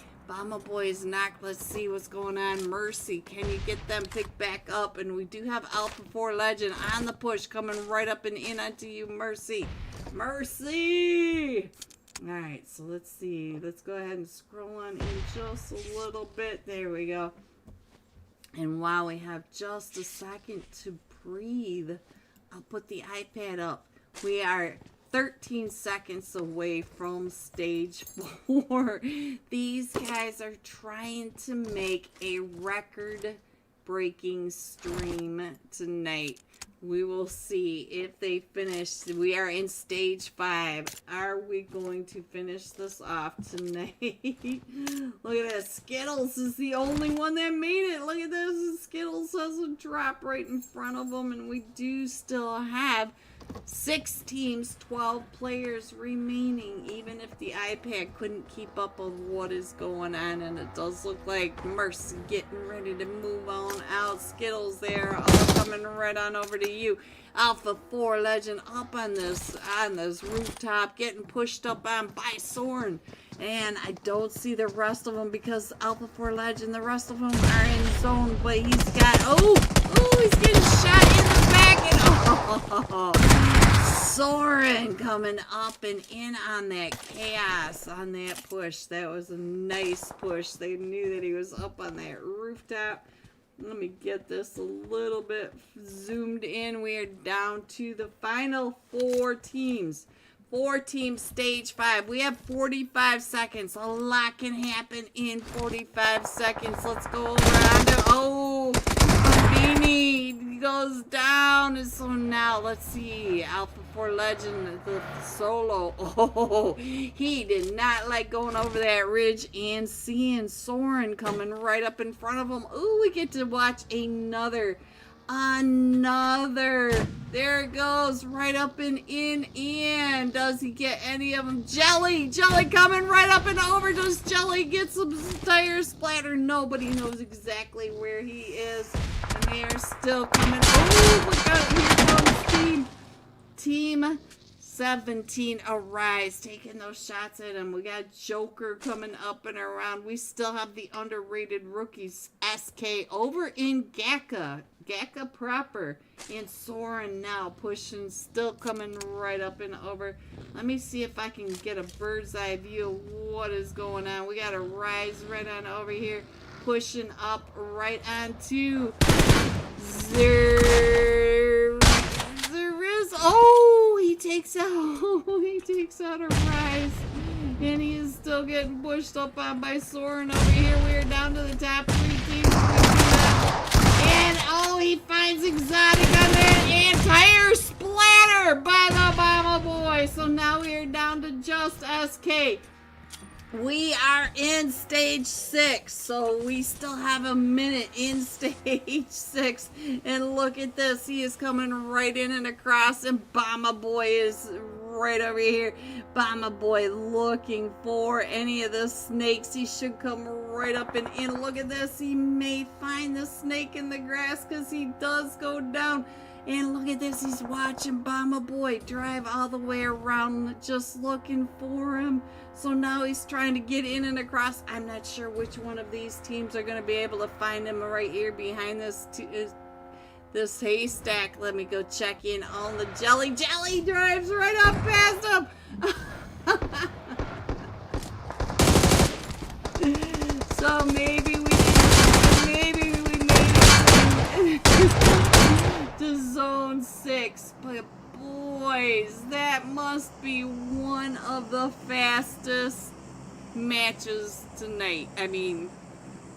is knocked. Let's see what's going on. Mercy, can you get them picked back up? And we do have Alpha 4 Legend on the push, coming right up and in onto you, Mercy. Mercy! Alright, so let's see. Let's go ahead and scroll on in just a little bit. There we go. And while we have just a second to breathe, I'll put the iPad up. We are 13 seconds away from stage 4. These guys are trying to make a record-breaking stream tonight. We will see if they finish. We are in stage 5. Are we going to finish this off tonight? Look at this. Skittles is the only one that made it. Look at this. Skittles has a drop right in front of them, and we do still have 6 teams, 12 players remaining, even if the iPad couldn't keep up with what is going on. And it does look like Mercy getting ready to move on out. Skittles there, all coming right on over to you. Alpha 4 Legend up on this rooftop, getting pushed up on by Soren. And I don't see the rest of them because Alpha 4 Legend, the rest of them are in zone, but he's got, he's getting shot in the back, and Soren coming up and in on that chaos, on that push. That was a nice push. They knew that he was up on that rooftop. Let me get this a little bit zoomed in. We are down to the final 4 teams. 4 teams, stage 5. We have 45 seconds. A lot can happen in 45 seconds. Let's go over onto, Beanie goes down. And so now, let's see. Alpha 4 Legend, the solo. Oh, he did not like going over that ridge and seeing Soren coming right up in front of him. Ooh, we get to watch another. There it goes, right up and in, and does he get any of them? Jelly coming right up and over. Does Jelly get some tire splatter? Nobody knows exactly where he is, and they are still coming. Oh, look out, here comes Team 17 Arise, taking those shots at him. We got Joker coming up and around. We still have the underrated rookies, SK over in Gaka proper, and Soren now pushing, still coming right up and over. Let me see if I can get a bird's eye view of what is going on. We got a Rise right on over here, pushing up right onto There is, he takes out a Rise, and he is still getting pushed up on by Soren over here. We are down to the top 3 teams. And Oh, he finds exotic on that entire splatter by the Mama Boy. So now we are down to just SK. We are in stage 6, so we still have a minute in stage 6. And look at this, he is coming right in and across, and Bomba Boy is right over here. Bomba Boy looking for any of the snakes. He should come right up and in. Look at this, he may find the snake in the grass because he does go down. And look at this, he's watching Bomba Boy drive all the way around just looking for him. So now he's trying to get in and across. I'm not sure which one of these teams are going to be able to find him right here behind this haystack. Let me go check in on the Jelly. Jelly drives right up past him. So maybe we made it to zone 6. But boys, that must be one of the fastest matches tonight. I mean,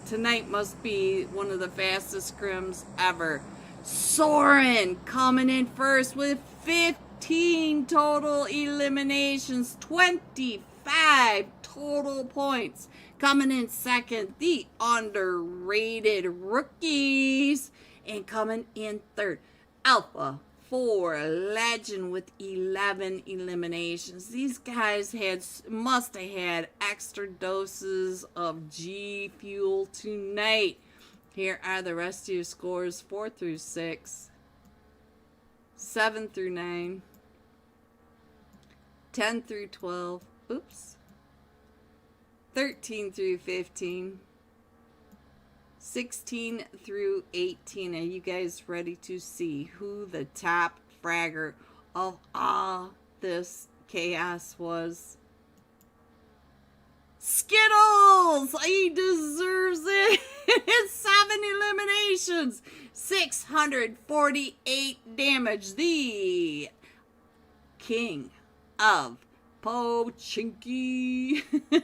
tonight must be one of the fastest scrims ever. Soren coming in first with 15 total eliminations, 25 total points. Coming in second, the underrated rookies. And coming in third, Alpha 4 Legend with 11 eliminations. These guys must have had extra doses of G Fuel tonight. Here are the rest of your scores: 4 through 6, 7 through 9, 10 through 12, 13 through 15, 16 through 18. Are you guys ready to see who the top fragger of all this chaos was? Skittles! He deserves it. It's 7 eliminations, 648 damage. The king of Pochinki.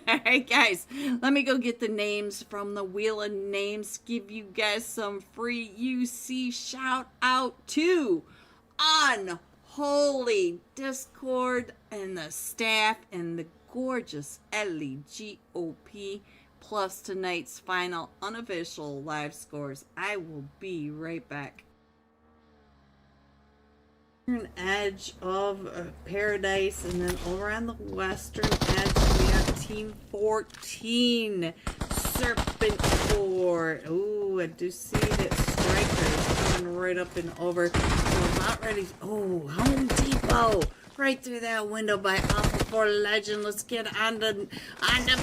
Alright guys, let me go get the names from the Wheel of Names. Give you guys some free UC shout out to Unholy, Discord, and the staff, and the gorgeous Ellie GOP, plus tonight's final unofficial live scores. I will be right back. Edge of Paradise, and then over on the western edge we have Team 14 Serpent 4. Ooh, I do see that Striker is coming right up and over. So about ready. Oh, Home Depot right through that window by Alpha 4 Legend. Let's get on to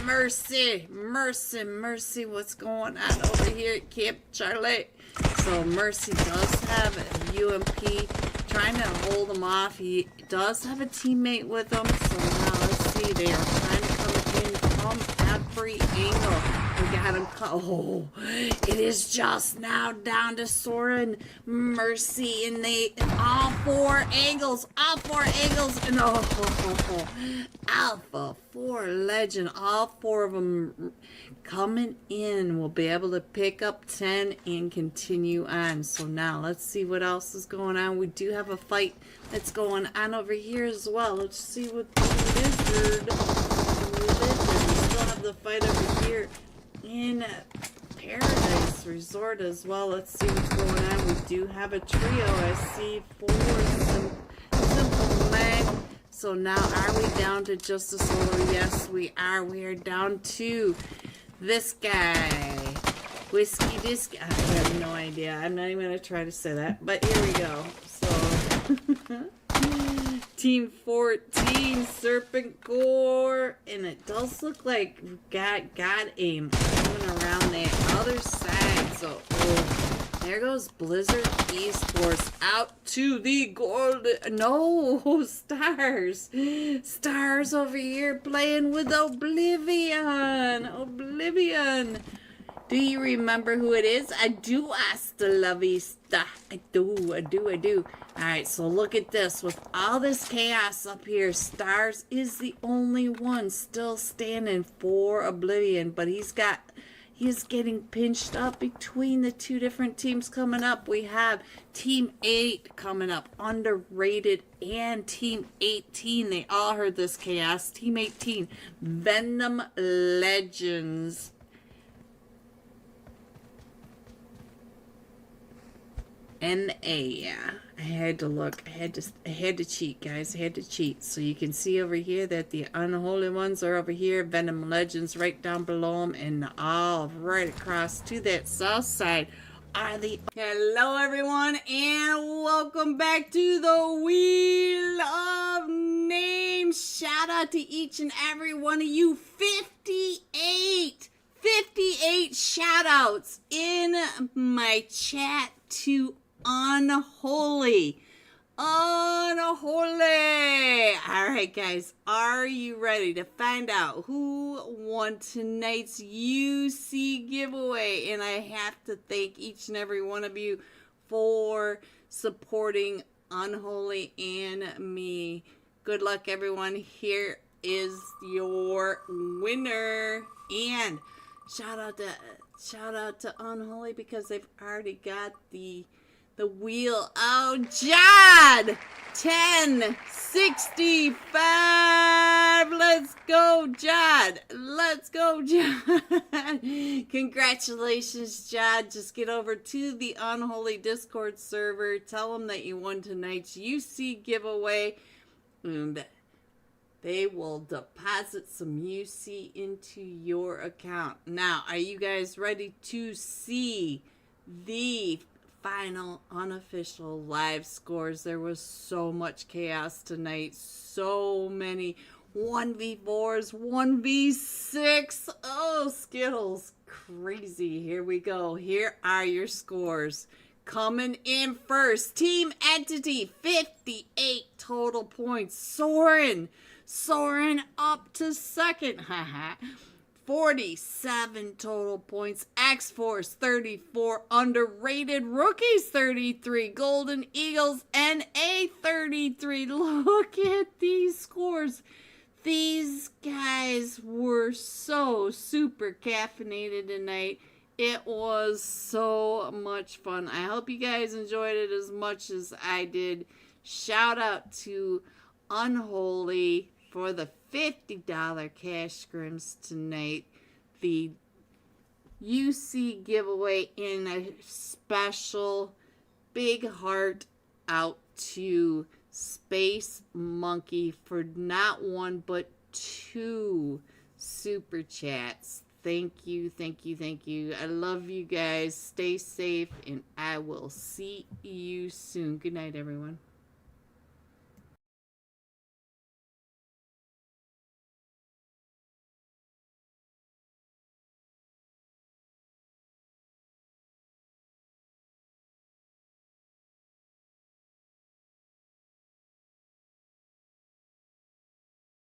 Mercy. Mercy, what's going on over here at Camp Charlie? So Mercy does have a UMP, trying to hold him off. He does have a teammate with him. So now let's see. They are trying to come in from every angle. We got him. Oh, it is just now down to Soren, Mercy, and they all four angles, and Alpha 4 Legend, all 4 of them coming in. We'll be able to pick up 10 and continue on. So now let's see what else is going on. We do have a fight that's going on over here as well. Let's see what the Lizard. We still have the fight over here in Paradise Resort as well. Let's see what's going on. We do have a trio. I see 4 simple men. So now are we down to just a solo? Yes, we are. We are down to this guy. Whiskey Disc. I have no idea. I'm not even going to try to say that. But here we go. So Team 14 Serpent Gore. And it does look like we got aim coming around the other side. So there goes Blizzard Esports out to the gold. No, Stars over here playing with Oblivion. Do you remember who it is? I do, hasta la vista. I do. Alright, so look at this. With all this chaos up here, Stars is the only one still standing for Oblivion. But he's got is getting pinched up between the two different teams coming up. We have Team 8 coming up, underrated, and Team 18. They all heard this chaos. Team 18, Venom Legends. NA, yeah. I had to look. I had to cheat, guys. I had to cheat. So you can see over here that the Unholy ones are over here. Venom Legends right down below them. And all right across to that south side are the... Hello, everyone. And welcome back to the Wheel of Names. Shout out to each and every one of you. 58 shout outs in my chat to Unholy. Alright, guys, are you ready to find out who won tonight's UC giveaway? And I have to thank each and every one of you for supporting Unholy and me. Good luck, everyone. Here is your winner. And shout out to Unholy because they've already got the wheel. Oh, John! 1065. Let's go, John. Let's go, John. Congratulations, John. Just get over to the Unholy Discord server. Tell them that you won tonight's UC giveaway. And they will deposit some UC into your account. Now, are you guys ready to see the final unofficial live scores? There was so much chaos tonight. So many 1v4s, 1v6. Oh, Skittles. Crazy. Here we go. Here are your scores. Coming in first, Team Entity, 58 total points. Soaring up to second. 47 total points. X-Force, 34. Underrated Rookies, 33. Golden Eagles, NA, 33. Look at these scores. These guys were so super caffeinated tonight. It was so much fun. I hope you guys enjoyed it as much as I did. Shout out to Unholy for the $50 cash scrims tonight. The UC giveaway, in a special big heart out to Space Monkey for not one but 2 super chats. Thank you. I love you guys. Stay safe, and I will see you soon. Good night, everyone.